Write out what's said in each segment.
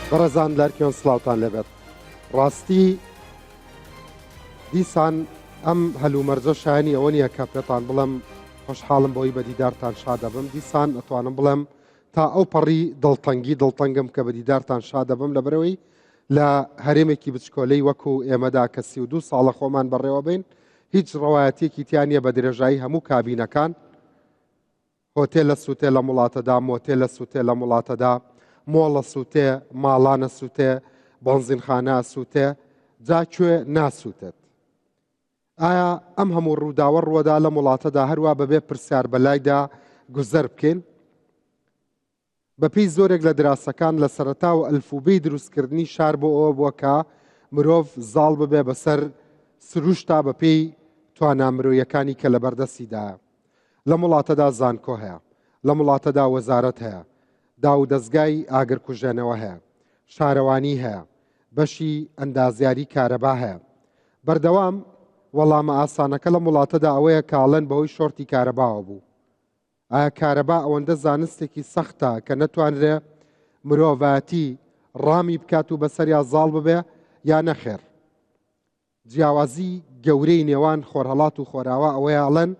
بەڕێزان لەرکیۆن سڵاوتان لەبێت. ڕاستی دیسان ئەم هەلومەرجە شایانی ئەوە نییە کە پێتان بڵێم خۆشحاڵم بۆی بە دیدارتان شاد دەبم. دیسان ئەتوانم بڵێم تا ئەو پەڕی دڵتەنگم کە بە دیدارتان شاد دەبم لەبەرەوەی لە هەرێمێکی بچکۆلەی وەکو ئێمەدا کە 32 ساڵە خۆمان بەڕێوە بین، هیچ ڕەوایەتێکی تیانە بە درێژایی هەموو کابینەکان، هۆتێلە سووتێ لە وڵاتەدا، مۆتێلە سووتێ لە وڵاتەدا، مۆڵە سووتێ، ماڵانە سووتێ، بەنزینخانە سووتێ، جاکوێ ناسووتێت. ئایا ئەم هەموو ڕووداوە ڕووەدا لە وڵاتەدا هەروە بەبێ پرسیار بەلایدا گوزەر بکەین؟ بەپێی زۆرێک لە دراسەکان لە سەرەتا و ئەلفوبەی دروستکردنی شار بۆ ئەوە بووە کە مرۆڤ زاڵ ببێ بەسەر سروشتا بەپێی توانامرۆیەکانی کە لە بەردەستیدایە. لە وڵاتەدا زانکۆ هەیە، لە وڵاتەدا وەزارەت هەیە، داو دەستگای ئاگرکوژێنەوە هەیە، شارەوانی هەیە، بەشی ئەندازیاری کارەبا هەیە. بەردەوام وەڵامە ئاسانەکە لە وڵاتەدا ئەوەیە کاڵەن بەهۆی شۆرتی کارەباوە بوو. ئایا کارەبا ئەوەندە زانستێکی سەختە کە نەتوانرێ مرۆڤەتی ڕامی بکات و بەسەریا زاڵ ببێ یا نەخێر؟ جیاوازی گەورەی نێوان خۆرهەڵات و خۆراوە ئەوەیە ئەڵەن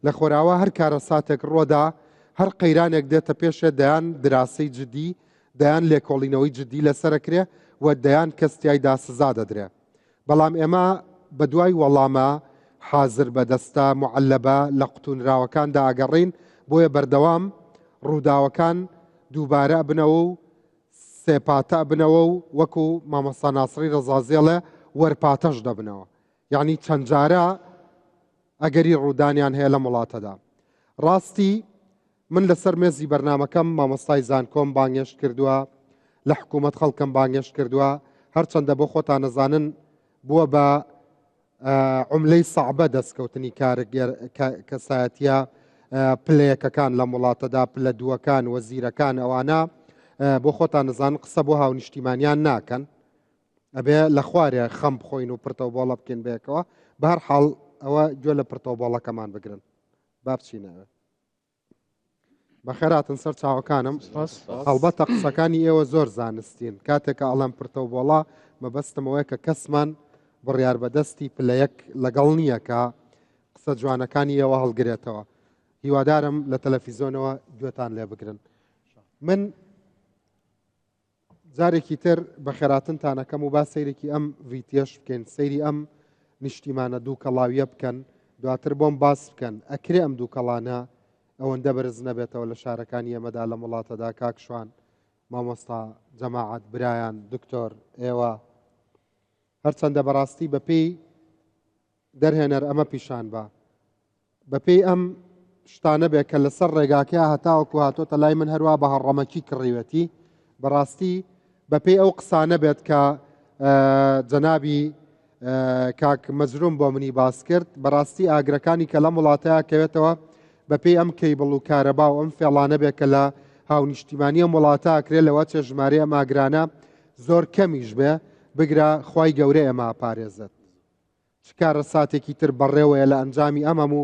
لە خۆراوە هەر کارە ساتێک ڕۆدا هەر قەیرانێک دێتە پێشێ دەیان دراسی جدی، دەیان لێکۆڵینەوەی جدی لەسەرەکرێ و دەیان کەستیایدا سزا دەدرێ. بەڵام ئێمە بە دوای وەڵامە حازر بەدەستە معەلەبە لە قوتونراوەکاندا ئاگەڕین، بۆیە بەردەوام ڕووداوەکان دووبارە بنەوە و سێپاتە بنەوە و وەکو مامۆستا ناسری ڕەزازێڵێ وەرپاتەش دەبنەوە. یعنی چەند جارە ئەگەری ڕوودانیان هەیە لە وڵاتەدا. ڕاستی من لەسەر مێزی بەرنامەکەم مامۆستای زانکۆم بانگێش کردووە، لە حکوومەت خەڵکم بانگێش کردووە، هەرچەندە بۆ خۆتان نەزانن بووە بە عوملەی سەعبە دەستکەوتنی کەسایەتیە پلەیەکەکان لە وڵاتەدا، پلە دووەکان، وەزیرەکان، ئەوانە بۆ خۆتان نەزانن قسە بۆ هاونیشتیمانیان ناکەن، ئەبێ لە خوارێ خەم بخۆین و پرتەو بۆڵە بکەین بێکەوە. بە هەر حاڵ ئەوە گوێ لە پرتەو بۆڵەکەمان بگرن. با بچینەوە. بەخێراتن سەر چاوەکانم. هەڵبەتە قسەکانی ئێوە زۆر زانستین. کاتێکە ئەڵەم پرتەو بۆڵە مەبەستمەوەی کە کەسمان بڕیار بەدەستی پلەیەک لەگەڵ نییە کە قسە جوانەکانی ئێوە هەڵگرێتەوە. هیوادارم لە تەلەڤیزۆنەوە گوێتان لێ بگرن. من جارێکی تر بە خێراتنتانەکەم و با سەیرێکی ئەم ڤیتێش بکەین، سەیری ئەم نیشتیمانە دوو کەڵاویە بکەن، دواتر بۆم باس بکەن ئەکرێ ئەم دوو کەڵانە ئەوەندە بەرز نەبێتەوە لە شارەکانی ئێمەدا لە وڵاتەدا. کاکشوان، مامۆستا جەماعەت، برایان، دکتۆر، ئێوە هەرچەندە بەڕاستی بەپێی دەرهێنەر ئەمە پیشان بەپێی ئەم شتانە بێ کە لەسەر ڕێگاکە هەتاوەکو هاتۆتە لای من هەروە بە هەڕەمەکی کڕیوەتی، بەڕاستی بەپێی ئەو قسانە بێت کە جەنابی کاک مەزروم بۆ منی باس کرد، بەڕاستی ئاگرەکانی کە لەم وڵاتەیە کەوێتەوە بەپێی ئەم کەیبڵ و کارەبا و ئەم فێڵانە بێت کە لە هاونیشتیمانیە وڵاتە ئەکرێت لەوە چێژمارەی ئەم ئاگرانە زۆر کەمیش بێ بگرە خوای گەورە ئێمە ئاپارێزێت. چ کارە ساتێکی تر بەڕێوەیە لە ئەنجامی ئەمەم و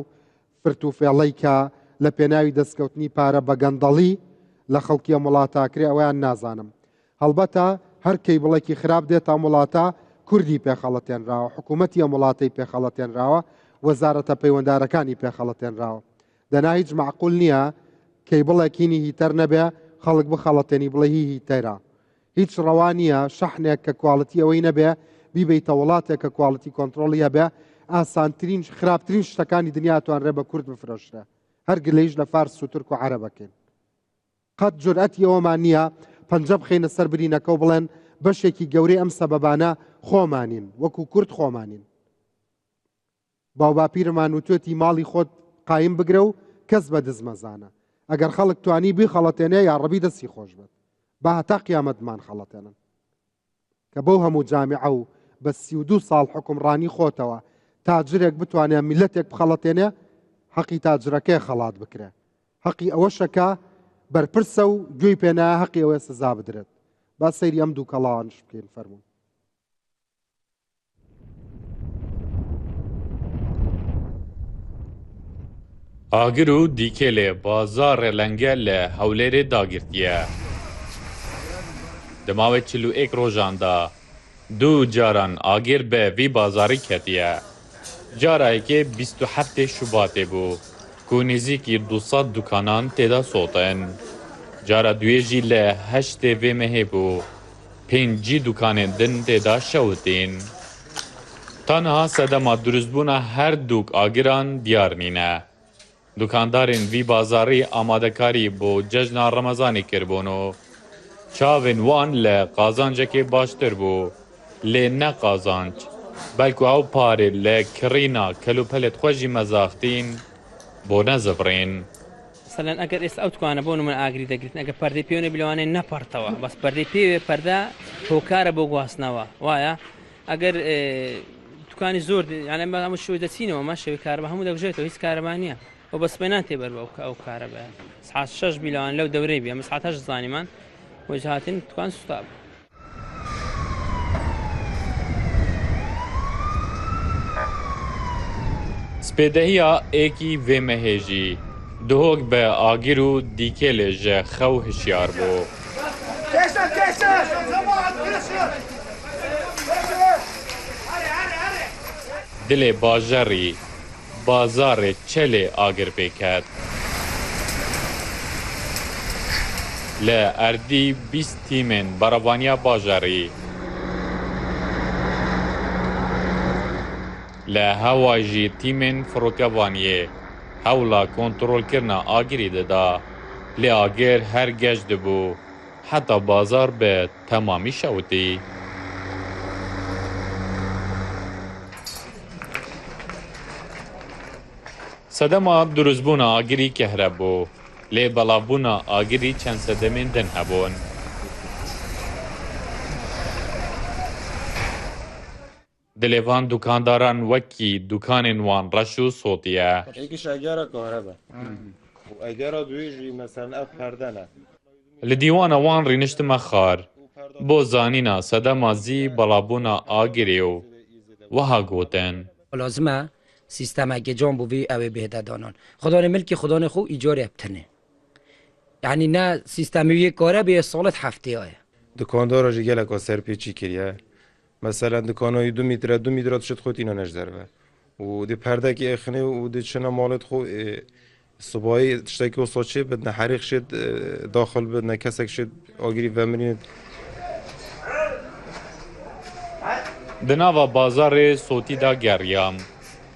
فرت و فێڵەی کە لە پێناوی دەستکەوتنی پارە بە گەندەڵی لە خەڵکی ئەم وڵاتاکرێ ئەویان نازانم. هەڵبەتە هەر کەیبڵێکی خراپ دێت ئەم وڵاتە کوردی پێخەڵەتێنراوە، حکوومەتی ئەم وڵاتی پێخەڵەتێنراوە، وەزارەتە پەیوەنددارەکانی پێخەڵەتێنراوە. دەنا هیچ معقول نییە کەیبڵێکینی هیتەر نەبێ خەڵک بخەڵەتێنی بڵێ هیتەرە. هیچ ڕەوانیە شەحنێک کە کوواڵەتی ئەوەی نەبێ بیبیتە وڵاتێک کە کوواڵەتی کۆنتترۆڵی هەبێ ئاسانترین خراپترین شتەکانی دنیا توانرێ بە کورد بفرۆشرە، هەر گلەیش لە فارس و تورک و عەرەبەکەین. قەت جورئەتی ئەوەمان نییە پەنجە بخەینە سەر برینەکە و بڵێن بەشێکی گەورەی ئەم سەبەبانە خۆمانین، وەکو کورد خۆمانین. باوباپیرمان وتوێتی ماڵی خۆت قایم بگرە و کەس بە دز مەزانە. ئەگەر خەڵک توانی بیخەڵەتێنێ یا ڕەبی دەستی خۆش بێت، با هەتا قیامەتمان خەڵەتێنن. کە بەو هەموو جامعە و بە 32 ساڵ حکومڕانی خۆتەوە تاجرێک بتوانێت میلەتێک بخەڵەتێنێ، حەقی تاجرەکەی خەڵات بکرێ. حەقی ئەوەشەکە بەرپرسە و گوێی پێنایە حەقی ئەوەیە سزا بدرێت. با سەیری ئەم دوو کەڵاوانش بکەین فەرموون. ئاگر و دیکێلێ بازارێ لەنگە لە هەولێرێ داگرتیە. دماوی 41 روژان دا دو جاران آگیر به وی بازاری کتیه. جارایی که 27 شباته بو که نزدیکی 200 دکانان تدا سوتن. جارا دوی جی له 8 وی مهی بو 5 دکان دن تدا شوتین. تنها صدما درستبونا هر دوک آگیران دیار نینه. دکاندارین وی بازاری آماده کاری بو جشن رمضانی کربونو. چاوین وان ل قازانج که باشتر بو ل نه قازانج بلکو او پاره ل کرینا کلو پلت خوشی مزاختین بو نزبرین. مثلا اگر اس اوت کانه بونو من اگری دگرتن اگر پرده پیونه بلوانه نپرتوا بس پرده پیو پرده هوکار بو گواسنوا وایا اگر دکانی زور یعنی ما همش شو دسینه ما شو کار به همو دغجته هیڅ کارمانیه و بس بناتي بربا او كهرباء ساعات 6 بلان لو دوري بيا مساعات 8 ظالمان وجهاتين تكون ستاب سپیدهیا ایکی و مهیجی دهوک به آگیرو دیکل جه خو هشیار بو. دل باجری بازار چله آگر پیکد. ل اردی 20 تیمن باروانیا باجری. ل هواجی تیمن فروتیابانیه. هولا کنترل کرنا آگری دادا. ل آگر هر گشت بو. حتی بازار به تمامی شوتی. صدما دروزبونا آگری کهربو. لی بلابونا آگری چند صدمین دن هبون. دلیوان دکانداران وکی دکانین وان رشو صوتیه. یکیش اگر کهربا و اگر دویجی مثلا اف پردنه لدیوان وان رینشت مخار. بو زانینا صدما زی بلابونا آگریو. وها گوتن. لازمه سیستم اگه جان بوی اوه بهده دانان خدای ملک خدای خو ایجار ابتنه یعنی نه سیستمی کاره به سالت هفته های دکاندار جی گله که سرپیچی کریه مثلا دکانای 2 متر شد خود اینا نجدره و دی پرده که اخنه و دی چنا مالت خو صبایی تشتکی و ساچه بدن حریق شد داخل بدن کسک شد آگیری ومرین دناوا بازار صوتی دا گریام.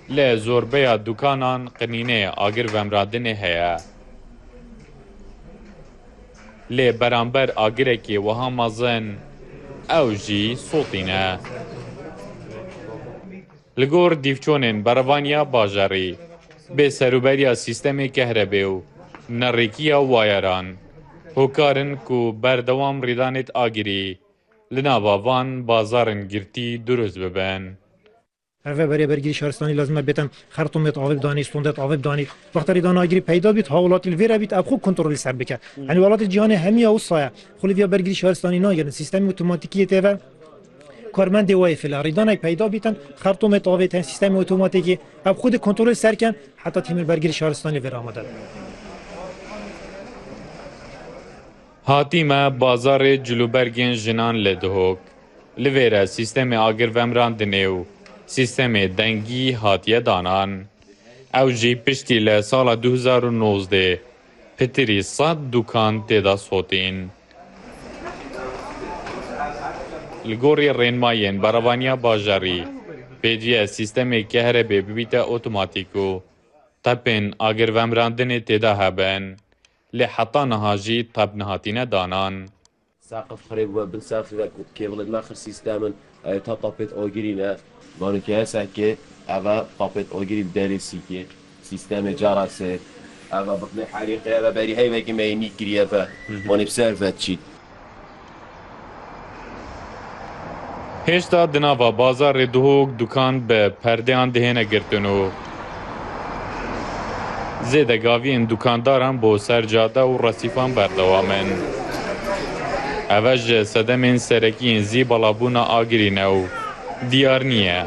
لی زوربیا دکانان قنینه آگر ومرادنه هیا. لی برانبر آگره که وها مازن او جی صوتینه. لگور دیفچونین بروانیا باجاری به سروبریا سیستم کهربیو نریکیا وایران هوکارن کو بردوام ریدانت آگری لناوا وان بازارن گرتی دروز ببن. اوه برای برگیری شهرستانی لازمه بیتن خرطومت آویب دانی استوندت آویب دانی وقتی دان آگری پیدا بیت حوالاتی الویره بیت اب خوب کنترل سر بکن یعنی ولات جهان همی او سایه خلی ویا برگیری شهرستانی نه یعنی سیستم اتوماتیکی تیوا کارمند وای فلاری دانای پیدا بیتن خرطومت آویتن سیستم اتوماتیکی اب خود کنترل سر کن حتی تیم برگیری شهرستانی ویر آماده هاتیما بازار جلوبرگین جنان لدهوک لویره سیستم آگر ومران دنیو سیستم دنگی هاتیه دانان. او جی پشتی لسال 2019 پتری 100 دکان تیدا سوتین. لگوری رینماین بروانیا باجاری پیجیه سیستم کهربی ببیتا اوتوماتیکو تپین آگر ومراندن تیدا هبن لحطا نهاجی تب نهاتین دانان. سقف خريب وبنسافر كيبل الماخر سيستم تطبيت اوغرينا وانو كي هساكي اوا طبيت اوغري دارسيكي سيستم جاراسه اوا بطني حريقه اوا بري هي وكي ما يني كريافا واني بسيرفات شي هشتا دناوا بازار دهوک دکان به پردهان دهنه گرتنو. زیده گاوین دکانداران با سرجاده و رسیفان بردوامن. اوج صدمین سرکین زی بلابونا آگری نو دیار نیه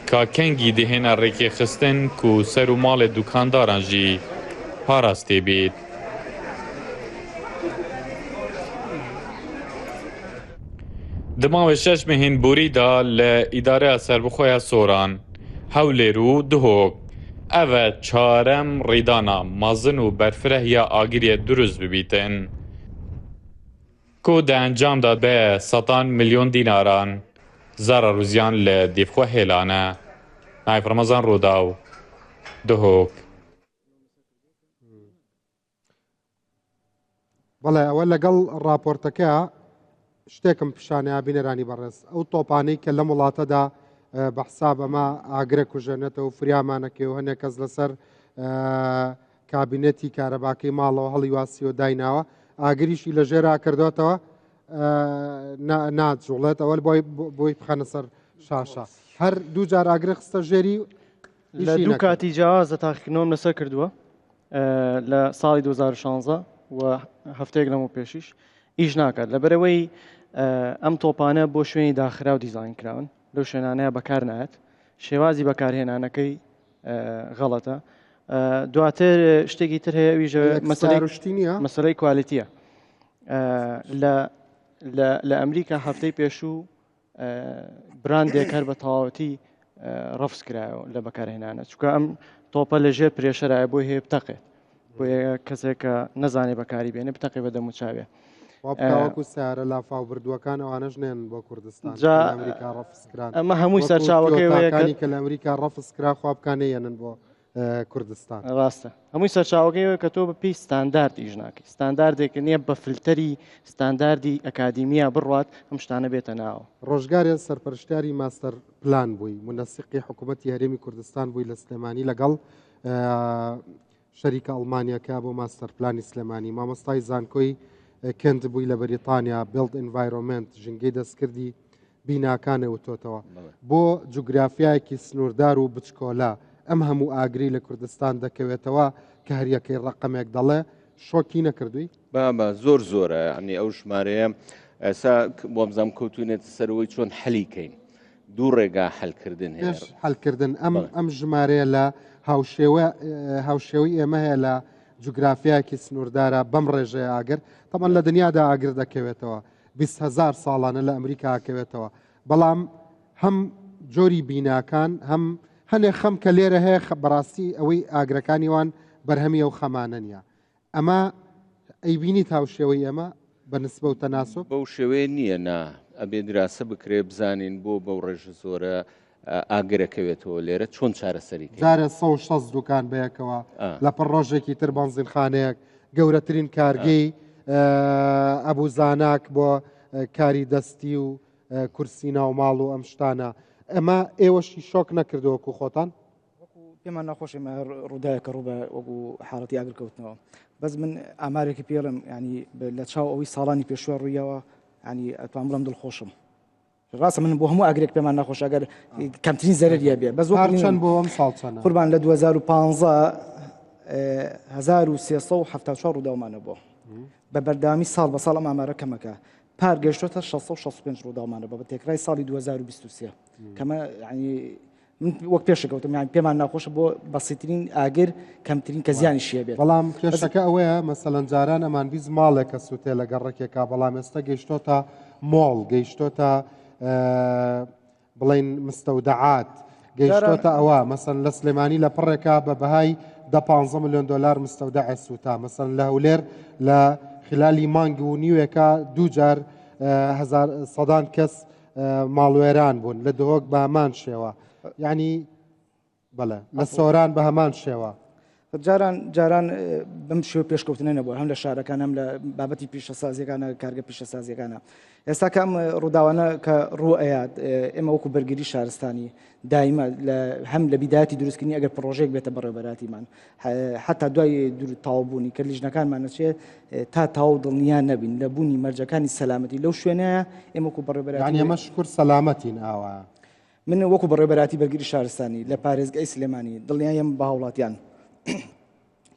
که کنگی دهنه ریکی خستن کو سر و مال دکانداران جی پاراستی بید. دماوی شش مهین بوریدا لإداره سربخویا سوران هولێرو دهۆک ئەvە چارەم ڕیدانا مەزن و بەرفرە هیا ئاگریە دروست ببیتن کو دە ئەنجامدا بە 100 ملیۆن دیناران زەرەر و زیان لە دیفخۆ هێلانە نایف ڕەمەزان ڕوودا و دهۆک بەڵێ ئەوە لەگەڵ ڕاپۆرتەکە شتێکم پیشانەیە بینەرانی بەڕێز ئەو تۆپانەی کە لەم وڵاتەدا بەحساب ئەمە ئاگرە کوژێنێتەوە و فریامانەکەی و هەندێک کەس لەسەر کابینەتی کارەباکەی ماڵەوە هەڵی واسی و دایناوە ئاگریشی لە ژێرا کردوێتەوە ناجوڵێت ئەوە بۆی بخەنە سەر شاشە هەر دوو جار ئاگرە خستە ژێری لە دوو کاتی جیاوازە تاقیکردنەوەم لەسەر کردووە لە ساڵی 2016 و هەفتەیەک لەمە پێشیش ئیش ناکات لەبەرەوەی ئەم تۆپانە بۆ شوێنی داخرا و دیزاین کراون لەو شوێنانەیە بەکار نایەت شێوازی بەکارهێنانەکەی غەڵەتە دواتر شتێکی تر هەیە ویژە مەسەلەی کوالیتیە لە ئەمریکا هەفتەی پێشوو براندێک هەر بە تەواوەتی ڕەفس کرایەوە لە بەکارهێنانە چونکە ئەم تۆپە لەژێر پرێشەرایە بۆی هەیە بتەقێت بۆ کەسێک کە نەزانێ بەکاری بێنێ بتەقی بە دەموچاوێ وەکو سیارە لافاو بردووەکان ئەوانەش نێن بۆ کوردستان ئەمریکا ڕەفسکران ئەمە هەمووی سەرچاوەکەی کە لە ئەمریکا ڕەفسکرا خوابکانەیەنن بۆ کوردستان ڕاستە هەمووی سەرچاوەکەی کە تۆ بە پێی ستاندارد ئیژ ناکەی ستانداردێک نییە بە فلتەری ستانداردی ئەکادیمیا بڕوات ئەم شتانە بێتە ناوە ڕۆژگارێ سەرپەرشتیاری ماستەر پلان بووی منەسیقی حکوومەتی هەرێمی کوردستان بووی لە سلێمانی لەگەڵ شەریکە ئەڵمانیەکە بۆ ماستەر پلانی سلێمانی مامۆستای زانکۆی کەند بووی لە بەریتانیا بڵد ئینڤایرۆمنت ژنگەی دەستکردی بیناکانە وتۆتەوە بۆ جوگرافیایەکی سنووردار و بچکۆلا ئەم هەموو ئاگری لە کوردستان دەکەوێتەوە کە هەریەکەی ڕقەمێک دەڵێ شۆکی نەکردووی بابە زۆر زۆرە ینی ئەو ژمارەیە ئەسا بۆ بزانام کەوتونێت سەرەوەی چۆن حەلیکەین دوو ڕێگا حەلکردن هەیە حەلکردن ئەم ژمارەیە لە هاوشێوی ئێمە هەیە لە جوگرافیایەکی سنووردارە بەم ڕێژەیە ئاگر تەمان لە دنیادا ئاگر دەکەوێتەوە 20,000 ساڵانە لە ئەمریکا ئاکەوێتەوە بەڵام هەم جۆری بیناکان هەم هەنێک خەم کە لێرە هەیە بەڕاستی ئەوەی ئاگرەکانی وان بەرهەمیە و خەمانە نیە ئەمە ئەیبینی هاوشێوەی ئێمە بەنسبە و تەناسب بەو شێوەیە نییە نا ئەبێ دراسە بکرێ بزانین بۆ بەو ڕێژە زۆرە ئاگرەکەوێتەوە لێرە چۆن چارەسەری جارە 160 دوکان بەیەکەوە لە پڕ ڕۆژێکی تر بەنزینخانەیەک گەورەترین کارگەی ئەبوو زاناک بۆ کاری دەستی و کورسی ناوماڵ و ئەم شتانە ئەمە ئێوەشی شۆک نەکردووەکو خۆتان پێمان ناخۆشی ڕووداوێکە ڕوو بە وەکو حاڵەتی ئاگرکەوتنەوە بەس من ئامارێکی پێڵم ینی لە چاو ئەوەی ساڵانی پێشوە ڕوویەوە ینی ئەتوان بڵم دڵخۆشم ڕاستە من بۆ هەموو ئاگرێک پێمان ناخۆش ئەگەر کەمترین زەرریە بێ بەس چەند بۆ ئەم ساڵ چەند قوربان لە 2015 1374 ڕووداومانە بۆ بە بەردامی ساڵ بە ساڵ ئەم ئامارە کەمەکە پار گەشتۆتە 665 ڕووداومانە بە تێکرای ساڵی 2023 کەمە ینی وەک پێشەکەوتم یان پێمان ناخۆشە بۆ بەسیترین ئاگر کەمترین کە زیانی شیە بێت بەڵام کێشەکە ئەوەیە مەسەلەن جاران ئەمان بیست ماڵێکە سووتێ لە گەڕێکێکا بەڵام ئێستا گەیشتۆتە مۆڵ گەیشتۆتە بڵین مستەودەعات گەیشتۆتە ئەوە مەسەن لە سلێمانی لە پڕێکا بە بەهای 15 ملیۆن دلار مستەودەعە سووتا مەسەن لە هەولێر لە خلالی مانگ و نیوێکە دوو جار سەدان کەس ماڵوێران بوون لە دهۆک بە هەمان شێوە یعنی بەڵێ لە سۆران بە هەمان شێوە جاران بەم شێوە پێشکەوتنە نەبووە هەم لە شارەکان هەم لە بابەتی پیشەسازیەکانە کارگە پیشەسازیەکانە ئێستا کەم ڕووداوانە کە ڕوو ئەیات ئێمە وەکو بەرگری شارستانی دایمە هەم لە بیداەتی دروستکردنی ئەگەر پرۆژێک بێتە بەڕێوەبەراتیمان حتا دوای تاوبوونی کە لیژنەکانمان نەچێت تا تاو دڵنیان نەبین لە بوونی مەرجەکانی سەلامەتی لەو شوێنەیە ئێمە وەکو بەڕێوەبەراتی ئێمە شکر سەلامەتین ئاوە من وەکو بەڕێوەبەراتی بەرگری شارستانی لە پارێزگای سلێمانی دڵنیایم بە هاوڵاتیان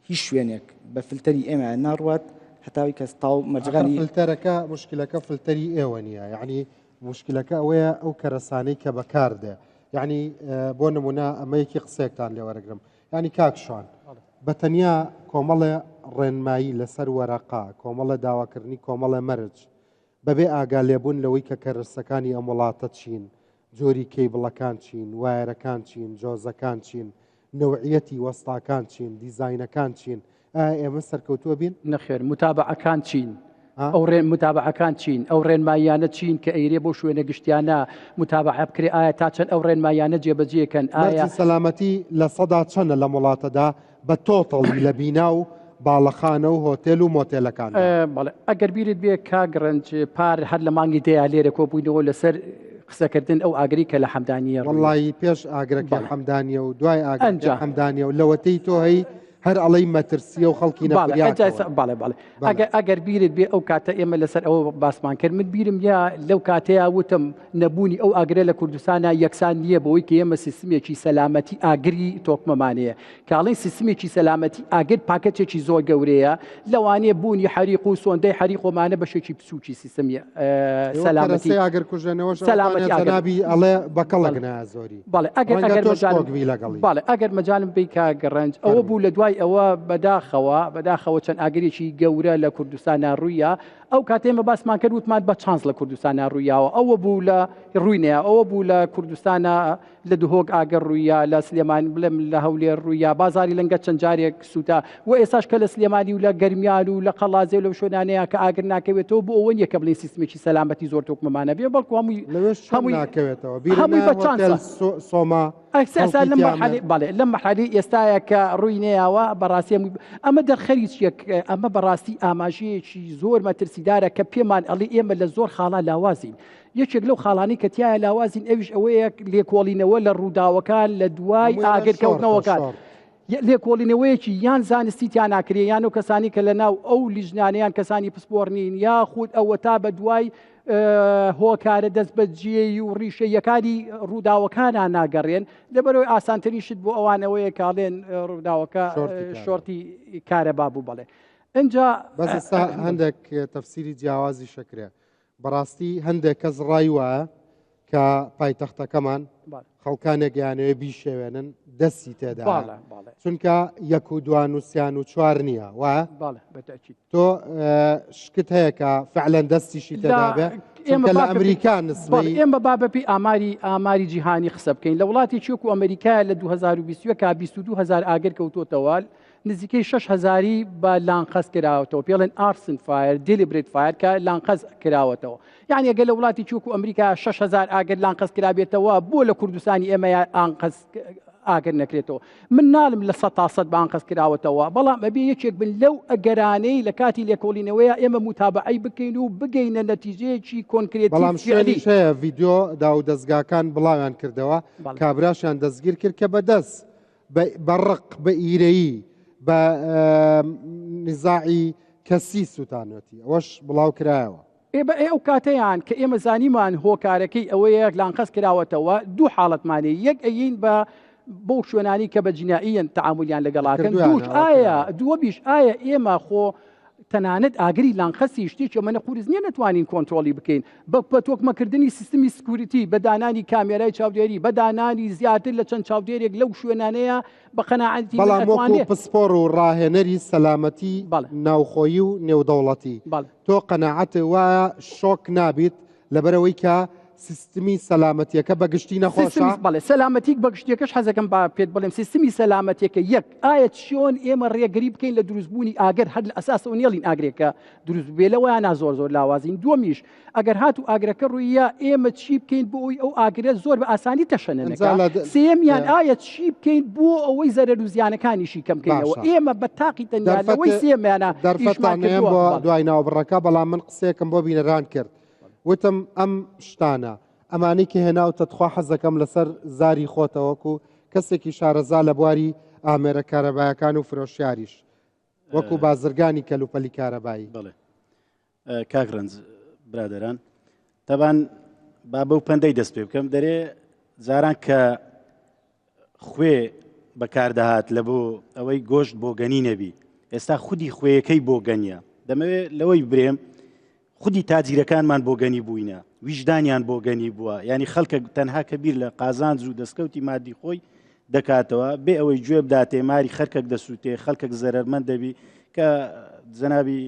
هیچ شوێنێک بە فلتەری ئێمە ناڕوات هەتاوی کەس تاو مەرجەکانی فلتەرەکە مشکلەکە فلتەری ئێوە نیە یعنی مشکلەکە ئەوەیە ئەو کەرەسانەی کە بەکاردێ یعنی بۆ نمونە ئەمەیەکی قسێکتان لێ وەرەگرم ینی کاکشان بە تەنیا کۆمەڵێ ڕێنمایی لەسەر وەرەقا کۆمەڵە داواکردنی کۆمەڵە مەرج بەبێ ئاگا لێبوون لەوەی کە کەرسەکانی ئەم وڵاتە چین جۆری کەیبڵەکان چین وایرەکان چین جۆزەکان چین نەوعیەتی وەستاکان چین دیزاینەکان چین ئێمە سەرکەوتووە بین نەخێر متابعەکان چین ئەو ڕێن متابعەکان چین ئەو ڕێنمایانە چین کە ئەیرێ بۆ شوێنە گشتیانە متابعە بکرێ ئایا تا چەند ئەو ڕێنمایانە جێبەجێکەن ئایا سەلامەتی لە سەدا چەندە لە وڵاتەدا بە تۆتەڵی لە بینا و باڵەخانە و هۆتێل و مۆتێلەکان بەڵێ ئەگەر بیرت بێ کاگڕنج پار هەر لە مانگی دەیە لێرە کۆبووینەوە لەسەر قسەکردن ئەو ئاگری کە لە حەمدانیە وڵی پێش ئاگرەکە حەمدانیە و دوای ئاگرە حەمدانیە و لەوەتەی تۆ هەی هەر ئەڵەی مەترسیە و خەڵکی باڵێ ئەگەر بیرت بێ ئەو کاتە ئێمە لەسەر ئەوە باسمان کرد من بیرم یا لەو کاتەیە وتم نەبوونی ئەو ئاگرە لە کوردستانە یەکسان نییە بەوەی کە ئێمە سیستمێکی سەلامەتی ئاگری تۆکمەمانەیە کاڵی سیستمێکی سەلامەتی ئاگر پاکەتێکی زۆر گەورەیە لەوانەیە بوونی حریق و سۆندەی حریقۆمانە بەشێکی پسوکی سیستمی سەلامەتی ئاگر کوژێنەوە سەلامەتی ئاگرابی ئەڵێ بەکەڵەگنە زۆری باڵێ ئەگەر مەجالم بی کاگەڕنج ئەوە بوو لە دوای ئەوە بەداخەوە چەند ئاگرێکی گەورە لە کوردستانە ڕوویە ئەو کاتێمە باسمان کرد وتمان بە چانس لە کوردستانە ڕوویاوە ئەوە بوو لە ڕووینەیە ئەوە بوو لە کوردستانە لە دهۆک ئاگەر ڕوویە لە سلێمان بڵێم لە هەولێر ڕوویە بازاری لەنگە چەند جارێک سووتە و ئێساش کە لە سلێمانی و لە گەرمیان و لە قەڵازێ لەو شوێنانەیە کە ئاگر ناکەوێتەوە بۆ ئەوە نیە کە بڵێن سیستمێکی سەلامەتی زۆر تۆکمەمانە بێ بەڵکو هەمووی بە چانس سۆما لەم مەحالی ئێستاە کە ڕووینەیەوە بەڕاستی ئەمە دەرخەریچیەک ئەمە بەڕاستی ئاماژەیەکی زۆر مەترسیدارە کە پێمان ئەڵی ئێمە لە زۆر خاڵا لاوازین یەکێک لەو خاڵانی کە تایە لاوازین ئەویش ئەوەیە لێکۆڵینەوە لە ڕووداوەکان لە دوای ئاگرکەوتنەوەکان لێکۆڵینەوەیەکی یان زانستیتیان ناکرێ یان و کەسانی کە لە ناو ئەو لیژنانیان کەسانی پسپۆڕنین یاخود ئەوە تا بە دوای هۆکارە دەست بەجێی و ڕیشەیەکانی ڕووداوەکانان ناگەڕێن لەبەرەوەی ئاسانتریشت بۆ ئەوانەوەیە کاڵێن ڕووداوەکە شۆرتی کارەبا بوو بڵێ اینجا بەس هەندێک تەفسیری جیاوازی شەکرێ بەڕاستی هەندێک کەس ڕای وایە کە پایتەختەکەمان خەڵکانێک یانەوێ بیشێوێنن دەستی تێدا چونکە یەک و دوان و سیان و چوار نییە وایە تۆ شکت هەیە کە فعلەن دەستیشی تێدا بێ چونکە لە ئەمریکا نسبەی ئێمە بابەپی ئاماری جیهانی قسە بکەین لە وڵاتی چوەک و ئەمریکا لە 2020 کا 22,000 ئاگر کەوتۆتەوە نزیکەی 6,000 بە لانقەس کراوەتەوە پێڵێن ئارسن فایر دیلیبرێت فایر کە لانقەس کراوەتەوە یعنی ئەگەر لە وڵاتی چوەک و ئەمریکا 6,000 ئاگر لانقەس کرابێتەوە بۆ لە کوردستانی ئێمە ئانقەس ئاگر نەکرێتەوە من ناڵم لە 100% بە ئانقەس کراوەتەوە بەڵام ئەبێ یەکێک بن لەو ئەگەرانەی لە کاتی لێکۆڵینەوەیە ئێمە متابعەی بکەین و بگەینە نەتیجەیەکی کۆنکرێتی بەڵام شوێنیش هەیە ڤیدیۆ دا و دەستگاکان بڵاویان کردەوە کابراشیان دەستگیر کرد کە بەدەست بەڕق بە ئیرەیی بە نزاعی کەسی سووتانەتی ئەوەش بڵاو کرایەوە ئەو کاتەیان کە ئێمە زانیمان هۆکارەکەی ئەوەیە لانقەس کراوەتەوە دوو حاڵەتمانەیە یەک ئەین بە بۆ شوێنانی کە بە جیناییەن تعاملیان لەگەڵاکەن دووش ئایا دووە بیش ئایا ئێمە خۆ تەنانەت ئاگری لانقەسی شتێکی ئەمە نەخورز نییە نەتوانین کۆنتترۆلی بکەین بە تۆکمەکردنی سیستمی سکوریتی بەدانانی کامێرای چاودێری بەدانانی زیاتر لە چەند چاودێرێک لەو شوێنانەیە بە قەناعەتی بەڵام پسپۆڕ و ڕاهێنەری سەلامەتی ناوخۆیی و نێودەوڵەتی تۆ قەناعەتە وایە شۆک نابیت لەبەرەوەی کە سیستمی سەلامەتیەکە بەگشتی نەخۆشە بەڵێ سەلامەتیک بەگشتیەکەش حەزەکەم با پێت بڵێم سیستمی سەلامەتیەکە یەک ئایا چۆن ئێمە ڕێگری بکەین لە دروستبوونی ئاگەر هەر لە ئەساسەوە نێڵین ئاگرێکە دروست بێ لەوەیانە زۆر لاوازین دووەمیش ئەگەر هات و ئاگرەکە ڕوویە ئێمە چی بکەین بۆ ئەوی ئەو ئاگرە زۆر بە ئاسانی تەشەنەکە سێمیان ئایا چی بکەین بۆ ئەوەی زەرەر و زیانەکانیشی کەم بکەینەوە ئێمە بە تاقی تەنیا لەوەی سێمیانە دەرفەتانەیە بۆ دوای ناوبڕەکە بەڵام من قسەیەکم بۆ بینەران کرد وتم ئەم شتانە ئەمانەی کە هێناوتە تخوا حەزەکەم لەسەر زاری خۆتەوەکو کەسێکی شارەزا لە بواری ئامێرە کارەبایەکان و فرۆشیاریش وەکو بازرگانی کەلوپەلی کارەبایی بڵێ کاکرنج برادەران تەبان با بەو پەندەی دەست پێ بکەم دەرێ جاران کە خوێ بەکاردەهات لە بۆ ئەوەی گۆشت بۆ گەنی نەبی ئێستا خودی خوێیەکەی بۆ گەنیە دەمەوێت لەوەی برێم خودی تاجیرەکانمان بۆ گەنی بووینە ویژدانیان بۆ گەنی بووە ینی خەڵکە تەنها کە بیر لە قازانج و دەستکەوتی مادی خۆی دەکاتەوە بێ ئەوەی گوێ بداتێ ماری خەرکەک دەسووتێ خەڵکەک زەرەرمەند دەبی کە جەنابی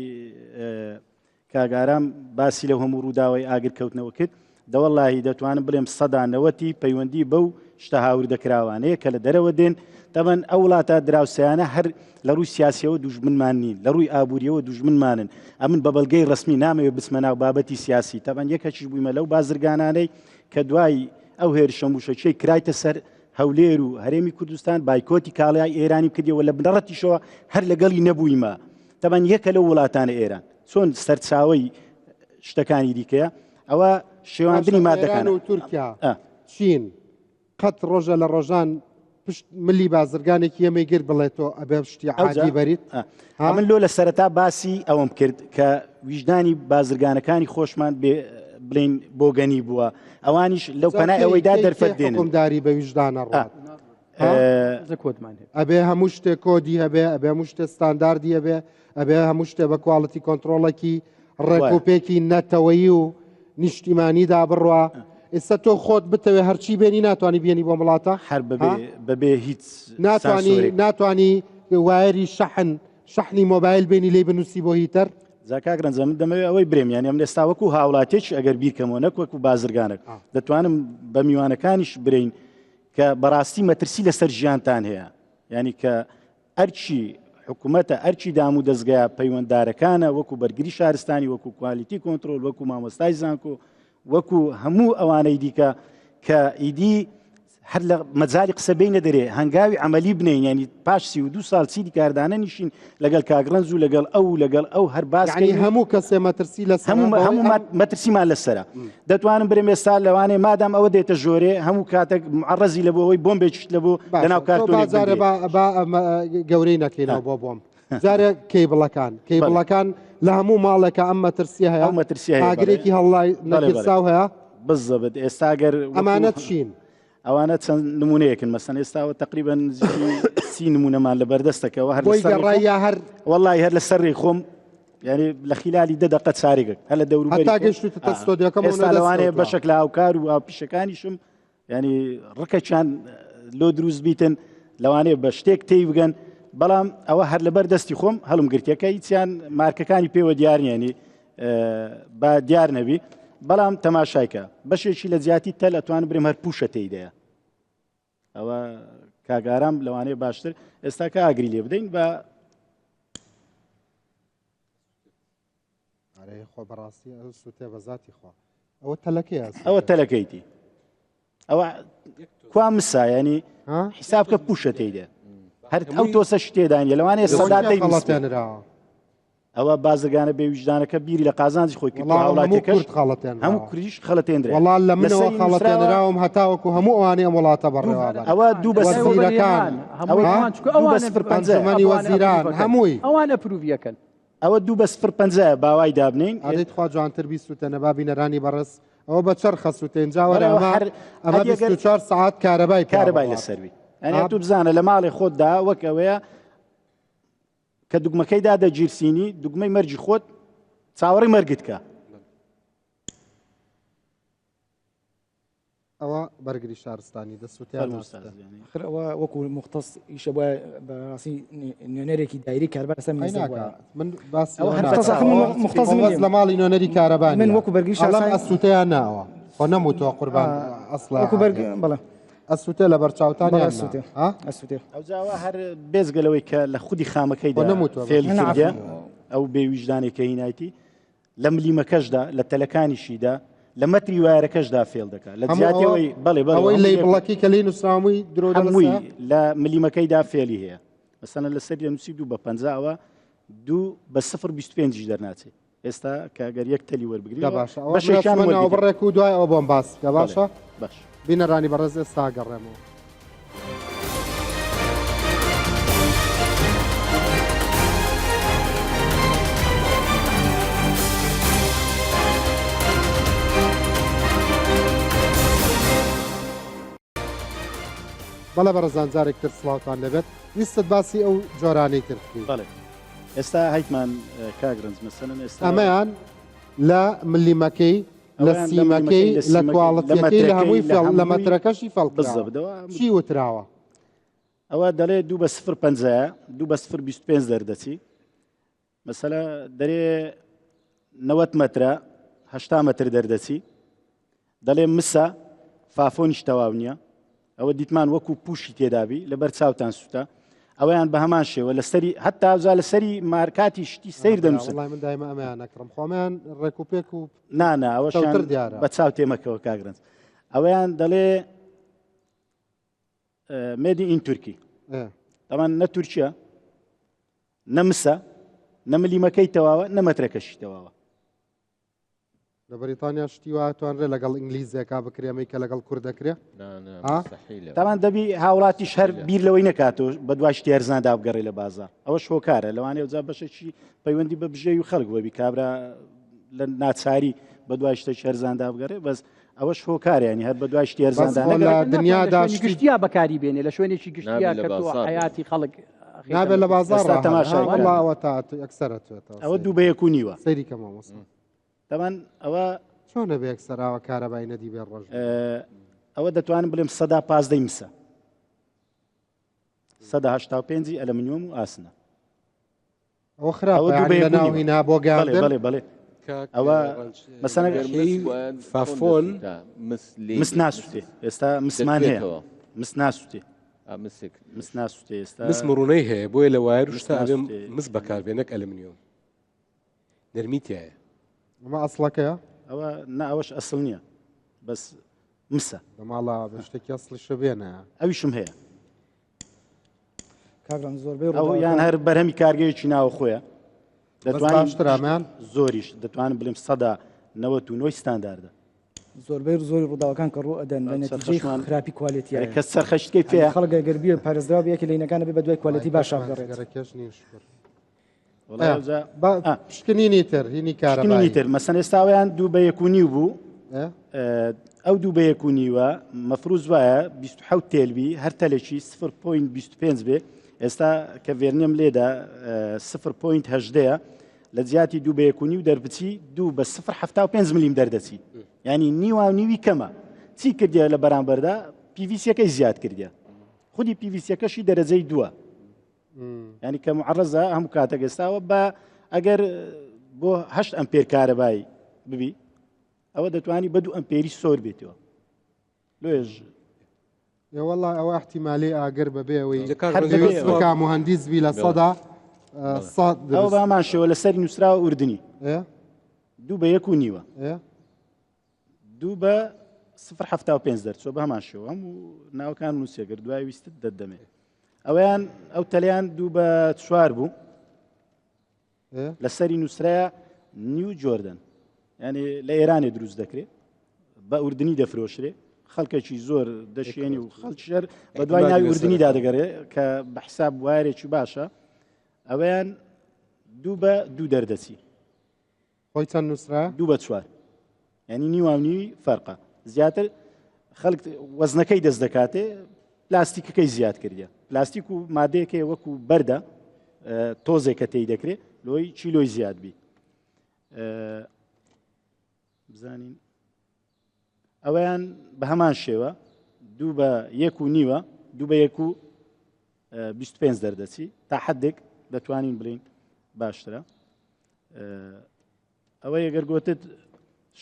کاگارام باسی لەو هەموو ڕووداوای ئاگرکەوتنەوە کرد دەوەڵی دەتوانم بڵێم 190 پەیوەندی بەو شتە هاوردەکراوانەیە کە لە دەرەوە دێن تەمەەن ئەو وڵاتە دراوسیانە هەر لە ڕووی سیاسیەوە دوژمنمان نین لە ڕووی ئابوووریەوە دوژمنمانن ئەمن بە بەڵگەی ڕسمی نامەوێت بچمە ناو بابەتی سیاسی تەمەەن یەکەکیش بوویمە لەو بازرگانانەی کە دوای ئەو هێرشە موشەچەی کرایتە سەر هەولێر و هەرێمی کوردستان بایکۆتی کاڵای ئێرانی کردیەوە لە بنەڕەتیشەوە هەر لەگەڵی نەبوویمە تەمەەن یەکە لەو وڵاتانە ئێران چۆن سەرچاوی شتەکانی دیکەیە ئەوە شێواندنی مادەکان و تورکیا چین قەت ڕۆژە لە ڕۆژان پشت ملی بازرگانێکی ئەمەی گر بڵێتەوە ئەبێ شتی عادی بەریت من لۆ لە سەرەتا باسی ئەوم کرد کە ویژدانی بازرگانەکانی خۆشمان بڵین بۆگەنی بووە ئەوانیش لەو پەنای ئەوەیدا دەرفەت دێن حکومداری بە ویژدانە ڕات کۆتمان ئەبێ هەموو شتێک کۆدی هەبێ ئەبێ هەموو شتێ ستانداردی هەبێ ئەبێ هەموو شتێ بە کواڵەتی کۆنتترۆڵێکی ڕێکوپێکی نەتەوەیی و نیشتیمانیدا بڕوە ئێستا تۆ خۆت بتەوێ هەرچی بێنی ناتوانانی بێنی بۆ وڵاتە هەر بەبێ هیچ ناتوانانی وایری شەحنی مۆبایل بێنی لێ بنووسی بۆ هیتەر زاکاگرنجە من دەمەوێت ئەوەی برێمیان ئەم ئێستا وەکو هاوڵاتێکی ئەگەر بیرکەمەوە نەک وەکو بازرگانێک دەتوانم بە میوانەکانیش برین کە بەڕاستی مەترسی لەسەر ژیانتان هەیە ینی کە ئەرچی حکوومەتە ئەرچی دام و دەستگایە پەیوەنددارەکانە وەکو بەرگری شارستانی وەکو کوالیتی کۆنتترۆل وەکو مامۆستای زانکۆ وەکو هەموو ئەوانەی دیکە کە ئیدی هەر لە مەجای قسەبەی نەدەرێ هەنگاوی عملی بنین ینی پاش 32 ساڵ چیدی کاردانە نیشین لەگەڵ کاگرنج و لەگەڵ ئەو هەر باسی هەموو کەسێ مەترسی لە هەموو مەترسیمان لەسرە دەتوانم برێم ئێستا لەوانێ مادام ئەوە دێتە ژۆرێ هەموو کاتێک معڕەزی لە بۆەوەی بۆمبێکیت لە بۆ لەناو کارتۆنێک گەورەی نەکەینەوە بۆ بۆم جارێ کەیبڵەکان لە هەموو ماڵێکە ئەم مەترسیە هەیە ئاگرێکی هەڵڵای نەگرساو هەیە بزەبێت ئێستاگەر ئەمانەت چین ئەوانە چەند نمونەیەکن مەسەن ئێستاوە تقریبان 30 نمونەمان لە بەردەستەکەەوە هەر وەڵی هەر لە سەرڕێ خۆم ینی لە خلالی دەدەقەت سارێک هە لە دەوروبەرێستا لەوانەیە بەشێک لە هاوکار و ئاپیشەکانیشم ینی ڕکەچیان لۆ دروست بیتن لەوانەیە بە شتێک تێی بگەن بەڵام ئەوە هەر لەبەر دەستی خۆم هەڵم گرتیەکە هیچیان مارکەکانی پێوە دیارنیێنی با دیار نەبی بەڵام تەماشایکە بەشێکی لە زیاتی تەل ئەتوان برێم هەر پوشە تێیدەیە ئەوە کاگارام لەوانەیە باشتر ئێستا کە ئاگری لێ بدەین بە خۆ بەڕاستی سوتێ بەزاتی خوا ئەوە تەلەکەی ئەوە تەلەکەیتی ئەوە کوا مسایانی حیسابکە پوشە تێیدە هەر ئەو تۆسە شتێدانە لەوانەیە سەدا دەیڵاتێنراوە ئەوە بازرگانە بێویژدانەکە بیری لە قازانجی خۆی هەموو کوردیش خەڵەتێنرا وەڵام لە منەوە خەڵەتێنراوم هەتاوەکو هەموو ئەوانەی ئەم وڵاتە بەڕێوە ئەوە دوو بەسیرەکان ئەوانی وەزیران هەمووی ئەوانە پروڤیەکەن ئەوە 2.50 باوای دابنین ئەدەیت خوا جوانتر بیستوتە نەبابی نەرانی بەڕست ئەوە بە چەرخە سوتێنجاوەرە ئەمە 24 ساعت کارەبای لەسەروی ئەنێ تو بزانە لە ماڵی خۆتدا وەک ئەوەیە کە دوگمەکەیدا دەگیرسینی دوگمەی مەرجی خۆت چاوەڕی مەرگت کە ئەوە بەرگری شارستانی دەسووتیان ئەوە وەکو مختص ئیشە بە ڕاستی نوێنەرێکی دایری کاربار لەسەر من لە ماڵی نوێنەری کارەبانی من وەکو بەرگری شارستانی ئەسووتیان ناوە خۆ نەموتەوە قوربان ئەسڵا وەکو بەڵێ ئەسووتێ لە بەرچاوتانی ئەوجاوە هەر بێزگەلەوەی کە لە خودی خامەکەیدا فێڵکردە ئەو بێویژدانێکە هینایەتی لە ملیمەکەشدا لە تەلەکانیشیدا لە مەتری وایەکەشدا فێڵ دەکات لە زیاتەوەی بەڵێ لی بڵەکی کە لی نووسراوی درۆدەمووی لە ملیمەکەیدا فێلی هەیە مەسەنە لە سەری نووسی 2/50ەوە 2/0.25 دەرناچێت ئێستا کاگەر یەک تەلی وەربگری بەشێکیان بڕێک و دوای ئەوە بۆم باس کە باشە باش بینەرانی بەڕێز ئێستا گەڕێمەوە بەڵە بەڕزان جارێک تر سڵاوتان لەبێت ویستت باسی ئەو جۆرانەی ترکردی بەڵێ ئێستا هەیتمان کاگرنج مەسەن ئێستا ئەمەیان لە ملیمەکەی لە سیمەکەی لە کوواڵەتەکەی لە هەمووی لە مەترەکەشی فەڵ چی وتراوە ئەوە دەڵێ 2/0.50 2/0.25 دەردەچی مەسەلە دەرێ 90 مترە 80 متر دەردەچی دەڵێ مسە فافۆنیش تەواو نییە ئەوە دیتمان وەکو پوشی تێدابی لەبەر چاوتان سوتە ئەویان بە هەمان شێوە لە سەری حتا ئەوزا لە سەری مارکاتی شتی سیر دەنووسن وڵای من دایمە ئەمەیان نەکڕم خۆمیان ڕێک و پێک و نانا ئەوەشیان بە چاو تێمەکەوە کاگرنج ئەوەیان دەڵێ مێدی ئین تورکی ئەمان نە تورکیا نە مسە نە ملیمەکەی تەواوە نە مەترەکەشی تەواوە لە بەریتانیا شتی وایە توانرێ لەگەڵ ئینگلیزیەکە بکرێمەی کە لەگەڵ کورد دەکرێت تامان دەبی هاوڵاتیش هەر بیر لەوەی نکاتەوە بە دوای شتی هەرزاندا بگەڕێ لە بازار ئەوە شۆکارە لەوانەیە جا بەشێکی پەیوەندی بە بژێوی و خەڵک بەبی کابرا لە ناچاری بە دوای شتێکی هەرزاندا بگەڕێ بەس ئەوە شۆکارێنی هەر بە دوای شتی هەرزاندا دنیادا گشتیا بەکاری بێنێ لە شوێنێکی گشتیا کە حیاتی خەڵک نابێت لە بازار تەماشاڵڵەوە تا ئەکسەرەتێتەوە ئەوە دوو بە یەک و نیوە سەیری کەمە تەمان ئەوە چۆنە بە یەکسەراوە کارەبای نەدی بێ ڕۆژ ئەوە دەتوانم بڵێم 15 مسە 185 ئەلمنیۆم و ئاسنە ئەوە خراپە ناو هینا بۆ گاندن بەڵێ بەڵێ ئەوە مەسەنە فافۆن مس ناسووتێ ئێستا مسمان هەیە مس ناسووتێ مس ناسووتێ ئێستا مس مڕونەی هەیە بۆیە لە وایر شتا مس بەکاربێنەک ئەلمنیۆم نەرمیتیایە ئەمە ئەسڵەکەیە ئەوە نا ئەوەش ئەسڵ نییە بەس مسە بە ماڵا بە شتێکی ئەسڵی شەبێنە ئەویشم هەیە کاگران زۆربەی ئەو یان هەر بەرهەمی کارگەیەکی ناوە خۆیە دەتوانین زۆریش دەتوانم بڵێم 199 ستانداردە زۆربەی ڕووداوەکان کە ڕوو ئەدەن لە نەتیجەی خراپی کوالیتیە کە سەرخەشتەکەی پێ خەڵک گەربیە پارێزراوە بەیەکی لەینەکانە بێ بە دوای کوالیتی باش بگەڕێت شکنینی تر هینی کارەبایی تر مەسەن ئێستاویان دوو بە یەک و نیو بوو ئەو دوو بە یەک و نیوە مەفروض وایە 27 تێلبی هەر تەلێکی 0.25 بێ ئێستا کە ڤێرنێم لێدا 0.8 لە جیاتی دوو بە یەک و نیو دەربچی دوو بە 0.75 ملیم دەردەچی ینی نیوە و نیوی کەمە چی کردیە لە بەرامبەردا پیڤیسیەکەی زیاد کردیە خودی پیڤیسیەکەشی دەرەجەی دووە ینی کە معڕەزە هەموو کاتێک ئێستاوە بە ئەگەر بۆ 8 ئەمپێر کارەبای ببی ئەوە دەتوانی بە 2 ئەمپێری سۆر بێتەوە لێژ والله ئەوە احتیمالی ئاگەر بەبێەوەی هەر مهندس بی لە سەدا ئەو بامان شێوە لەسەر نووسراوە ئوردنی دوو بە یەک و نیوە دوو بە 0.75 دەرچۆ بە هەمان شێوە هەموو ناوەکان نووسێگر دوای ویستت دەدەمێ ئەویان ئەو تەلیان دوو بە 4 بوو لەسەری نووسرایە نیو جۆردن ینی لە ئێرانێ دروست دەکرێت بە ئوردنی دەفرۆشرێ خەڵکێکی زۆر دەشێنی و خەڵکیشەر بە دوای ناوی ئوردنیدا دەگەڕێت کە بە حساب وایرێکی باشە ئەویان دوو بە دوو دەردەچی خۆی چەند نووسرا دوو بە 4 ینی نیوانیوی فەرقە زیاتر خەڵک وەزنەکەی دەست دەکاتێ پلاستیکەکەی زیاد کردە پلاستیک و مادەیەکەی وەکو بەردە تۆزێک کە تێی دەکرێت لۆی چیلۆی زیاد بی بزانین ئەوەیان بە هەمان شێوە دوو بە یەک و نیوە دوو بە یەک و 25 دەردەچی تا حدێک دەتوانین بڵین باشترە ئەوە ئەگەر گوتت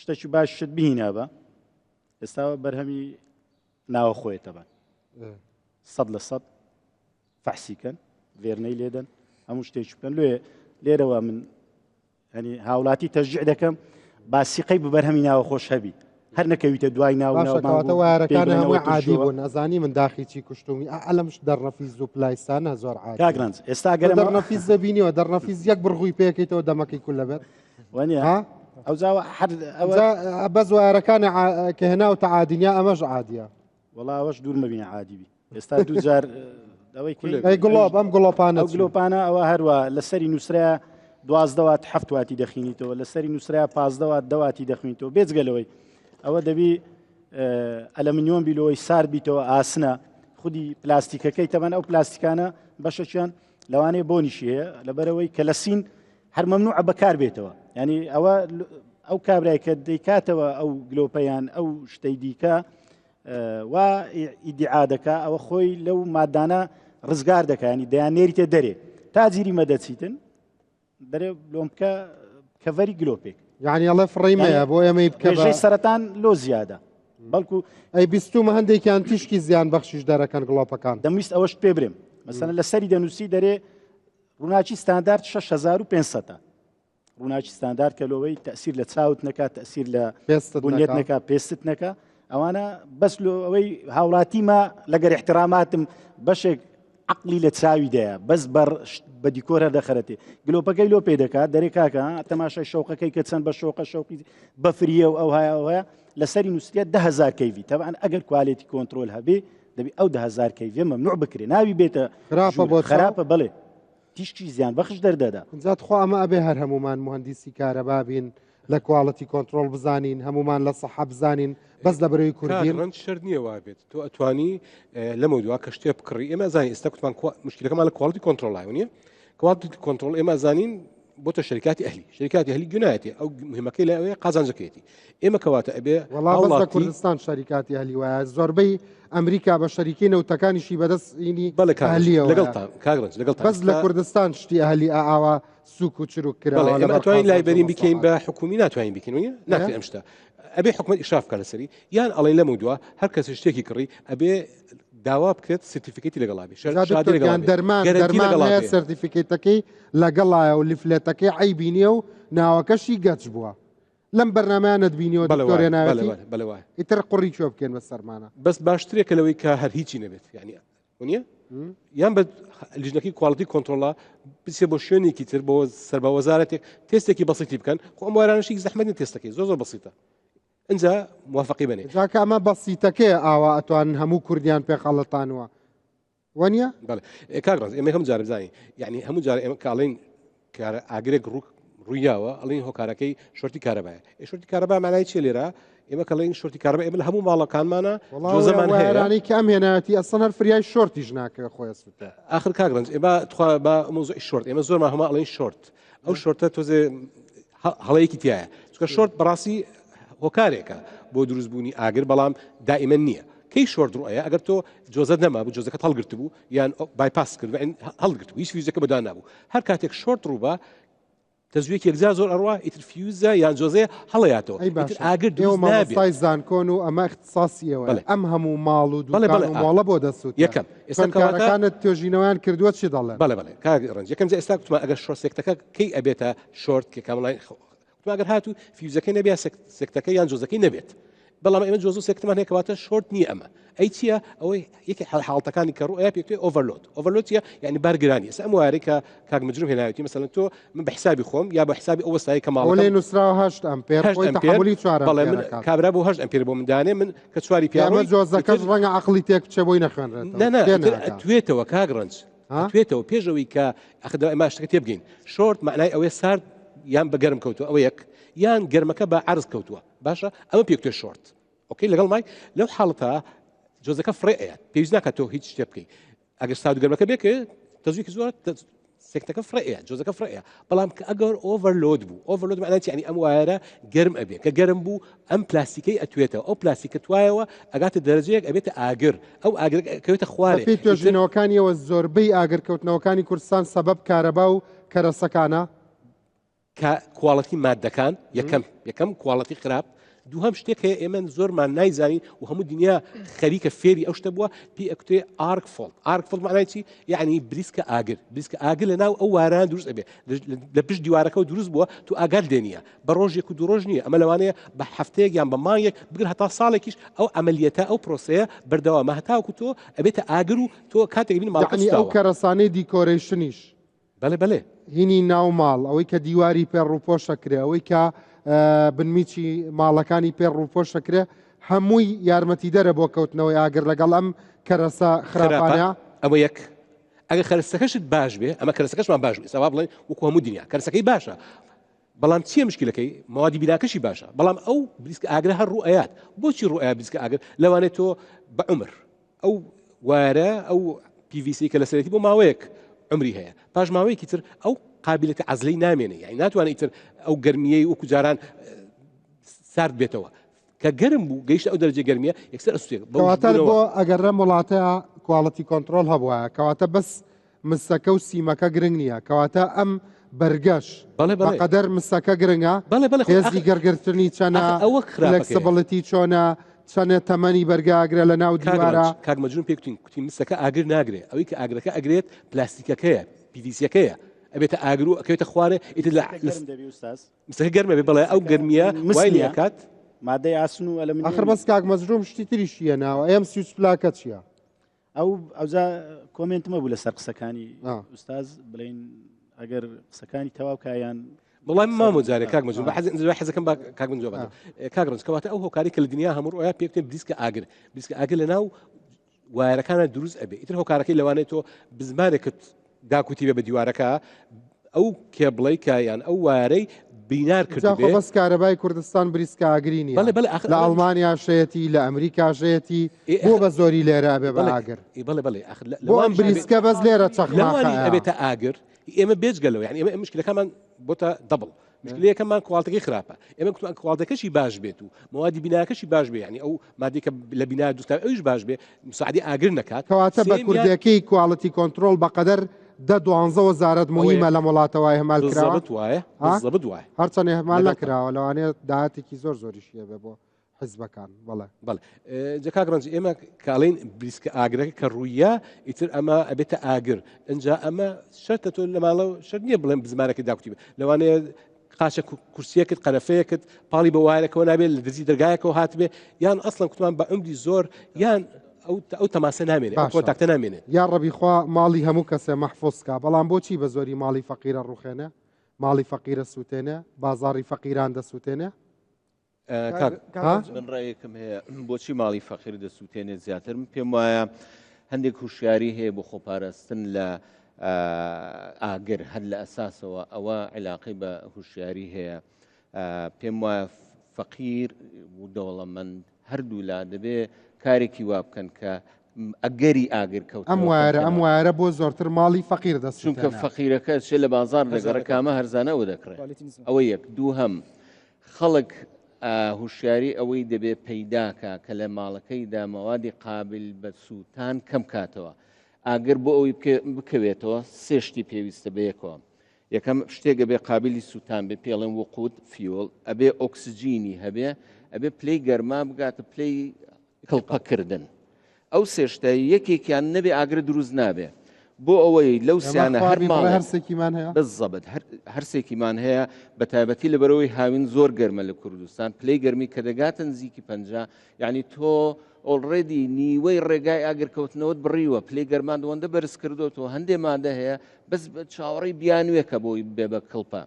شتێکی باشت بهینە بە ئێستاوە بەرهەمی ناوە خۆیتە بە 100% فەحسیکەن ڤێرنەی لێدەن هەموو شتێکی بکەن لێرەوە من ینی هاوڵاتی تەشجیع دەکەم باسیقەی ببەرهەمی ناوە خۆش هەبی هەر نەکەویتە دوای ناوەوە وارەکان هەمووی عادی بوون نەزانی من داخیچی کوشتومی ئەلەمش دەڕەفیز و پلایستانە زۆر عادی کاگرانج ئێستا گەرە دەڕەفیز دەبینیەوە دەڕەفیز یەک بڕغووی پێکەیتەوە دەمەکەی کول لەبێت وانە ئەو زاوە بەز وارەکانە کە هێناوتە عادینیا ئەمەش عادیە وەڵا ئەوەش دوور مەبینە عادیبی ئێستا دووجار گڵۆب ئەم گڵۆپانە ئەوە هەروە لەسەری نووسرا 12 7 واتی دەخینیتەوە لەسەری نووسرا 15 دەواتی دەخوێنیتەوە بێجگەلەوەی ئەوە دەبی ئەلەمنیۆم بیلەوەی سار بیتەوە ئاسنە خودی پلاستیکەکەی تەبەن ئەو پلاستیکانە بەشەکیان لەوانەیە بۆنیشی هەیە لەبەرەوەی کە لە سین هەر مەمنوع بەکار بێتەوە ینی ئەوە ئەو کابرای کە دەیکاتەوە ئەو گلۆپەیان ئەو شتەی دیکە وا ئیدعا دەکا ئەوە خۆی لەو مادانە ڕزگار دەکانی دەیانێریتە دەرێ تا جیری مەدەچیتن دەرێ لۆمکە کەڤەری گلۆپێک يعني الله فڕیمەیە بۆ ئێمەی بکە ڕێژەی سەرەتان لۆ زیادە بەڵکو ئەی بیستومە هەندێکیان تیشکی زیان بەخشیش دەرەکەن گڵۆپەکان دەمویست ئەوەش پێ برێم مەسەن لە سەری دەنووسی دەرێ ڕووناچی ستاندارد 6500 ڕووناچی ستاندارد کە لەوەی تەسیر لە چاوت نەکات تەسیر لە بنیێت نەکە پێستت نەکە ئەوانە بەس ئەوەی هاوڵاتیمە لەگەر احتراماتم بەشێک عقلی لە چاویدایە بەس بە دیکۆر هەردەخەرەتێ گلۆپەکەی لۆ پێ دەکات دەرێ کاکە تەماشای شەوقەکەی کە چەند بە شۆقە شەوقی بەفریە و ئەو هەیە لەسەری نووسە 10,000 کەیوی تەبعاً ئەگەر کوالێتی کۆنتترۆل هەبێ دەبی ئەو 10,000 کەیوێ مەمنوع بکرێ ناوی بێتە خراپە بڵێ تیشکی زیان بەخش دەردەدا جات خوا ئەمە ئەبێ هەر هەمومان مهندسی کارەبا بین لە کوالەتی کۆنتترۆل بزانین هەمومان لە سەحە بزانین بەس لە بەرەوەی کوردین شەر نییە وا بێت تۆ ئەتوانی لەمە دووا کە شتێ بکڕی ئێمە زانین ئێستا کوتمان مشکلەکەمان لە کوالتی کۆنتترۆلای نیە کوالتی کۆنتترۆل ئێمە زانین بۆ تە شەریکاتی ئەهلی شەریکاتی ئەهلی گونایەتی ئەو مهمەکەی لە ئەوەیە قازانجەکەیەتی ئێمە کەواتە ئەبێ وەڵام لە کوردستان شەریکاتی ئەهلی وایە زۆربەی ئەمریکا بە شەریکی نەوتەکانیشی بەدەستینی ئەهلیەوە لەگەڵتان کاگرنج لەگەڵ بەس لە کوردستان شتی ئەهلی ئاوا سوک و چروک کراوە ئێمە ئەتوانین لایبەرین بکەین بە حکومی ناتوانین بکەین ناکرێت ئەم شتە ئەبێ حکومەت ئیشراف بکات لەسەری یان ئەڵێن لەمە دووە هەر کەس شتێکی کڕی ئەبێ داوا بکرێت سرتیفیکەتی لەگەڵابێ دەرمان هەیە سرتیفیکەتەکەی لەگەڵایە و لیفلێتەکەی عیبینیە و ناوەکەشی گەچ بووە لەم بەرنامەیان نەتبینیەوە دکتۆرێ ناوێتی ئیتر قوڕی کوێ بکەین بە سەرمانە بەس باشترێکە لەوەی کە هەر هیچی نەبێت یعنی نیە یان بە لیژنەکەی کوالتی کۆنتترۆڵە بچێ بۆ شوێنێکی تر بۆ سەر بە وەزارەتێک تێستێکی بەسیتی بکەن خۆ ئەم وارانشی زەحمەتی تێستەکەی زۆر بەسیتە ئەنجا موافقی بنێ جاکە ئەمە بەسیتەکەی ئاوا ئەتوان هەموو کوردیان پێخەڵەتانوە وانە کاگڕاز ئێمە هەم جار بزانین یعنی هەموو جار ئێمە کاڵین ئاگرێک ڕوویاوە ئەڵین هۆکارەکەی شۆرتی کارەبایە شۆرتی کارەبا مانای چێ لێرە ئێمە کەڵین شۆرتی کارەبا ئێمە لە هەموو ماڵەکانمانە زەمان هەیەرانی کە ئەم هێنایەتی ئەسەن هەر فریای شۆرتیش ناکە خۆی سوتە آخر کاگڕنج ئێمە تخوا بە مۆزوعی شۆرت ئێمە زۆرمان هەموو ئەڵین شۆرت ئەو شۆرتە تۆزێ هەڵەیەکی تایە چونکە شۆرت بەڕاستی هۆکارێکە بۆ دروستبوونی ئاگر بەڵام دائیمە نییە کەی شۆرت ڕوئەیە ئەگەر تۆ جۆزەت نەما بوو جۆزەکەت هەڵگرت بوو یان بایپاس کرد هەڵگرت بوو هیچ فیوزەکە بەدا نبوو هەر کاتێک شۆرت ڕووبە تەزویەکی یەکجار زۆر ئەڕوا ئیتر فیوزە یان جۆزەیە هەڵەیاتەوە ئاگر دروست نابێت مامۆستای زانکۆن و ئەمە اختصاسیەوە ئەم هەموو ماڵ و ماڵە بۆ دەسووت یەکەم ئێستاکانت توێژینەوەیان کردووە چی دەڵێن بەڵێ کاگڕنج یەکەم ئێستا کوتمان ئەگەر شۆرت سێکتەکە کەی ئەبێتە شۆرت کە کامڵای ئەگەر هاتوو فیوزەکەی نەبێت سێکتەکەی یان جۆزەکەی نەبێت بەڵام ئێمە جۆز و سێکتمان هەیە کەواتە شۆرت نییە ئەمە ئەی چییە ئەوەی یەکی حاڵتەکانی کە ڕوئەیە پێکتێ ئۆڤەرلۆد چیە یعنی بارگرانی ئەم وارەی کە کاک مجروم هێناوێتی مەسەڵەن تۆ من بە حسابی خۆم یا بە حسابی ئەو وەستایی کە ماڵەکەم لێ نووسراوە 8 ئەمپێر تەحملی 4 بەڵێ من کابرا بۆ 8 ئەمپێر بۆ مندانێ من کە چواری پیاوە جۆزەکەش ڕەنگە عەقڵی تێک بچێ بۆی نەخوێنرێت توێتەوە کاگڕنج توێتەوە پێشەوەی کە ئەخدا ئەمە شتەکە تێبگەین شۆرت معنای ئەوەیە سارد یان بە گەرم کەوتووە ئەوە یەک یان گەرمەکە بە عرض کەوتووە باشە ئەمە پێکتێ شۆرت ئۆکەی لەگەڵ مای لەو حاڵەتە جۆزەکە فڕێەیە پێویست ناکات تۆ هیچ شتێ بکەیت ئەگەر ساود گەرمەکە بێکە تەزویەکی زۆر سێکتەکە فڕێەیە جۆزەکە فڕێەیە بەڵام کە ئەگەر ئۆڤەرلۆد بوو ئۆڤەرلۆد معنای یعنی ئەم وایرە گەرم ئەبێ کە گەرم بوو ئەم پلاستیکەی ئەتوێتەوە ئەو پلاستیکە توایەوە ئەگاتە دەرەجەیەک ئەبێتە ئاگر ئەو ئاگرەکەوێتە خوارێ پێی توێژینەوەکانیەوە زۆربەی ئاگرکەوتنەوەکانی کوردستان سەبەب کارەبا و کەرەسەکانە کواڵەتی مادەکان یەکەم کواڵەتی خراپ دووهم شتێک هەیە ئێمە زۆرمان نایزانین و هەموو دنیا خەریکە فێری ئەو شتە بووە پێی ئەکتێ ئارکفڵ معنای چی یعنی بریسکە ئاگر لە ناو ئەو واران دروست ئەبێ لە پشت دیوارەکە و دروست بووە تو ئاگال دێنیە بە ڕۆژێک و دوو ڕۆژ نییە ئەمە لەوانەیە بە هەفتەیەک یان بە مانگێک بگر هەتا ساڵێکیش ئەو ئەمەلیەتە ئەو پرۆسەیە بەردەوامە هەتاوەکو تۆ ئەبێتە ئاگر و تۆ کاتێک ببین ماڵی ئەو کەرەسانەی دیکۆرێشنیش بەڵێ هینی ناو ماڵ ئەوەی کە دیواری پێ ڕووپۆشە کرێ ئەوەی کە بنمیچی ماڵەکانی پێ ڕووپۆشە کرێ هەمووی یارمەتی دەرە بۆ کەوتنەوەی ئاگر لەگەڵ ئەم کەرەسە خراپانە ئەوە یەک ئەگە خەرسەکەشت باش بێ ئەمە کەرسەکەشمان باش بێ سەوا بڵێن وەکو هەموو دنیا کەرسەکەی باشە بەڵام چیە مشکلەکەی ماوادی بیناکەشی باشە بەڵام ئەو بریسکە ئاگرە هەر ڕوئەیات بۆچی ڕوئەیە بریسکە ئاگر لەوانێت تۆ بە عمر ئەو وارە ئەو PVC کە لەسەرەتی بۆ ماوەیەک عمری هەیە پاش ماوەیەکی تر ئەو قابلەتی عەزلەی نامێنێ یعنی ناتوانێت ئیتر ئەو گەرمیەی وەکو جاران سارد بێتەوە کە گەرم بوو گەیشتە ئەو دەرەجە گەرمیە یەکسەر ئەسوێت کەواتە بۆ ئەگەر لەم وڵاتەیە کواڵەتی کۆنتترۆل هەبووە کەواتە بەس مسەکە و سیمەکە گرنگ نییە کەواتە ئەم بەرگەش بەقەدەر مسەکە گرنگە هێزی گەرگرتنی چەنە فلەکسبڵەتی چۆنە چەنە تەمەنی بەرگاگرە لە ناو دیوارە کاگمەجون پێکتین کوتی مسەکە ئاگر ناگرێت ئەوەی کە ئاگرەکە ئەگرێت پلاستیکەکەیە پیVCەکەیە ئەبێتە ئاگر و ئەکەوێتە خوارێ ئیتر مسەکە گەرمە بێ بەڵێ ئەو گەرمیە وای کات مادەی ئاسن و ئەلەمنیۆم ئەخر بەس کاگمەجروم شتی تریشیە ناوە ئەم سوچ پلاکە چییە؟ ئەوجا کۆمنتمە بوو لەسەر قسەکانی ئوستاز بڵین ئەگەر قسەکانی تەواوکایان بەڵام مامۆ جارێ کاگمەجون حەزەکەم با کاگمەجون جواب کاگڕنج کەواتە ئەو هۆکاری کە لە دنیا هەموو ڕۆیان پێکتێن بریسکە ئاگر لە ناو وایرەکانە دروست ئەبێ ئیتر هۆکارەکەی لەوانێت تۆ بزمانێکت داکوتی بێ بە دیوارەکە ئەو کێبڵەی کایان ئەو وارەی بینار کردبێ بەس کارەبای کوردستان بریسکە ئاگرینی لە ئەڵمانیا شەیەتی لە ئەمریکا شەیەتی بۆ بە زۆری لێرە بێ بە ئاگر بۆ ئەم بریسکە بەس لێرە چەخماقی ئەبێتە ئاگر ئێمە بێجگەلەوە یعنی ئێمە مشکلەکەمان بۆتە دەبڵ مشکلەکەمان کوواڵتەکەی خراپە ئێمە کوتوان کوواڵتەکەشی باش بێت و موادی بیناکەشی باش بێ یعنی ئەو مادێکە لە بینا دووستا ئەوش باش بێ مساعدی ئاگر نکات کەواتە بە کوردەکەی کوواڵەتی کۆنتترۆل بەقەدەر 10-12 وەزارەت مهمە لە وڵاتەوەی هەمال کراوە وایە هەرچەنێ هەمال نەکراوە لەوانەیە داهاتێکی زۆریشیە بێ بۆ حزبەکان بەڵێ جەکاگڕنج ئێمە کاڵین بریسکە ئاگرەکە کە ڕوویە ئیتر ئەمە ئەبێتە ئاگر ئەجا ئەمە شەرتە تۆ لە ماڵەوە شەر نییە بڵێن بزمانەکە داکوتی لەوانەیە قاچە کورسیەکەت قەرەفەیەکت پاڵی بە وایرەکەەوە نابێت لە دزی دەرگایەکەەوە هاتبێ یان ئەسڵن کوتمان بە ئەمری زۆر یان ئەو تەماسە نامێنێت کۆتاکتە نامێنێت یا ڕەبیخوا ماڵی هەموو کەسێ مەحفۆزکە بەڵام بۆچی بە زۆری ماڵی فەقیرە ڕوخێنە ماڵی فەقیرە سووتێنێ بازاڕی فەقیران دەسووتێنێ من ڕێیەکم هەیە بۆچی ماڵی فەقیر دەسووتێنێت زیاتر من پێم وایە هەندێک هوشیاری هەیە بۆ خۆپاراستن لە ئاگر هەر لە ئەساسەوە ئەوە علاقی بە هوشیاری هەیە پێم وایە فەقیر و دەوڵەمەند هەردوو لا دەبێ کارێکی وا بکەن کە ئەگەری ئاگر کەوت ئەم وایرە بۆ زۆرتر ماڵی فەقیر دەست چونکە فەقیرەکە چێ لە بازار لەگەڕەکامە هەرزانەوە دەکرێت ئەوە یەک دوو هەم خەڵک هوشیاری ئەوەی دەبێت پەیداکە کە لە ماڵەکەیدا مەوادی قابل بە سووتان کەم کاتەوە ئاگر بۆ ئەوی بکەوێتەوە سێشتی پێویستە بەیەکەوە یەکەم شتێک ئەبێ قابلی سووتان بێ پێڵێن وقود فیۆل ئەبێ ئۆکسجینی هەبێ ئەبێ پلەی گەرما بگاتە پلەی کڵپەکردن ئەو سێشتە یەکێکیان نەبێ ئاگر دروست نابێ بۆ ئەوەی لەو سیانە هەر هەرسێکیمان هەیە بەزەبت هەرسێکیمان هەیە بە تایبەتی لەبەرەوەی هاوین زۆر گەرمە لە کوردستان پلەی گەرمی کە دەگاتە نزیکی 50 یعنی تۆ ئۆڵڕێدی نیوەی ڕێگای ئاگرکەوتنەوەت بڕیوە پلەی گەرمان دەوەندە بەرز کردوەوە هەندێ مادە هەیە بەس چاوەڕێی بیانوێکە بۆی بێ بە کڵپە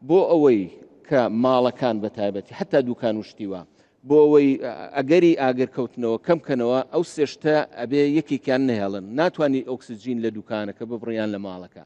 بۆ ئەوەی کە ماڵەکان بە تایبەتی حتا دوکان وشتیوە بۆ ئەوەی ئەگەری ئاگرکەوتنەوە کەمکەنەوە ئەو سێشتە ئەبێ یەکێکیان نهێڵن ناتوانانی ئۆکسجین لە دوکانەکە ببڕیان لە ماڵەکە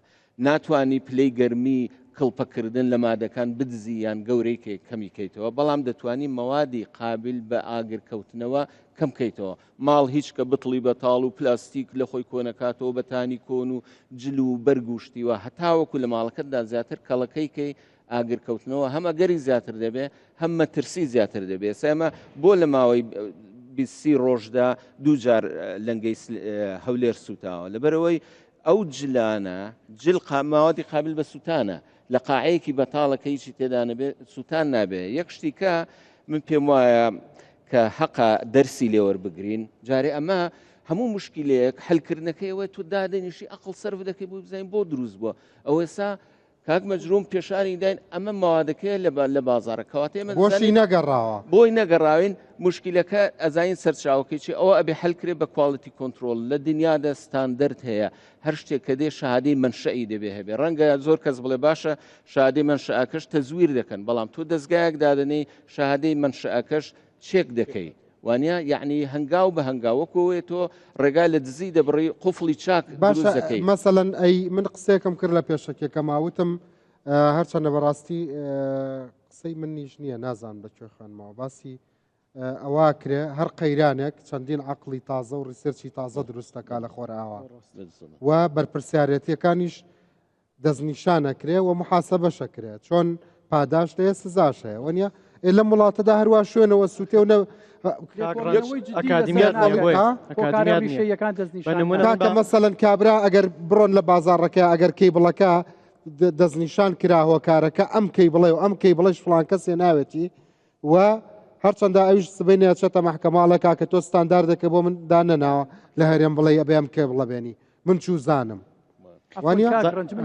ناتوانانی پلەی گەرمی کڵپەکردن لە مادەکان بدزیان گەورەی کەمیکەیتەوە بەڵام دەتوانی مەوادی قابل بە ئاگرکەوتنەوە کەمکەیتەوە ماڵ هیچ کە بتڵی بە تاڵ و پلاستیک لە خۆی کۆنەکاتەوە بەتانی کۆن و جل و بەرگوشتیوە هەتاوەکو لە ماڵەکەتدا زیاتر کەڵەکەیکەی ئاگرکەوتنەوە هەم ئەگەری زیاتر دەبێ هەم مەترسی زیاتر دەبێت سێمە بۆ لە ماوەی 20 ڕۆژدا دووجار لەنگەی هەولێر سوتاوە لەبەرەوەی ئەو جلانە جل ماوەدی قابل بە سوتانە لە قاعەیەکی بەتاڵەکە هیچی تێدا نەبێ سوتان نابێ یەک شتیکە من پێم وایە کە حەقا دەرسی لێوەربگرین جارێ ئەمە هەموو مشکلەیەک هەلکردنەکەیەوە تو دادەنیشی ئەقڵ سەرف دەکەی بۆ بزانین بۆ دروست بووە ئەوە ئێستا کاک مەجرووم پێشانی داین ئەمە ماوادەکەی لە بازارە کەواتە ئێمە بۆشی نەگەڕاوە بۆی نەگەڕاوین مشکلەکە ئەزانین سەرچاوکەی چی ئەوە ئەبێ هەلکرێ بە کواڵیتی کۆنتترۆل لە دنیادا ستاندەرد هەیە هەر شتێک کە دێ شەهادەی منشەئی دەبێ هەبێ ڕەنگە زۆر کەس بڵێ باشە شەهادەی منشەکەش تەزویر دەکەن بەڵام تۆ دەستگایەک دادنەی شەهادەی منشەکەش چێک دەکەی وانە یعنی هەنگاو بە هەنگاوەکەوێ تۆ ڕێگای لە دزی دەبڕی قوفڵی چاک دەکەی مەسەلەن ئەی من قسێکم کرد لە پێشەکێکە ماوتم هەرچەندە بەڕاستی قسەی من نیش نییە نازان بەکوێ خوێنمەوە باسی ئەوە کرێ هەر قەیرانێک چەندین عقلی تازە و ڕیسێرچی تازە دروستەکە لە خۆرئاوا و بەرپرسیارەتیەکانیش دەستنیشانەکرێ و محاسەبەشەکرێت چۆن پاداش دەیە سزاش هەیە وەنیە لەم وڵاتەدا هەروە شوێنەوە سووتێ و کاکە مەسەلەن کابرا ئەگەر بڕۆن لە بازاڕەکە ئەگەر کەیبڵەکە دەستنیشان کرا هۆکارەکە ئەم کەی بڵێ و ئەم کەی بڵێش فڵان کەسێ ناوێتی و هەرچەندە ئەویش سبەی نێچێتە مەحکەماڵێکا کە تۆ ستانداردەکە بۆ من دانەناوە لە هەرێم بڵێ ئەبێ ئەم کێ بڵەبێنی من چوو زانم من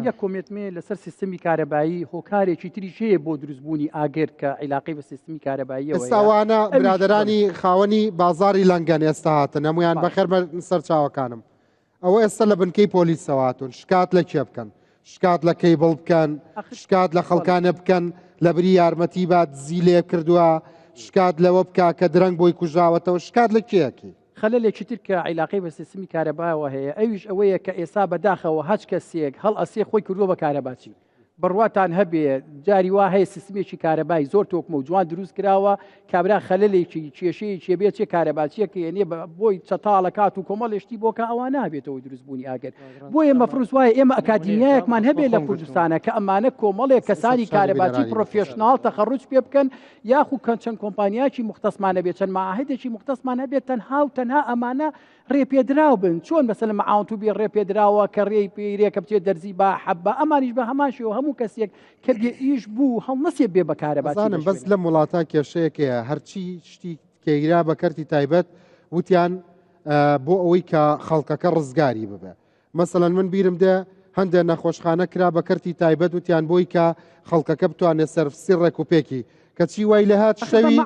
یەک کۆمێتمێ لەسەر سیستمی کارەبایی هۆکارێکی تریش هەیە بۆ دروستبوونی ئاگر کە عیلاقی بە سیستمی کارەباییەوە ئێستاوانە برادرانی خاوەنی بازاری لەنگەن ئێستا هاتن هەمویان بەخێر سەر چاوەکانم ئەوە ئێستا لە بنکەی پۆلیسەواتون شکات لە کێ بکەن شکات لە کەیبڵ بکەن شکات لە خەڵکانە بکەن لە بری یارمەتی بات زی لێ کردووە شکات لەوە بکە کە درەنگ بۆی کوژاوەتەوە شکات لە کێیەکی خەلەلێکی تر کە عیلاقی بە سیستمی کارەبایەوە هەیە ئەویش ئەوەیە کە ئێستا بەداخەوە هەچ کەسێک هەڵ ئەسێ خۆی کردووە بە کارەباچی بڕواتان هەبێ جاری وا هەیە سیستمێکی کارەبایی زۆر تۆکمە و جوان دروست کراوە کابرا خەلەلێکی کێشەیە چێبێت چێ کارەباچیەکە یێنێ بۆی چەتاڵە کات و کۆمەڵێشتی بۆ کە ئەوە نابێتەوە دروستبوونی ئاگەر بۆ ئێمە فروس وایە ئێمە ئەکادیمیایەکمان هەبێت لە کوردستانە کە ئەمانە کۆمەڵێک کەسانی کارەباچی پرۆفێشناڵ تەخەڕوج پێ بکەن یاخو چەند کۆمپانیاکی مختەسمانە بێت چەند معاهدێکی مختەسمان هەبێت تەنها و تەنها ئەمانە ڕێپێدراو بن چۆن مەسەلەن مەعاونت و بێ ڕێپێدراوە کە ڕێی پێیرێکە بچێت دەرزی بە حەبە ئەمانیش بە هەماشەوە هەموو کەسێک کە بێ ئیش بوو هەڵ نەسێ بێ بە کارەباچی بەس لە وڵاتە کێشەیەکەیە هەرچی شتی کێگرا بە کەرتی تایبەت وتیان بۆ ئەوەی کە خەڵکەکە ڕزگاری ببێ مەسەلەن من بیرم دێ هەندێک نەخۆشخانە کرا بە کەرتی تایبەت وتیان بۆی کە خەڵکەکە بتوانێت سەرفسی ڕێکوپێکی کەچی وای لە هات شەوی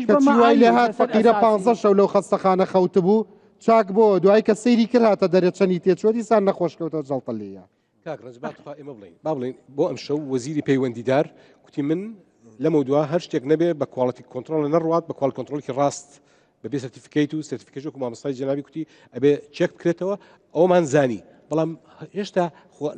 کەچی وای لە هات فەقیرە 15 شەو لەو خەستەخانە خەوت بوو چاک بۆ دوای کە سەیری کرد هاتە دەرێت چەندی تێچوە دیسان نەخۆشکەوتەوە جەڵتەلیە کاکڕنج باتخوا ئێمە بڵین با بڵین بۆ ئەم شەو وەزیری پەیوەندیدار کوتی من لەمە دووە هەر شتێک نەبێ بە کوالڵەتی کۆنتترۆل نەڕات بە کوال کۆنتترۆلکی ڕاست بەبێ سەرتیفیکیت و سەرتیفیکیشن و مامۆستای جەنابی کوتی ئەبێ چێک بکرێتەوە ئەومان زانی بەڵام هێشتا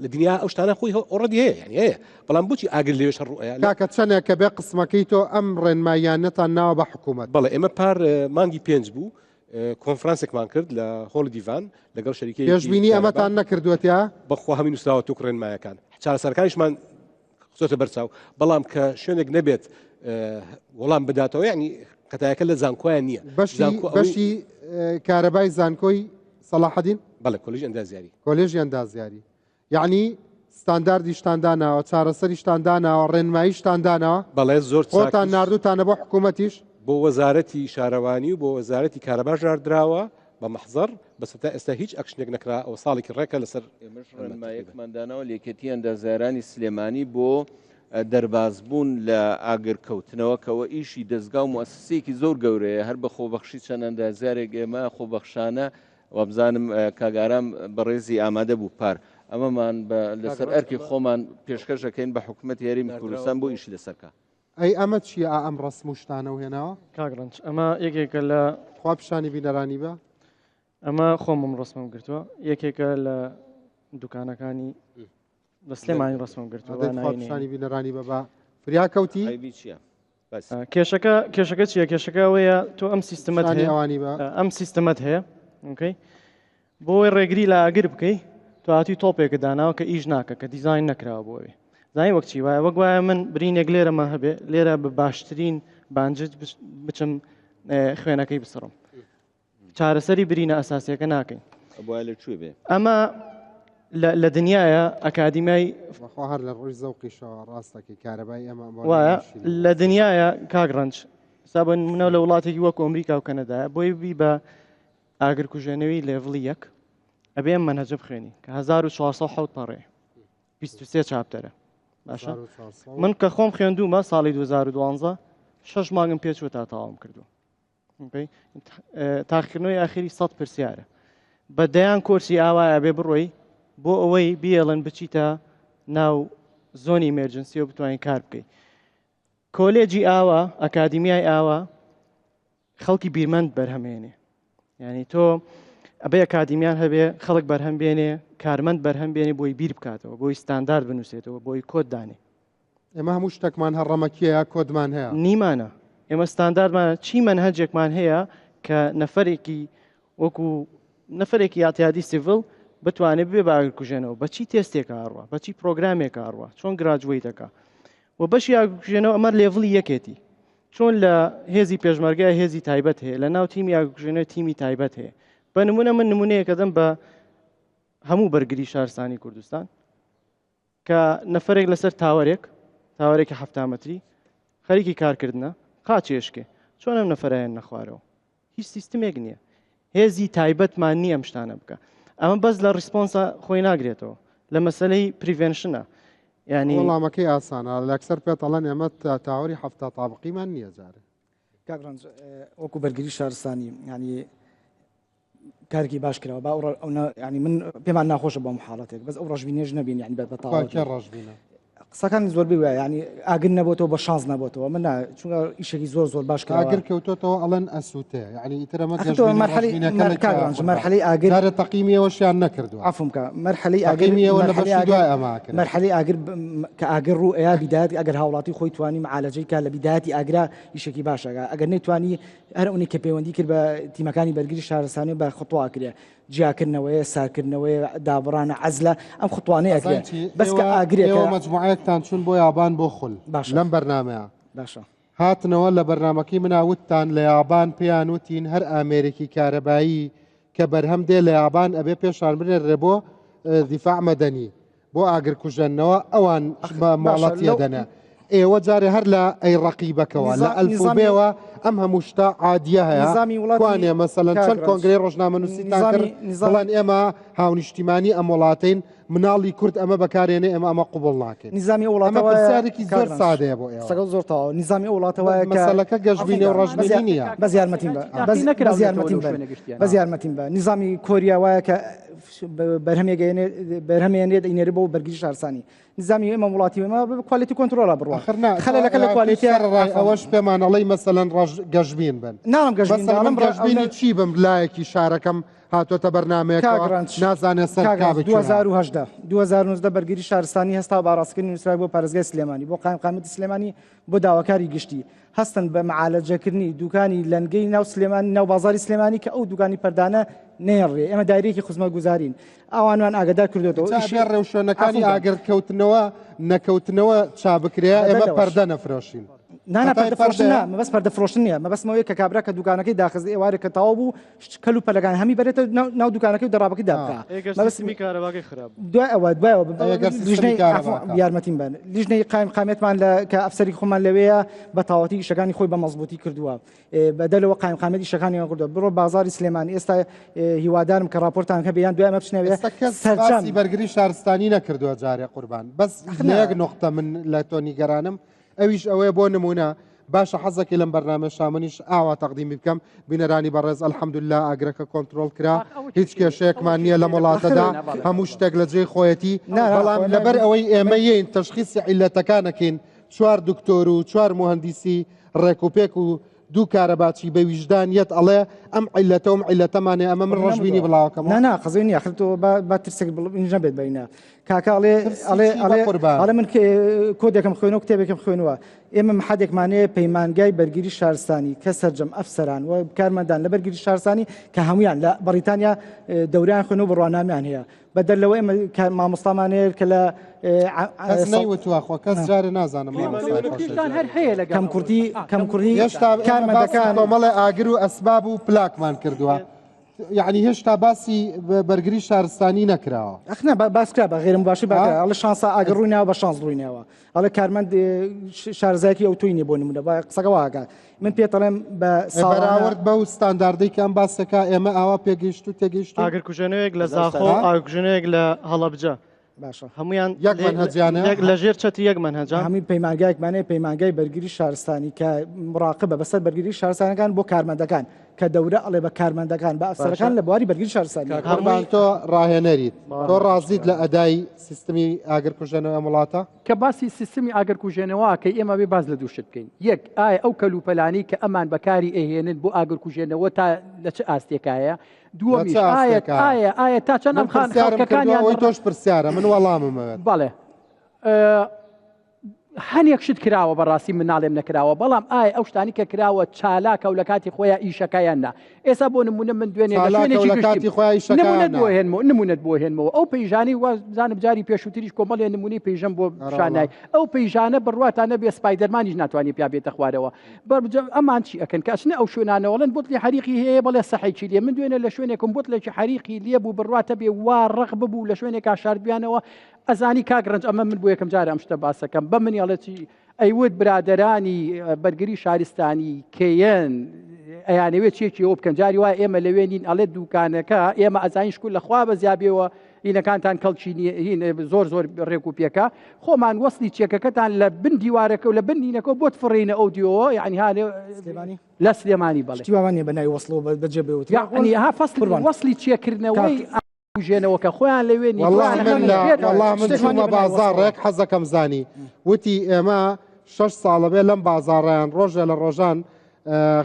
لە دنیا ئەو شتانە خۆی ئۆڕەدی هەیە یعنی هەیە بەڵام بۆچی ئاگر لێوێش ڕوئەیە کاکە چەندێک کە بێ قسمەکەی تۆ ئەم ڕێنمایانەتان ناوە بە حکوومەت بەڵێ ئێمە پار مانگی پێنج بوو کۆنفرانسێکمان کرد لە هۆڵی دیڤان لەگەڵ شەریکی پێشبینی ئەمەتان نەکردووەتیا بەخوا هەمی نووسراوە تو ڕێنمایەکان چارەسەرەکانیشمان خسۆتە بەرچاو بەڵام کە شوێنێک نەبێت وەڵام بداتەوە یعنی قەتایەکە لە زانکۆیان نییە بەشی کارەبای زانکۆی سەلاحەدین بەڵێ کۆلێژی ئەندازیاری کۆلێژی ئەندازیاری یعنی ستانداردی شتانداناوە چارەسەری شتانداناوە ڕێنمایی شتانداناوە بەڵێ زۆر خۆتان نردوتانە بۆ حکوومەتیش بۆ وەزارەتی شارەوانی و بۆ وەزارەتی کارەباش ژاردراوە بە مەحزەر بەسەتا ئێستا هیچ ئەکشنێک نەکرا ئەو ساڵێکی ڕێکە لەسەر ڕێنمایەکماندانەوە لێکەتی ئەندازیارانی سلێمانی بۆ دەربازبوون لە ئاگرکەوتنەوە کەەوە ئیشی دەستگا و موسسەیەکی زۆر گەورەیە هەر بە خۆبەخشی چەند ئەندازیارێک ئێمە خۆبەخشانە وابزانم کاگارام بەڕێزی ئامادە بوو پار ئەمەمان لەسەر ئەرکی خۆمان پێشکەشەکەین بە حکوومەت یاریمی کوردستان بۆ ئیشی لەسەرکە ئەی ئەمە چیە ئەم ڕسم و شتانە و هێناوە کاگرنج ئەمە یەکێکە لە خوا پیشانی بینەرانی بە ئەمە خۆمم ڕسمم گرتووە یەکێکە لە دوکانەکانی لە سلێمانی ڕسمم گرتووەشانی بینەرانی بە بە فریاکەوتی کێشەکە چییە کێشەکە ئەوەیە تۆ ئەم سیستمەت هەیەوانی بە ئەم سیستمەت هەیە بۆی ڕێگری لە ئاگر بکەی تو هاتی تۆپێکە داناوە کە ئیش ناکە کە دیزین نەکراوە بۆەوەی زانی وەک چی وایە وەک وایە من برینێک لێرەمە هەبێ لێرە بە باشترین بانجت بچم خوێنەکەی بسڕم چارەسەری برینە ئەساسیەکە ناکەین ئەمە لە دنیاە ئەکادیمیای هەر لە ڕۆژ زەوقیشەوە ڕاستەکەی کارەبای ئەمە وایە لە دنیاە کاگڕنج سابن منە لە وڵاتێکی وەکو ئەمریکا و کەنەدایە بۆی بی بە ئاگرکوژێنەوەی لێڤڵی یەک ئەبێ مەنهەجە بخوێنی کە 1400 پەڕێ 23 چاپتەرە باشە من کە خۆم خوێندومە ساڵی 2012 6 مانگم پێچوە تا تاوام کردو تاقیکردنەوەی ئاخری 100 پرسیارە بە دەیان کۆرسی ئاوایە بێ بڕۆی بۆ ئەوەی بیێڵن بچیتە ناو زۆنی ئیمەرجنسی و بتوانین کار بکەیت کۆلێجی ئاوا ئەکادیمیای ئاوا خەڵکی بیرمەند بەرهەمێنێ یعنی تۆ ئەبێ ئەکادیمیان هەبێ خەڵک بەرهەم بێنێ کارمەند بەرهەم بێنێ بۆی بیر بکاتەوە بۆی ستاندارد بنووسێتەوە بۆی کۆد دانێ ئێمە هەموو شتێکمان هەڕەمەکیە کۆدمان هەیە نیمانە ئێمە ستانداردمانە چی مەنهەجێکمان هەیە کە نەفەرێکی وەکو نەفەرێکی یاتیادی سیڤڵ بتوانێت بێ باگرکوژێنەوە بەچی تێستێکە ئاڕوە بەچی پرۆگرامێکە ئاڕوە چۆن گراجویتەکە و بەشی ئاگرکوژێنەوە ئەمە لێڤڵی یەکێتی چۆن لە هێزی پێشمەرگای هێزی تایبەت هەیە لە ناو تیمی ئاگرکوژێنەوە تیمی تایبەت هەیە بە نمونە من نمونەیەکە دەم بە هەموو بەرگری شارستانی کوردستان کە نەفرێک لەسەر تاوەرێکی 7 مەتری خەریکی کارکردنە قاچێشکێ چۆن ئەم نەفرەیان نەخوارەوە هیچ سیستمێک نییە هێزی تایبەتمان نییە ئەم شتانە بکە ئەمە بەس لە ریسپۆنسە خۆی ناگرێتەوە لە مەسلەی پریڤێنشنە یعنی وەڵامەکەی ئاسانە لەکسەر پێتەڵەن ئێمە تاوەری 7 تابقیمان نییە جارێ کاکڕەنج وەکو بەرگری شارستانی ینی کارێکی باش کراوە با ینی من پێمان ناخۆشە بۆ حاڵەتێک بەس ئەو ڕژبینێژ نبین ینی بەتاڵ ڕژبینە قسەکانی زۆربەی وایە ینی ئاگر نەبووەوە بە شانس نەبووەوە من چونکە ئیشێکی زۆر باش کرا ئاگر کەوتۆتەوە ئەڵەن ئەسووتێ ینی ئیترەمە مەرحەلەی ئاگر تەقیمیەوەشیان نەکردو عفوم کە مەرحەلەی مەرحەلەی ئاگر کە ئاگر ڕوو ئەیا بیداەتی ئەگەر هاوڵاتی خۆی توانی معالەجەی کا لە بیداەتی ئاگرا ئیشێکی باشە ئەگەر نەیتوانی هەر ئەوەی کە پەیوەندی کرد بە تیمەکانی بەرگری شارستانی بە خطووا کرێ جیاکردنەوەی سارکردنەوەی دابڕانە عەزلە ئەم خطوانەیە بەس کە ئاگرێەوە مجموعەیەکتان چون بۆ یابان بۆ خول لەم بەرنامەیە باشە هاتنەوە لە بەرنمەکەی مناوتتان لە یابان پێیان وتین هەر ئامێرێکی کارەبایی کە بەرهەم دێ لە یابان ئەبێ پێشان بنێرێ بۆ دیفاع مەدەنی بۆ ئاگرکوژەنەوە ئەوان ماڵەتیە دەنە ئێوە جارێ هەر لە ئەی ڕقیبەکەوە لە ئەلفوبێەوە ئەم هەموو شتا عادیە هەیە کوانێ مەسەلەن چەند کۆنگرەی ڕۆژنامەنووسیتان کرد بەڵێن ئێمە هاونیشتیمانی ئەم وڵاتین مناڵی کورد ئەمە بەکارێنێ ئەمە قوبڵ ناکەین نظامی وڵاتەوە پرسیارێکی زۆر سادەیە بۆ ئێوە سەگەڵ زۆر تەواو نظامی وڵاتەوە مەسەلەکە گەشتبینی و ڕەشبینی نییە بەز یارمەتیم بە نظامی کۆریا وایە کە بەرهەمێنێت ئینێری بۆ بەرگری شارستانی نظامی ئێمە وڵاتی ئێمە کوالیتی کۆنتترۆلا بڕوە خەلەکە لە کوالیتی ئەوەش پێمانەڵی مەسەلەن گەشتبین بن نام گەشتبینی چی بم لایەکی شارەکەم هاتۆتە بەرنمەیەک نازانێت سەر 2019 بەرگری شارستانی هەستا باڕاستکردنی نووسرا بۆ پارێزگای سلێمانی بۆ قایمقامەتی سلێمانی بۆ داواکاری گشتی هەستن بە معالەجەکردنی دوکانی لەنگەی ناو سلێمانی ناو بازاری سلێمانی کە ئەو دوکانی پەردانە نێڕێ ئێمە دایرێکی خزمە گوزارین ئەوانوان ئاگدار کردێتەوە ڕێوشێنەکانی ئاگرکەوتنەوە نەکەوتنەوە چابکرێ ئێمە پەردە نەفرۆشین بەس پەردەفرۆشن نیە مەبەستمەوەی کە کابرا کە دوکانەکەی داخست ئێوارە کە تاوا بوو کەل و پەلەکان هەمی بەرێتە ناو دوکانەکەی و دەڕابەکەی دابکە دوای ئەوە یارمەتیم بن لیژنەی قایمقامێتمان کە ئەفسەری خۆمان لەوەیە بە تاواتی شەکانی خۆی بە مەزبوطی کردووە بەدەلەوە قایمقامەتی شەکانیان کردووە بڕۆ بازاری سلێمانی ئێستا هیوادارم کە راپۆرتان هەبێ یان دوای ئەمە بچنەوێ سەرجامی بەرگری شارستانی نەکردووە جارێ قوربان بەس یەک نقطە من لە تۆ نیگەرانم ئەویش ئەوەیە بۆ نمونە باشە حەزەکەی لەم بەرنامە شامنیش ئاوا تەقدیمی بکەم بینەرانی بەڕێز ئەلحەمدوللا ئاگرەکە کۆنتترۆل کرا هیچ کێشەیەکمان نییە لە وڵاتەدا هەموو شتێک لە جێی خۆیەتی بەڵام لەبەر ئەوەی ئێمە یین تەشخیصی عیلەتەکانەکەین 4 دکتۆر و 4 مهندسی ڕێکوپێک و دوو کارەباچی بە ویژدان یەت ئەڵێ ئەم عیلەتەوم عیلەتەمانێ ئەمە من ڕژبینی بڵاوکەم نا قزەی نیە خرتەوە با ترسێک بڵ بێت بینە کاکەڵێ من کۆدێکم خوێنەوە کتێبێکم خوێنەوە ئێمە حدێکمانەیە پەیمانگای بەرگری شارستانی کە سەرجەم ئەفسەران و کارمەندان لە بەرگری شارستانی کە هەمویان لە بەریتانیا دەوریان خوێنەوە بڕوانامیان هەیە بەدەلەوە ئێمە مامۆستامانەیە کە لە نەیوتوەخۆ کەس جارە نازانم کەم کوردی کارمەندەکان مەڵێ ئاگر و ئەسباب و پلاکمان کردووە یعنی هێشتا باسی بەرگری شارستانی نەکراوە ئەخنا باسکرا بە غێرم باشی باڵە شانسا ئاگر ڕووینەوە بە شانس ڕووینەوە ئەڵە کارمەند شارزایەتی ئەو توینێ بۆ نمونە قسەکە واگات من پێتەڵێم بە بەراورد بە و ستانداردەی کە ئەم باسەکە ئێمە ئاوا پێگەیشت و تێگەیشت ئاگرکوژێنەوەیەک لە زاخۆ ئاگرکوژێنەیەک لە هەڵەبجە باشە هەمویان یەک منهەجیانە لە ژێر چەتی یەک منهەجە هەمی پەیمانگایەکمانەیە پەیمانگای بەرگری شارستانی کە مراقبە بەسەر بەرگری شارستانەکان بۆ کارمەندەکان کە دەورە ئەڵێ بە کارمەندەکان بە ئەفسەرەکان لە بواری بەرگری شارستانی هەرمان تۆ ڕاهێنەریت تۆ ڕازیت لە ئەدای سیستمی ئاگرکوژێنەوە وڵاتە کە باسی سیستمی ئاگرکوژێنەوە کە ئێمە بێ باز لە دووشت بکەین یەک ئایا ئەو کەلوپەلانی کە ئەمان بەکاری ئەهێنن بۆ ئاگرکوژێنەوە تا لە چ ئاستێکایە دووەمیش ئایا تا چەند ئەم خانەکەکانیان تۆش پرسیارە من وەڵاممەوێت بەڵێ هەنێک شت کراوە بەڕاستی من ناڵێم نەکراوە بەڵام ئایا ئەو شتانی کە کراوە چالاکە و لە کاتی خۆیان ئیشەکەیان نا ئێستا بۆ نمونە من دوێنێ نمونەت بۆ هێنمەوە ئەو پەیژانی وازانم جاری پێشووتریش کۆمەڵێ نمونی پێیژەم بۆ شانای ئەو پەیژانە بڕواتانە بێ سپایدەرمانیش ناتوانانی پیا بێتە خوارەوە ئەمان چی ئەکەن کە ئەچنە ئەو شوێنانەوەڵەن بۆتلی حریقی هەیە بەڵێ سەحیکی لێ من دوێنێ لە شوێنێکم بۆتلێکی حریقی لێ بوو بڕواتە بێ وا ڕق ببوو لە شوێنێکا شاردبیانەوە ئەزانی کاگرنج ئەمە من بۆ یەکەم جارە ئەم شتە باسەکەم بە منیڵەتی ئەیوت برادەرانی بەرگری شارستانی کێیەن ئەیانەوێت چێکی ئەو بکەن جاری وایە ئێمە لەوێنین ئەڵێ دوکانەکە ئێمە ئەزانین شکول لەخوا بە زیابێەوە هینەکانتان کەڵکی هین زۆر ڕێک و پێکە خۆمان وەستی چێکەکەتان لە بن دیوارەکە و لە بن هینەکە بۆ فڕینە ئەو دیەوە یعنی لە سلێمانی بڵێ شتیوانێ بەنای وەسڵەوە بەجێ بێت یعنی ها فەسڵ وەسلی چێکردنەوەی ژێنەوەکە خۆیان لەوێنی والله من چوومە بازاڕێک حەزەکەم زانی وتی ئێمە 6 ساڵە بێ لەم بازاڕیان ڕۆژە لە ڕۆژان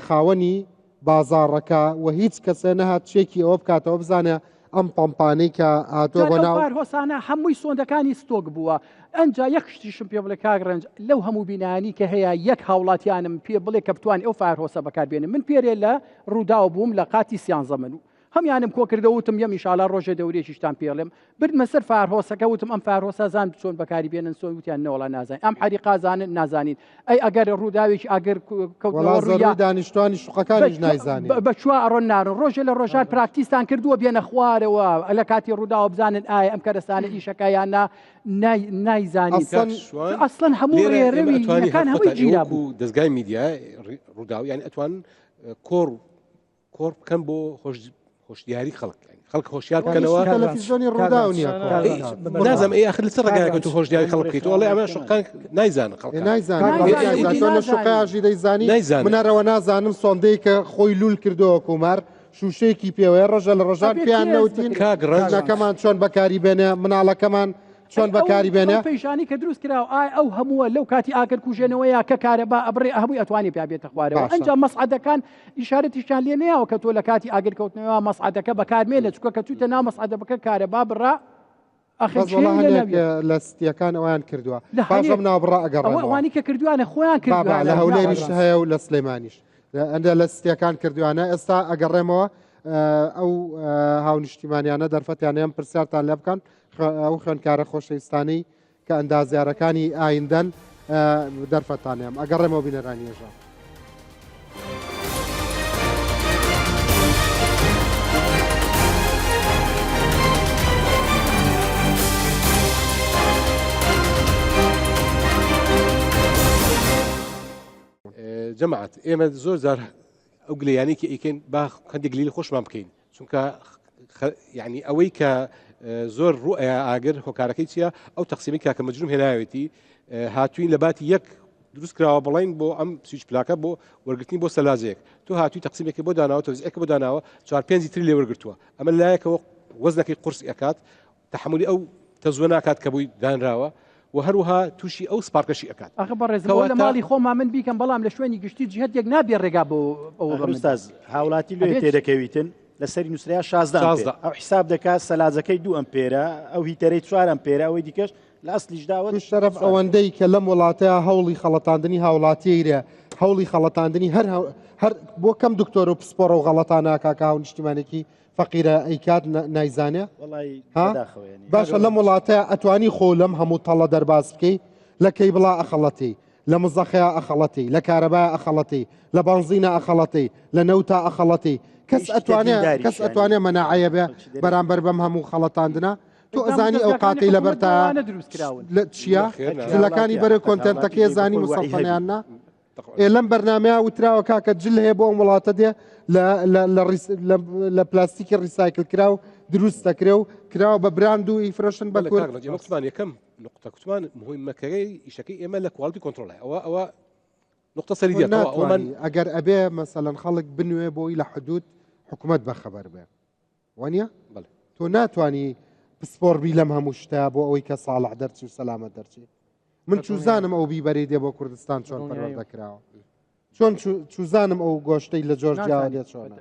خاوەنی بازاڕەکە و هیچ کەسێ نەهات شێکی ئەوە بکاتەوە بزانێ ئەم پەمپانەی کە هاتۆ بۆ ناو هۆسانە هەمووی سۆندەکانی ستۆک بووە ئەنج یەک شتیشم پێ بڵێ کاگرنج لەو هەموو بینانی کە هەیە یەک هاوڵاتیانم پێ بڵێ کە بتوان ئەو فایرهۆسە بەکاربێنن من پێرێ لە ڕووداو بووم لە قاتی سیانزە من و هەمیانم کۆ کردەوتم یەم ئیشاڵا ڕۆژە دەورێکیشتان پێڵێم بردمە سەر فایرهۆسەکە وتم ئەم فایرهۆسە زان چۆن بەکاری بێنن سۆن وتیان نەوەڵا نازانین ئەم حریقازانن نازانین ئەی ئەگەر ڕووداوێکی ئەگەر کەوتەوە دانیشتوانی شوقەکانیش نایزانین بە چوار ئەڕۆن نارن ڕۆژە لە ڕۆژان پراکتیستان کردووە بێنە خوارەوە لە کاتی ڕووداوە بزانن ئایا ئەم کەرەستانە ئیشەکەیان نایزانین ئەسڵەن هەموو ڕێڕەویەکان هەمووی گیرا بوو دەستگای میدیای ڕووداو یعنی ئەتوان کۆڕ بکەن بۆ خۆشیاری خەڵک خۆشیار بکەنەوە تەلەڤیزیۆنی ڕووداو نییە نازم ئێ ئەخر لە چ ڕێگایەکە تو خۆشیاری خەڵک بکەیتەوە وەڵێ ئەمە شوقان نایزانن خەڵک نایزانن لە شوقەیەژی دەیزانی منەرەوە نازانم سۆندەی کە خۆی لول کردەوە کۆمار شوشەیەکی پێوەیە ڕژە لە ڕۆژان پێیان نەوتین کاگڕەکەمان چۆن بەکاری بێنێ مناڵەکەمان چۆن بەکاری بێنێ پێشانی کە دروست کراوە ئەو هەمووە لەو کاتی ئاگر کوژێنەوەیە کە کارەبا ئەبڕێ هەمووی ئەتوانی پێ بێتە خوارەوە ئەنجام مەسعەدەکان ئیشارەتیشان لێ نەیەوە کە تۆ لە کاتی ئاگر کەوتنەوە مەسعەدەکە بەکارمێنە چکە کە توتە ناو مەسعەدەکە کارەبا بڕا لە ستیەکان ئەویان کردووە پاشەم ناوبڕا ئەگەڕەوانی کە کردوانە خۆیان کردووە لە هەولێریش هەیە و لە سلێمانیش ئەندە لە ستیەکان کردوانە ئێستا ئەگەڕێمەوە ئەو هاونیشتیمانیانە دەرفەتیانیان پرسیارتان لێ بکەن ئەو خوێندکارە خۆشەویستانەی کە ئەندازیارەکانی ئایندەن دەرفەتانیان ئەگەڕێمەوە بینەرانی ێژە. جەماعەت ئێمە زۆر جار ئەو گلەیانێکی ئیکەین با هەندێک گلیلی خۆشمان بکەین چونکە یعنی ئەوەی کە زۆر ڕوئە ئاگر هۆکارەکەی چیە ئەو تەقسیمی کاکە مەجروم هێناوێتی هاتوین لە باتی یەک دروست کراوە بڵین بۆ ئەم سویچ پلاکە بۆ وەرگرتنی بۆ سەلازەیەک تۆ هاتووی تەقسیمێکی بۆ داناوە تەوزیعەکە بۆ داناوە 4-5 تری لێ وەرگرتووە ئەمە لایەکەوە وەزنەکەی قورس ئەکات تەحملی ئەو تەزوە ناکات کە بووی دانراوە و هەروها تووشی ئەو سپارکەشی ئەکات ئەخە بەڕێزەوە لە ماڵی خۆمان من بیکەم بەڵام لە شوێنی گشتی جهەتێک نابێ ڕێگا بۆ ئەوستاز هاوڵاتی لێ تێدەکەویتن لەسەری نووسریا 16 ئەو حساب دەکات سەلازەکەی 2 ئەمپێرە ئەو هیتەرەی 4 ئەمپێرە ئەوەی دیکەش لە ئەسلیشداوە شەرەف ئەوەندەی کە لەم وڵاتەیە هەوڵی خەڵەتاندنی هاوڵاتیەیرە هەوڵی خەڵەتاندنی هەر بۆ کەم دکتۆر و پسپۆڕە و غەڵەتانە کاکە هاو نیشتیمانێکی فەقیرە ئەیکات نایزانێ باشە لەم وڵاتەیە ئەتوانی خۆ لەم هەموو تەڵە دەرباز بکەی لە کەیبڵا ئەخەڵەتی لە مزەخەیە ئەخەڵەتی لە کارەبای ئەخەڵەتی لە بانزینە ئەخەڵەتی لە نەوتا ئەخەڵەتی کەس ئەتوانێ مەناعەیە بێ بەرامبەر بەم هەموو خەڵەتاندنە تۆ ئەزانی ئەو قاتەی لەبەرتا چییە جلەکانی بەرە کۆنتەنتەکەی زانی مسەڵفەنیاننا لەم بەرنامەیە وتراوە کاکە جل هەیە بۆ ئەم وڵاتە دێ لە پلاستیکی ڕیسایکل کرا و دروست دەکرێ و کراوە بە براند و ئیفرەشن بەکومان یەکەم نقطە کوتمان مهمەکەی ئیشەکەی ئێمە لە کواڵتی کۆنتڕۆڵە ئەوە نقطە سەریدێتەوە ئەگەر ئەبێ مەسەلەن خەڵک بنوێ بۆی لە حدود حکوومەت بەخەبەر بێ وانە تۆ ناتوانی پسپۆڕبی لەم هەموو شتە بۆ ئەوەی کە ساڵح دەرچی و سەلامەت دەرچی من چوزانم ئەو بیبەری دێ بۆ کوردستان چۆن پەروەردەکراوە چۆن چوزانم ئەو گۆشتەی لە جۆرجیا لێ چۆنە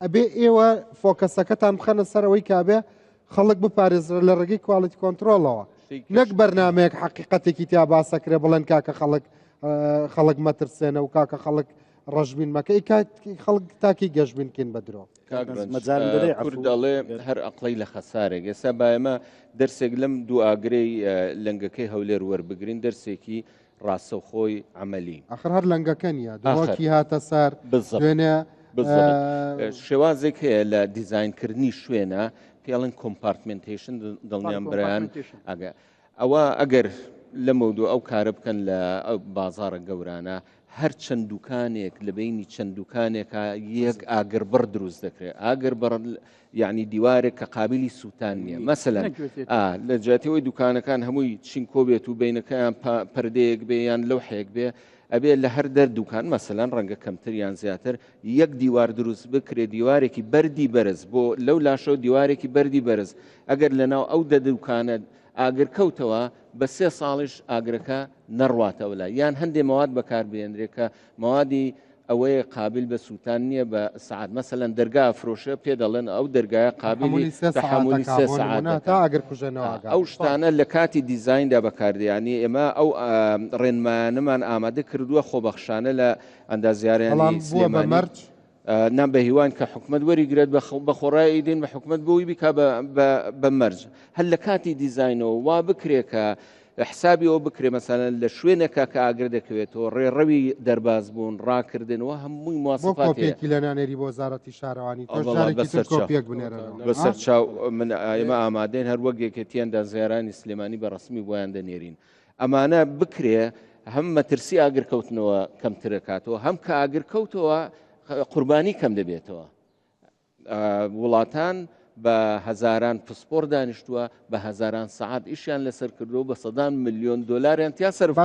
ئەبێ ئێوە فۆکەسەکەتان بخەنە سەرەوەی کابێ خەڵک بپارێزرە لە ڕێگەی کواڵیتی کۆنتڕۆڵەوە نەک بەرنمەیەک حقیقەتێکی تیا باسەکرێ بڵێن کاکە خەڵک مەترسێنە و کاکە خەڵک ڕژبین مەکەی خەڵک تاکی گەشتبینکەین بە درۆ کوردەڵێ هەر ئەقلەی لە خەسارێک ئێستا باەمە دەرسێک لەم دوو ئاگرەی لەنگەکەی هەولێر وەربگرین دەرسێکی ڕاستەوخۆی عملی ئەخر هەر لەنگەکە نیە دووەکی هاتە سەر دوێنێ شێوازێک هەیە لە دیزاینکردنی شوێنە پێڵن کۆمپارتمنتیشن دڵنیان برایان ئەوە ئەگەر لە مەودوو ئەو کارە بکەن لە بازارە گەورانە هەر چەند دوکانێک لە بینی چەند دوکانێکە یەک ئاگربڕ دروست دەکرێت ئاگربڕ یعنی دیوارێک کە قابلی سووتان نییە مەسەلەن لە جاتیەوەی دوکانەکان هەمووی چین کۆ بێت و بینەکەیان پەردەیەک بێ یان لەوحەیەک بێ ئەبێ لە هەر دوکان مەسەلەن ڕەنگە کەمتر یان زیاتر یەک دیوار دروست بکرێت دیوارێکی بەردی بەرز بۆ لەو لاشە دیوارێکی بەردی بەرز ئەگەر لەناو ئەو دوکانە ئاگرکەوتەوە بە 3 ساڵیش ئاگرەکە نەڕواتەوە لە یان هەندێک مواد بەکاربێنرێت کە موادی ئەوەیە قابل بە سووتان نییە بە سعات مەسەلەن دەرگا فرۆشە پێ دەڵێن ئەو دەرگایە قابلی تەحملی 3 ساعات ئەو شتانە لە کاتی دیزایندا بەکاردیانی ئێمە ئەو ڕێنمایانەمان ئامادە کردووە خۆبەخشانە لە ئەندازیارانی سلێمانی نام بە هیوان کە حکومت وەریگرێت بە خۆڕایی دێن بە حکومت بۆی بکە بە مەرج هەر لە کاتی دیزاینەوە وا بکرێت کە حسابی ئەو بکرێ مەسەلەن لە شوێنێکە کە ئاگر دەکەوێتەوە ڕێڕەوی دەرباز بوون ڕاکردنەوە هەمووی مواسفاتی لە نانێری بۆ وەزارەتی شارەوانی بەسەر چاو من ئێمە ئامادەین هەر وەکێکێتیاندا زیارانی سلێمانی بە ڕسمی بۆیان دەنێرین ئەمانە بکرێ هەم مەترسی ئاگرکەوتنەوە کەمترەکاتەوە هەم کە ئاگرکەوتەوە قوربانی کەم دەبێتەوە وڵاتان بە هەزاران پسپۆر دانیشتووە بە هەزاران سەعات ئیشیان لەسەر کردو بە $100 ملیۆن یا سەرف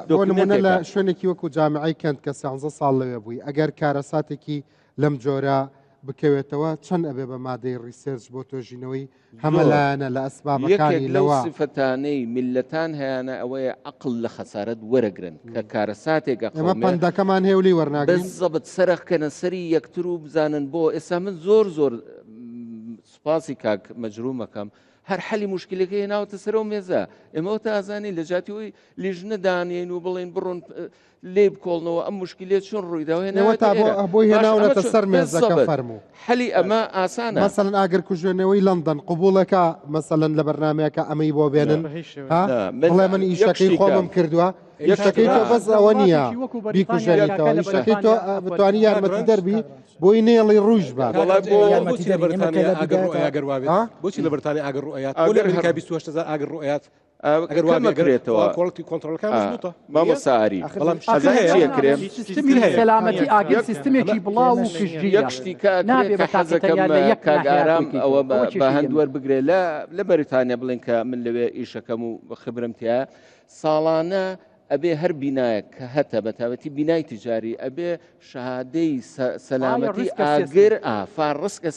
بۆ نمونە لە شوێنێکی وەکو جامعەی کەند کە 13 ساڵ لەوێ بووی ئەگەر کارەساتێکی لەم جۆرە بکەوێتەوە چەند ئەبێ بە مادەی ڕیسێرچ بۆ تۆژینەوەی هەمەلایەنە لە ئەسبابەکانی لەوە سفتانەی میلەتان هەیەە ئەوەیە عقل لە خەسارەت وەرەگرن کە کارەساتێکە ئەمە پەندەکەمان هێولی وەرناگرن بەزەبت سەرخکەنە سەری یەکتر و بزانن بۆ ئێستا من زۆر سوپاسی کاک مەجروومەکەم هەر حەلی مشکلەکەی ناوتە سەرەوە مێزە ئێمەوە تا ئازانی لە جاتیەوەی لیژنە دانێن و بڵێن بڕۆن لێ بکۆڵنەوە ئەم مشکلێت چۆن ڕوویداوێنەوە بۆی هێناونەتە سەر مێزەکە فەرموو حەلی ئەمە ئاسانە مەسەلەن ئاگر کوژێنەوەی لەندەن قبوڵەکە مەسەلەن لە بەرنمەیەکە ئەمەی بۆ بێنن بڵێ من ئیشەکەی خۆمم کردووە یەکەکەی تۆ بەس ئەوە نییە بیکوژێنیتەوە یشەکەی تۆ بتوانی یارمەتی دەربی بۆی نێڵی ڕوژ بە بۆچی لە بەرتانی ئاگر ڕوئات 28,000 ئاگر ڕوئات ئەگەر وابێتەوە کۆڵتی کۆنتترۆلەکان مامۆساری سەلامەتی ئاگر سیستمێکی بڵاو و یەکشتی کاگارام ئەوە بە هەندوەر بگرێ لە بەریتانیا بڵێن کە من لەوێ ئیشەکەم و خبرم تیا ساڵانە ئەبێ هەر بینایە کە هەتە بەتابەتی بینای تجاری ئەبێ شەهادەی سەلامەتی ئاگر فارڕسکە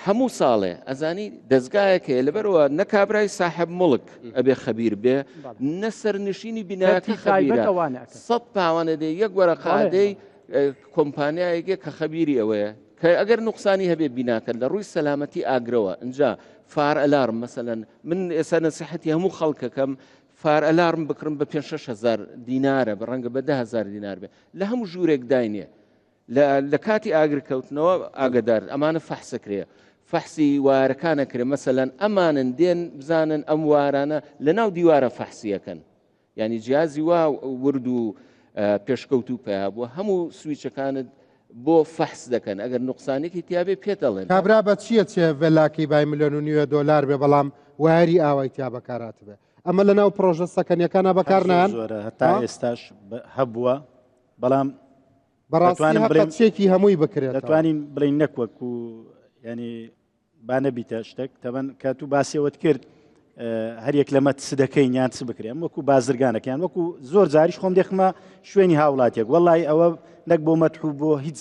هەموو ساڵێ ئەزانی دەستگایەکە لەبەرەوە نەکابرای ساحب مڵک ئەبێ خەبیر بێ نەسەر نشینی بینایەکە خەبیرە 100 پاوانە دێ یەک وەرە قادەی کۆمپانیایەکێ کە خەبیری ئەوەیە کە ئەگەر نوقسانی هەبێ بیناکە لە ڕووی سەلامەتی ئاگرەوە اینجا فار ئەلارم مەسەلەن من ئێستا نەسیحەتی هەموو خەڵکەکەم فار ئەلارم بکڕم بە 5,000 دینارە بە ڕەنگە بە 10,000 دینار بێ لە هەموو ژوورێک داینێ لە کاتی ئاگرکەوتنەوە ئاگدار ئەمانە فەحسەکرێ فەحسی وارەکانەکرێ مەسەلەن ئەمانن دێن بزانن ئەم وارانە لە ناو دیوارە فەحسیەکەن یعنی جیازی وا ورد و پێشکەوت و پیا بووە هەموو سویچەکانت بۆ فەحس دەکەن ئەگەر نوقسانێکی تیاابێ پێدەڵێن کابرا بە چییە چێ ڤێلاکی بای $1,900,000 بێ بەڵام واری ئاوای تیا بەکارات بێ ئەمە لە ناو پرۆژە سەکەنیەکانە بەکارنان هەتا ئێستاش هەبووە بەڵام بەڕاستیێکی هەمووی بکرێت دەتوانین بڵین نەکوەک و ینی با نەبیتە شتێک تەبەن کە تو باسیەوەت کرد هەریەک لەمە سدەکەی یان چ بکرێن وەکو بازرگانەکەیان وەکو زۆر جاریش خۆم دێخمە شوێنی هاوڵاتێک وەڵی ئەوە نەک بۆ مەتحوو بۆ هیچ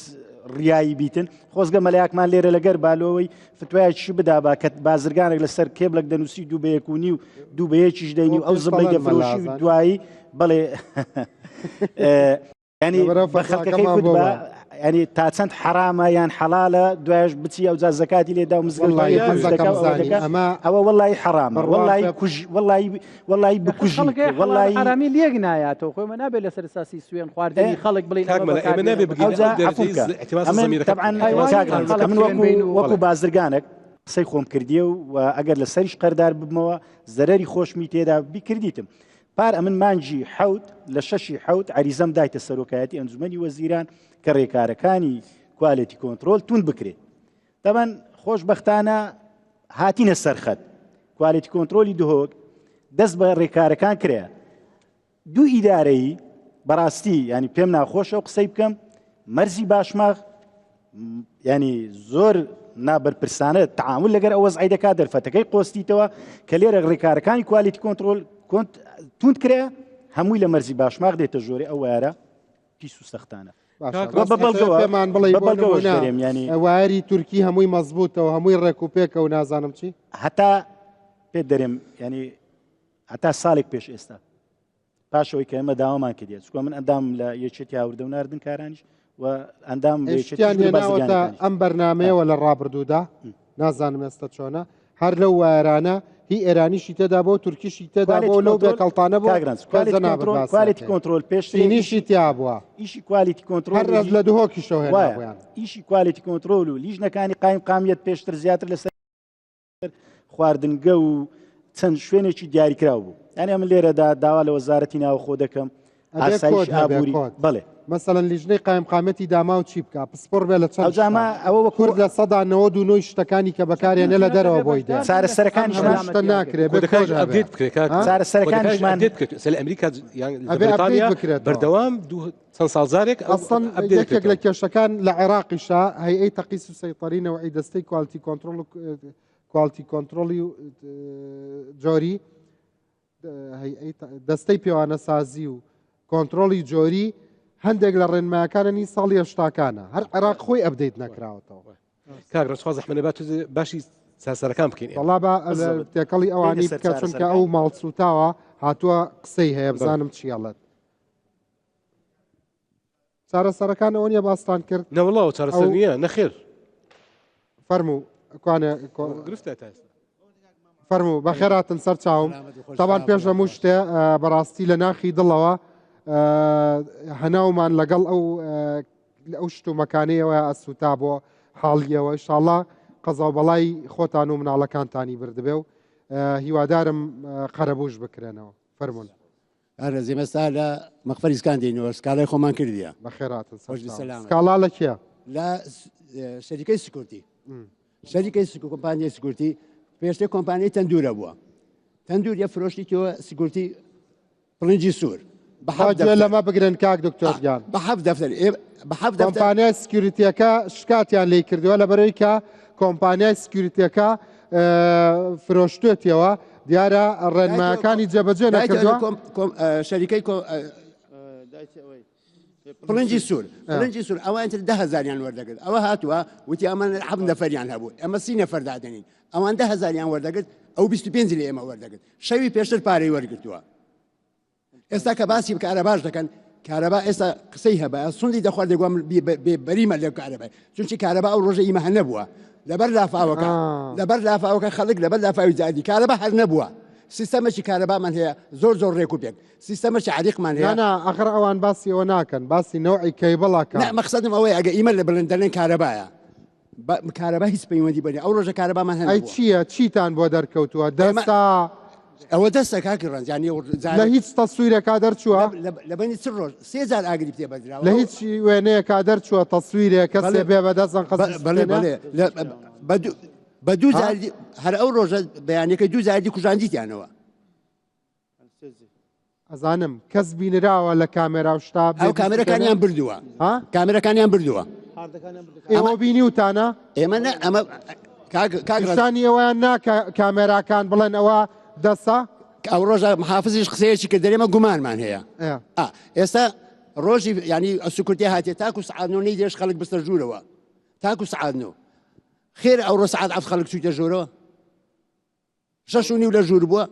ڕیایی بیتن خۆزگە مەلایەکمان لێرە لەگەر بالەوەی فتوایەکی بدا با کە بازرگانێک لەسەر کێبلێک دەنووسی 2:1.5 و 2:1 دەینی و ئەو زبڵی دەفرۆشی دوایی بڵێ ینی بە خەڵکەکەی کوت بە ینی تا چەند حرامە یان حەڵالە دوایش بچی ئەو جا زەکاتی لێدا و مزگەڵی ئەوە وەڵی حرامە وەڵی بکوژی وەڵی حرامی لێک نایاتەوە خۆی من نابێت لەسەر ساسی سوێن خواردنی خەڵک بڵین من وەکو بازرگانێک قسەی خۆم کردیە و ئەگەر لە سەریش قەردار ببمەوە زەرەری خۆشمی تێدا بیکردیتم پار ئەمن مانجی حەوت لە 6 حەوت عریزەم دایتە سەرۆکایەتی ئەنجومەنی وەزیران کە ڕێکارەکانی کوالێتی کۆنتترۆل تون بکرێت دەبەن خۆشبەختانە هاتینە سەرخەت کوالیتی کۆنتترۆلی دهۆک دەست بە ڕێکارەکان کرێ دوو ئیدارەی بەڕاستی ینی پێم ناخۆشە و قسەی بکەم مەرزی باشماغ ینی زۆر نابەرپرسانە تعامل لەگەر ئەو وەزعی دەکات دەرفەتەکەی قۆستیتەوە کە لێرە ڕێکارەکانی کوالیتی کۆنتترۆل توند کرێ هەمووی لە مەرزی باشماغ دێتە ژۆری ئەو وارە پیس و سەختانە پێمان بڵێ واری تورکی هەمووی مەزبوطەوە هەمووی ڕێکوپێکە و نازانم چی هەتا پێ دەرێم ینی هەتا ساڵێک پێش ئێستا پاشەوەی کە ئێمە داوامان کردێت چکۆ من ئەندام لە یەکێتی هاوردە و ناردن کارانیش و ئەندام ئەم بەرنمەیەوە لە ڕابردوودا نازانم ئێستا چۆنە هەر لەو وایرانە هی ئێرانیشی تێدا بۆ تورکیشی تێدا بۆ لەو بێکەڵتانە بۆ کوالیتی کۆنتترۆل پێشینیشی تیا بووە ئیشی کوالیتی کۆنتترۆل لە دهۆکی شەوە ئیشی کوالیتی کۆنتترۆل و لیژنەکانی قایم قامیت پێشتر زیاتر لەسەر خواردنگە و چەند شوێنێکی دیاریکرااو بوو یعنی من لێرەدا داوا لە وەزارەتی ناوخۆ دەکەم ئاسایش ئابووری بڵێ مەسەڵەن لیژنەی قایم قامەتی داما و چی بکە پسپۆر بێ لە چەند ئەوە کورد لە سەدا 99 شتەکانی کە بەکارێنە لە دەرەوە بۆی دا چارەسەرەکانیشتە ناکرێت چارەسەرەکانیشمان لە ئەمریکا بریتانیا بەردەوام چەند ساڵزارێک یەکێک لە کێشەکان لە عێراقیشا هەیئەی تەقیس و سەیطەرینەوەی دەستەی کوالیتی کۆنتترۆل کوالیتی کۆنتترۆلی و جۆری دەستەی پێوانە سازی و کۆنتترۆلی جۆری هەندێک لە ڕێنمایەکاننی ساڵی هەشتاکانە هەر عێراق خۆی ئەبدەیت نەکراوەتەوە کاگڕسواز حمەبات باشی ساسەرەکان بکەین وڵا بە تێکەڵی ئەوانی بکە چونکە ئەو ماڵسوتاوە هاتووە قسەی هەیە بزانم چیاڵێت چارەسەرەکان ئەوە نیە باستان کرد نەوەڵاو چارەسەر نییە نەخێر فەرموو فەرموو بەخێراتن سەر چاوم تاوان پێش هەموو شتێ بەڕاستی لە ناخی دڵەوە هەناومان لەگەڵ ئەو شت و مەکانەیەوە ئەسووتا بۆ حاڵیەوە ئینشاڵڵا قەزاو بەڵای خۆتان و مناڵەکانتانی بردبێ و هیوادارم قەرەبوش بکرێنەوە فەرمونون ئەرزی مەستا لە مەخفەری سکان دێنەوە سکاڵای خۆمان کردیە بەخێراتن سکاڵا لە کێ لە شەریکەی سکورتی شەریکەی کۆمپانیای سکورتی پێشتر کۆمپانیای تەندورە بووە تەندور یە فرۆشتی تۆ سکورتی پڵنجی سوور لەمە بگرن کاک دکتۆرگیان بە کۆمپانیای سکیوریتیەکە شکاتیان لێ کردووە لە بەرەوەی کە کۆمپانیای سکیوریتیەکە فرۆشتوێتەوە دیارە ڕێنمایەکانی جێبەجێ نەکردووە شەریکەی پڵنجی سوور ئەوان 10,000یان وەردەگرت ئەوە هاتووە وتی ئەمان 7 نەفەریان هەبوو ئەمە 30 نەفەر دادنین ئەوان 10,000یان وەردەگرت ئەو 25 لە ئێمە وەردەگرت شەوی پێشتر پارەی وەرگرتووە ئێستا کە باسی کارەباش دەکەن کارەبا ئێستا قسەی هەبە سوندی دەخوارد دەگوم بەریمە لەو کارەبای چونکی کارەبا ئەو ڕۆژە ئیمە هەر نەبووە لەبەر لافاوەکە خەڵک لەبەر لافاوی زادی کارەبا هەر نەبووە سیستەمەکی کارەبامان هەیە زۆر ڕێکوپێک سیستەمەکی عریقمان هەیە ئەخر ئەوان باسی ئەوە ناکەن باسی نەوعی کەیبڵاکە مەقسەدم ئەوەی ئەگە ئیمە لە بڵندەرێن کارەبایە کارەبا هیچ پەیوەندی بەنێ ئەو ڕۆژە کارەبامان هەیە چییە چیتان بۆ دەرکەوتووە دەستا ئەوە دەستە کاکی ڕەنجانی لە هیچ تەسویرێکا دەرچووە لە بەنی چ ڕۆژ 3,000 ئاگری پێ بەدراوە لە هیچ وێنەیەکا دەرچووە تەسویرێک کەسێ بێ بەدەستن بە دوو هەر ئەو ڕۆژە بەیانەکەی 2,000 کوژاندیتیانەوە ئەزانم کەس بینراوە لە کامێرا و شتا ئەو کامێرەکانیان بردووە کامێرەکانیان بردووە ئێوە بینی وتانە ئێمە ئەمە کاگستانی ئەویان ناکە کامێراکان بڵێن ئەوە دەسا ئەو ڕۆژە محافزیش قسەیەکی کە دەرێمە گومانمان هەیە ئێستا ڕۆژی ینی سکورتی هاتێ تاکو سعادنەوەی دێش خەڵک بستە ژوورەوە تاکو سعادنەوە خێر ئەو ڕۆ سعات ئەف خەڵک چوویتە ژوورەوە 6:30 لە ژوور بووە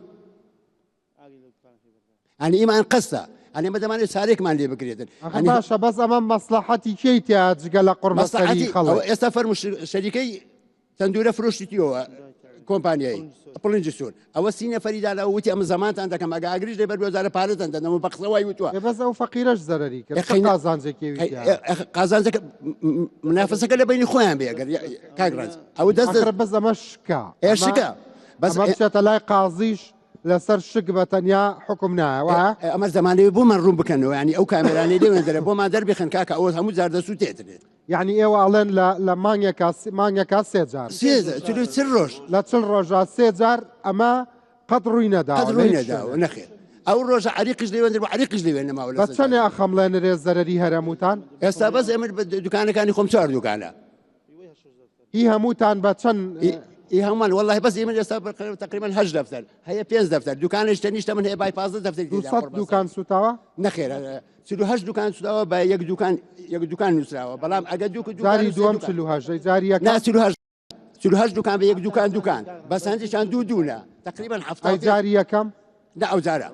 ئەنی ئیمان قەستە ئەنێ بەدەمانێت سارێکمان لێ بکرێتن باشە بەس ئەمە مەسلحەتی کێیتیا جگە لە قورمەسەری خەڵک ئێستا فەرمو شەریکەی تەندورە فرۆشتیەوە کۆمپانیایی پڵنجی سوور ئەوە 30 نەفەریدا لە وتی ئەمە زەمانتان دەکەم ئەگە ئاگریش لێ بەربێزارە پارەتان دەدەمە بە قسەوای وتووە بەس ئەو فەقیرەش زەرەری قازانجێکی منافسەکە لە بینی خۆیان بێ کاگڕانج ئەو دەست بەس ئەمە شکا شکا بەس بچێتە لای قازیش لەسەر شک بە تەنیا حکم نایە ئەمە زمانەوە بۆمان ڕوون بکەنەوە ینی ئەو کامێرانی لێوێن دەرە بۆمان دەربێخن کاکە ئەوە هەموو جار دەسووتێترێت یعنی ئێوە ئەڵێن لە مانگێکا سێ جار چل ڕۆژ لە چل ڕۆژە سێ جار ئەمە قەت ڕووی نەداوە نەخێر ئەو ڕۆژە عریقش لێوێن عریقش لێوێن نەماوە بە چەندێ ئەخەمڵێنرێ زەرەری هەرەموتان ئێستا بەس ئێمە دوکانەکانی خۆم 4 دوکانە هی هەمووتان بە چەند هەمان والله بەس ئێمە ئێستا تقریبا 8 دەفتەر هەیە 5 دەفتەر دوکانش تەنیشتە من هەیە بای 15 دەفتەر 200 دوکان سوتاوە نەخێر 8 دوکان سوتاوە بە یەک دوکان نووسراوە بەڵام ئەگە جاری دووەم 48 جاری یەکەم 48 دوکان بە یەک دوکان بەس هەندێکیان دوونە تقریبا 70 جاری یەکەم دا ئەو جارە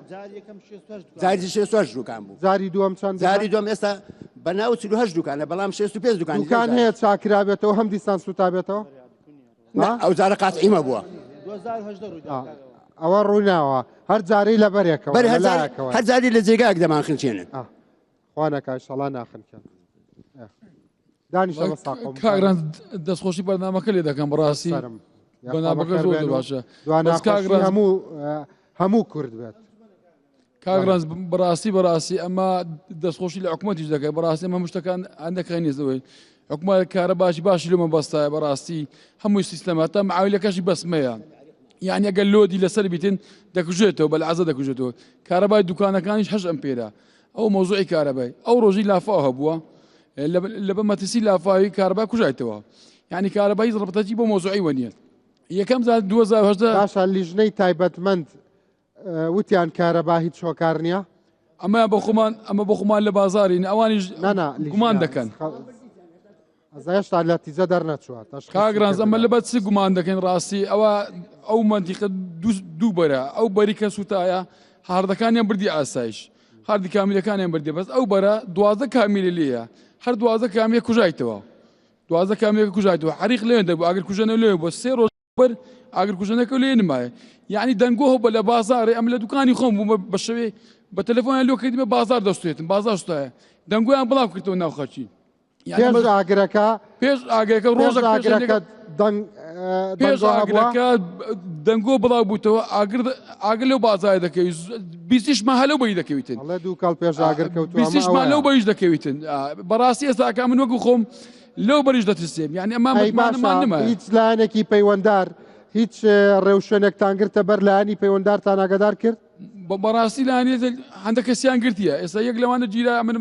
جاری 6 دوکان بوو جاری دووەم چەند جاری دووەم ئێستا بەناو 48 دوکانە بەڵام 65 دوکان هەیە چاکرابێتەوە هەم دیسان سوتابێتەوە ئەو جارە قاتعیمە بووە ئەوە ڕووناوە هەر جارەی لە بەرێکەوە هەر جاری لە جێگایەک دەمان خنچێنن خوانەکە ئینشەڵا ناخنکەن دانیشە بە ساقم کاگران دەستخۆشی بەرنامەکە لێ دەکەم بەڕاستی بەنامەکە زۆر باشە هەموو کورد بێت کاگرانز بەڕاستی ئەمە دەستخۆشی لە حکوومەتیش دەکەی بەڕاستی ئەمە شتەکان هەندەکە نێزەوەی حکوومەت کارە باشی لێمە بەستایە بەڕاستی هەمووی سیستەماتە معاویلەکەشی بەسمەیە یعنی ئەگەر لۆدی لەسەر بیتن دەکوژێتەوە بە لەعەزە دەکوژێتەوە کارەبای دوکانەکانیش 8 ئەمپێرە ئەو مۆزوعی کارەبای ئەو ڕۆژی لافاو هەبووە لە بە مەترسی لافاوی کارەبای کوژایتەوە یعنی کارەبای ڕبتەتی بۆ مۆزوعی وەنیە یەکەم زار 2010 باشە لیژنەی تایبەتمەند وتیان کارەبا هیچ هۆکار نییە ئەمە بە خۆمان لە بازارین ئەوانیش گومان دەکەن ئەزایشتا لە تیزە دەرنەچوات کاگرانز ئەمە لە بەچ گومان دەکەن ڕاستی ئەو منتیقە دوو بەرە ئەو بەری کە سوتایە هاردەکانیان بردی ئاسایش هاردی کامیلەکانیان بردی بەس ئەو بەرە 12 کامیلی لێیە هەر 12 کامیە کوژایتەوە 12 کامیەکە کوژایتەوە حریق لێن دەبوو ئاگر کوژەنە لێ بۆ 3 ڕۆژ بەر ئاگر کوژەنەکە لێ نمایە یعنی دەنگۆ بە لە بازارێ ئەم لە دوکانی خۆم بوو بە شەوێ بە تەلەفۆنیان لۆ کردمە بازار دەستێتن بازار شتایە دەنگۆیان بڵاو کردەوە ناو خەرچی پێش ئاگرەکە ڕۆژەکە ئاگرەکە دەنگۆ بڵاو بووتەوە ئاگر لەو بازار دەکەویت بیستیشمان هەلەو بەی دەکەویتن دوو کاڵ پێش ئاگرکەوت بیستیشمان لەو بەیش دەکەویتن بەڕاستی ئێستاکە من وەکو خۆم لەو بەریش دەترسێم یعنی ئەمە متمانەمان نمایە هیچ لایەنێکی پەیوەنددار هیچ ڕێوشوێنێکتان گرتە بەر لایەنی پەیوەنددارتان ئاگادار کرد بەڕاستی لایەنێ هەندێک کەسیان گرتیە ئێستا یەک لەوانە گیرا من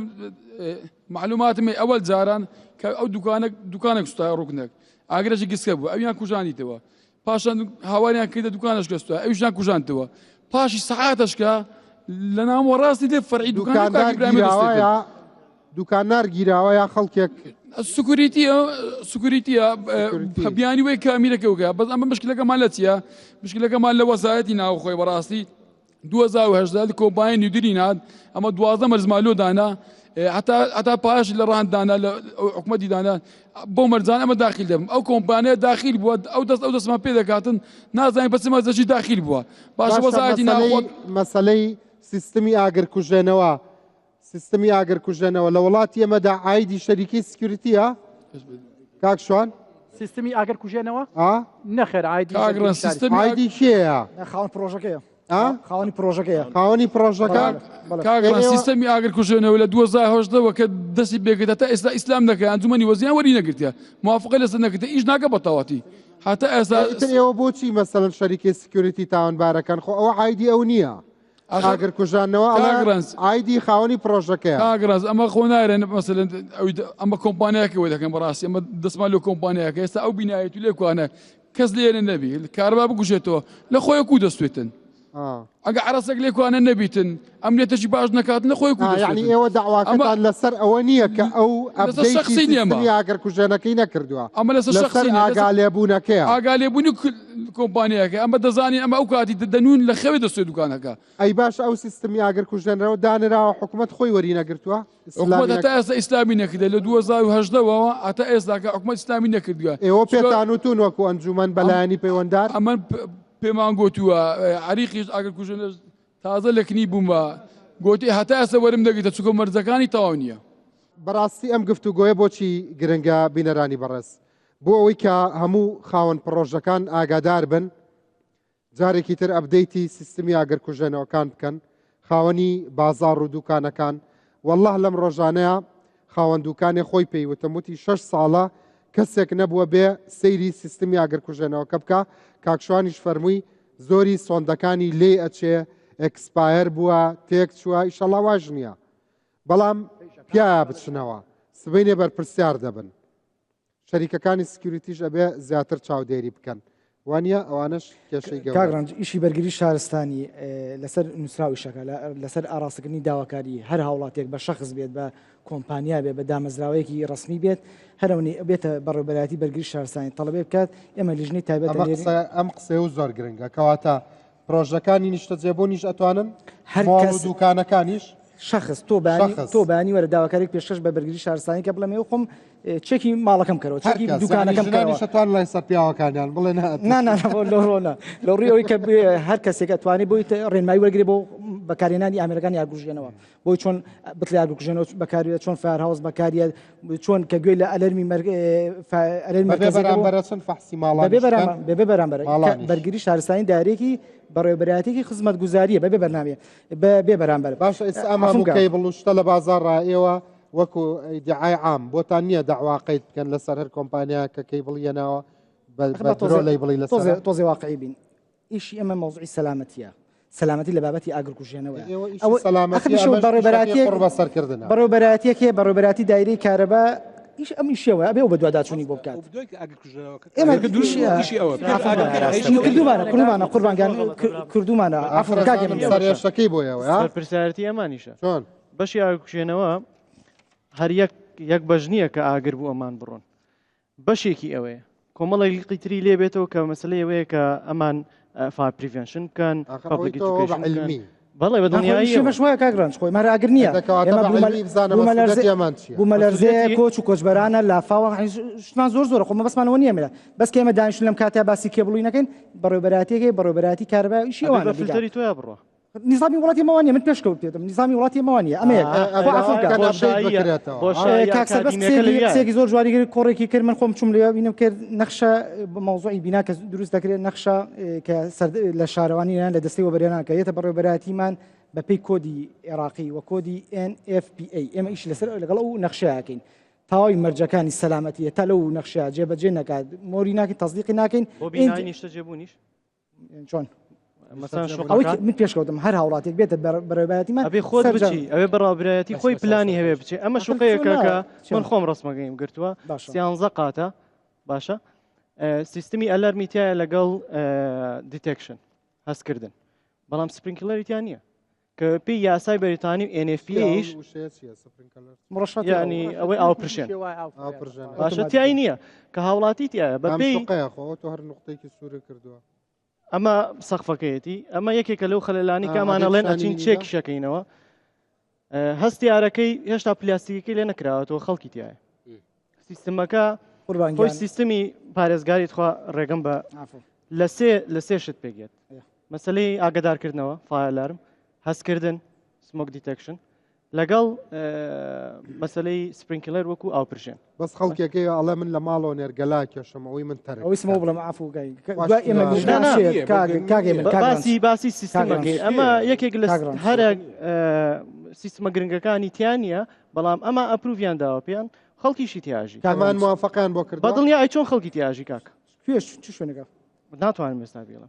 معلوماتمی ئەوەل جاران کە ئەو دوکانێک سوتای ڕوکنێک ئاگرەشی گسکە بوو ئەویان کوژانیتەوە پاشان هاواریان کردە دوکانش کەستوە ئەویشان کوژانتەوە پاشی سەعاتەشکە لە ناوە ڕاستی دێ فەرعی دوکاندار گیراوە یا خەڵکێک سکوریتیە بیانی وی کامیرەکەوکە بەس ئەمە مشکلەکەمان لە چیە مشکلەکەمان لە وەسایەتی ناوخۆی بەڕاستی 2010 لە کۆمپانیای نیودری نات ئەمە 12 مەرزمالۆ دانا حتا پاش لە ڕاندانا لە حکوومەتی دانا بۆ مەرجان ئەمە داخل دەبم ئەو کۆمپانیا داخل بووە ئەو دەستمان پێ دەکاتن نازانین بەچ مەزەشی داخل بووە باش وەسایەتی ناوخۆ مەسەلەی سیستمی ئاگرکوژێنەوە سیستمی ئاگرکوژێنەوە لە وڵاتی ئێمەدا عایدی شەریکی سکیوریتیە کاک شوان سیستمی ئاگرکوژێنەوە نەخێر عایدی کێیە خاوەن پرۆژەکەیە خاوەنی پرۆژەکەیە خاوەنی پرۆژەکە سیستەمی ئاگرکوژێنەوە لە 2010ەوە کە دەستی پێکرد تا ئێستا ئیسلام دەکەن ئەنجومەنی وەزیان وەری نەگرتیە موافقە لەسەر نەکردە ئیش ناکە بە تەواتی هەتا ئێستا ئێوە بۆچی مەسەلەن شەریکی سکیوریتی تاوانبارەکان خۆ ئەوە عایدی ئەو نییە ئاگرکوژانەوە ئایدی خاوەنی پرۆژەکەیە کاگرانز ئەمە خۆ نایرێن مەسەلەن ئەمە کۆمپانیاکەوەی دەکەن بەڕاستی ئەمە دەسمان لە کۆمپانیاکە ئێستا ئەو بینایەت و لێکوانە کەس لێرە نەبی کارەبا بگوژێتەوە لە خۆی کو دەستوێتن ئەگە عرەسێک لێکوانە نەبیتن ئەمنێتەشی باش نەکاتن لە خۆی کو یعنی ئێوە داواکەتان لەسەر ئەوە نییە کە ئەو ئەبدەیتی ئاگرکوژێنەکەی نەکردووە ئەمە لەسەر شەخسی ئاگالێبوونەکەیە ئاگالێبوونی کۆمپانیاکە ئەمە دەزانین ئەمە ئەو کاتی دەنون لە خەوێ دەستێت دوکانەکە ئەی باش ئەو سیستمی ئاگرکوژێنەوە دانراوە حکوومەت خۆی وەری نەگرتووە حکوومەت تا ئێستا ئیسلامی نەکردە لە 2010ەوە هەتا ئێستاکە حکوومەت ئیسلامی نەکردووە ئێوە پێتانوتون وەکو ئەنجومەن بەلایەنی پەیوەنددار ئەمە پێمان گوتووە عریقیش ئاگرکوژێنە تازە لەکنی بوومە گوتی هەتا ئێستا وەرم دەگریتە چووکە مەرجەکانی تەواو نییە بەڕاستی ئەم گفتوگۆیە بۆچی گرنگە بینەرانی بەڕێز بۆ ئەوەی کە هەموو خاوەن پرۆژەکان ئاگادار بن جارێکی تر ئەبدەیتی سیستمی ئاگرکوژێنەوەکان بکەن خاوەنی بازاڕ و دوکانەکان والله لەم ڕۆژانەیە خاوەندوکانی خۆی پێیوتەموتی 6 ساڵە کەسێک نەبووە بێ سەیری سیستمی ئاگرکوژێنەوەکە بکە کاکشوانیش فەرمووی زۆری سۆندەکانی لێ ئەچێ ئەکسپایر بووە تێک چووە ئیشەڵا واژ نییە بەڵام پیاە بچنەوە سبینێ بەرپرسیار دەبن شەریکەکانی سکیوریتیش ئەبێ زیاتر چاودێری بکەن وانە ئەوانش کێشەی کاگرانج ئیشی بەرگری شارستانی لەسەر نووسراوی شەکە لەسەر ئاراستەکردنی داواکاری هەر هاوڵاتێک بە شەخص بێت بە کۆمپانیا بێت بە دامەزراوەیەکی ڕسمی بێت هەرەونی بێتە بەڕێوەبەرایەتی بەرگری شارستانی تەڵەبێ بکات ئێمە لیژنەی تایبەت ئەم قسە و زۆر گرنگە کەواتە پرۆژەکانی نیشتەجێبوونیش ئەتوانن هەر دوکانەکانیش شخص تۆ بانی وەرە داواکارێک پێشکەش بە بەرگری شارستانی کە بڵێمێ خۆم چێکی ماڵەکەم کەەوە چێکی دوکانەکەم شتوان لای سەر پیاوەکانیان بڵێ ڕۆنە لە ڕێەوەی کە هەر کەسێکە توانێت بۆی ڕێنمایی وەرگێ بۆ بەکارێنانی ئامرەکان یاگوژێنەوە بۆی چۆن بڵێ یاگوژێنەوە بەکارێت چۆن فارهاوس بەکاریە چۆن کە گوێی لە ئەلەرمی بەرەچەند فەحسی ماڵان بێ بەرامبەر بەرگری شارستانی دارێکی بەڕێوەبەرایەتێکی خزمەت گوزاریە بەبێ بەرنامێ بێ بەرامبەر باش ئەمامکەی بڵوشتە لە بازار ڕائێوە وەکو دیعای عام بۆتان نییە داوا قەید بکەن لەسەر هەر کۆمپانیا کە کەی بڵێنەوە بەدرۆ بڵی لە تۆزێ واقعی بین ئیشی ئەمە مەوزوعی سەلامەتیە سەلامەتی لە بابەتی ئاگرکوژێنەوە بەڕێوەبەرایەتێکێ بەڕێوەبەراتی دایرەی کارەبا ئیش ئەم ئیشەوە ئەبێ بە دوواداچوونی بۆ بکات کردومانە قوربانگان کردومانە ئافرەکەی بۆیەوە پرسیارەتی ئەمانیشە بەشی ئاگرکوژێنەوە هەر یەک بەش نییە کە ئاگر بوو ئەمان بڕۆن بەشێکی ئەوەیە کۆمەڵی تری لێ بێتەوە کە مەسلەی ئەوەیە کە ئەمان فار پریڤێنشن بکەن بەڵێ بە دنیای بەشوایە کاگرانج خۆی مارە ئاگر نییە بوومە لەرزەیە کۆچ و کۆچبەرانە لافاوە شتمان زۆر خۆمە بەسمانەوە نییە مێرە بەس کە ئێمە دانیشتن لەم کاتیا باسی کێبڵووی نەکەین بەڕێوەبەرایەتێکی بەڕێوەبەراتی کارەبا ئیشی ئەوانە فیلتەری تۆیە بڕۆ نظامی وڵاتی مەوانیە من پێشکەوت پێێتم نظامی وڵاتی مەوانیە ئەمەیە کاکسەرێکی زۆر جواری کۆڕێکی کرد من خۆم چوم لێ بینم کرد نەخشە مەوزوعی بینا کە دروست دەکرێت نەخشە کە لە شارەوانیان لە دەستەی وەبەرێنان کە یێتە بەڕێوەبەراتیمان بەپێی کۆدی عێراقی و کۆدی NFPA ئێمە ئیش لەسەر لەگەڵ ئەو نەخشەیەکەین تاوای مەرجەکانی سەلامەتیە تا لەو نەخشە جێبەجێ نەکات مۆری ناکەین تەصدیقی ناکەین نیشتە جێبوونیش چۆن من پێشکەوتم هەر هاوڵاتێک بێتە بەڕێوەبەرایەتیمان ئەبێ خۆت بچی ئەوێ بەڕێوەبەرایەتی خۆی پلانی هەبێ بچێ ئەمە شوقەیەکە کە من خۆم ڕستمەگەیم گرتووە 13 قاتە باشە سیستمی ئەلەرمیتیایە لەگەڵ دیتێکشن هەستکردن بەڵام سپرینکلەریتیان نییە کە پێی یاسای بەریتانی و NFPAش ینی ئەوەی ئاوپرشێن باشە تیایی نییە کە هاوڵاتی تایە بەپێی هەر نقطەیەکی سوورە کردووە ئەمە سەقفەکەیەتی ئەمە یەکێکە لەو خەلەلانی کامانەڵێن ئەچین چێکی شەکەینەوە هەستی یارەکەی هێشتا پلاستیکەکەی لێ نەکراوەتەوە خەڵکی تایە سیستمەکە خۆی سیستمی پارێزگاری خوا ڕێگەم بە لە سێ شت پێگێت مەسلەی ئاگدارکردنەوە فایلارم هەستکردن سمۆک دیتەکشن لەگەڵ مەسلەی سپرینکلەر وەکو ئاوپرشێن بەس خەڵکێکی ئەڵێ من لە ماڵەوە نێرگەلا کێشم ئەوەی من تەر ئەویسمەوە بڵم ئافوگای باسی سیستمەکەی ئەمە یەکێک لە هەرە سیستمە گرنگەکانی تیانە بەڵام ئەمە ئەپروڤیان داوە پێیان خەڵکیشی تیاژی کامان موافقیان بۆ کرد بەدڵنیا ئەی چۆن خەڵکی تیاژی کاک چ شوێنەکە ناتوانم ئێستا بێڵم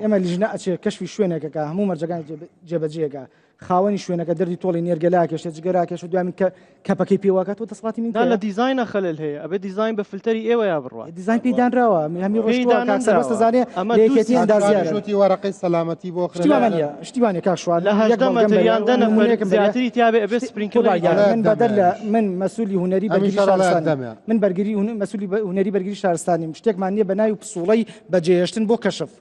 ئێمە لیژنە ئەچێ کەشفی شوێنێکەکە هەموو مەرجەکانی جێبەجێگە خاوەنی شوێنەکە دەردی تۆڵی نێرگەلاکێشە جگەراکێش و دوامین کە کەپەکەی پێواکات و دەسڵاتی من لە دیزاینە خەلل هەیە ئەبێ دیزاین بە فلتەری ئێوە یا بڕوە دیزاین پێدانراوە هەمی ڕۆژدانێ لێکێتی ئەندازیارشتی وەرەقەی سەلامەتی بۆ شتیوانێ کاشوان لە هەژدە مەتریان دەنەمونێکم زیاتری تیاابێ ئەبێ سپرینکلەر من بەدەر لە من مەسوولی هوەری بەرگری شارستانی من بەرگری مەسوولی هوەری بەرگری شارستانی شتێکمان نییە بە ناوی پسوڵەی بەجێهێشتن بۆ کەشف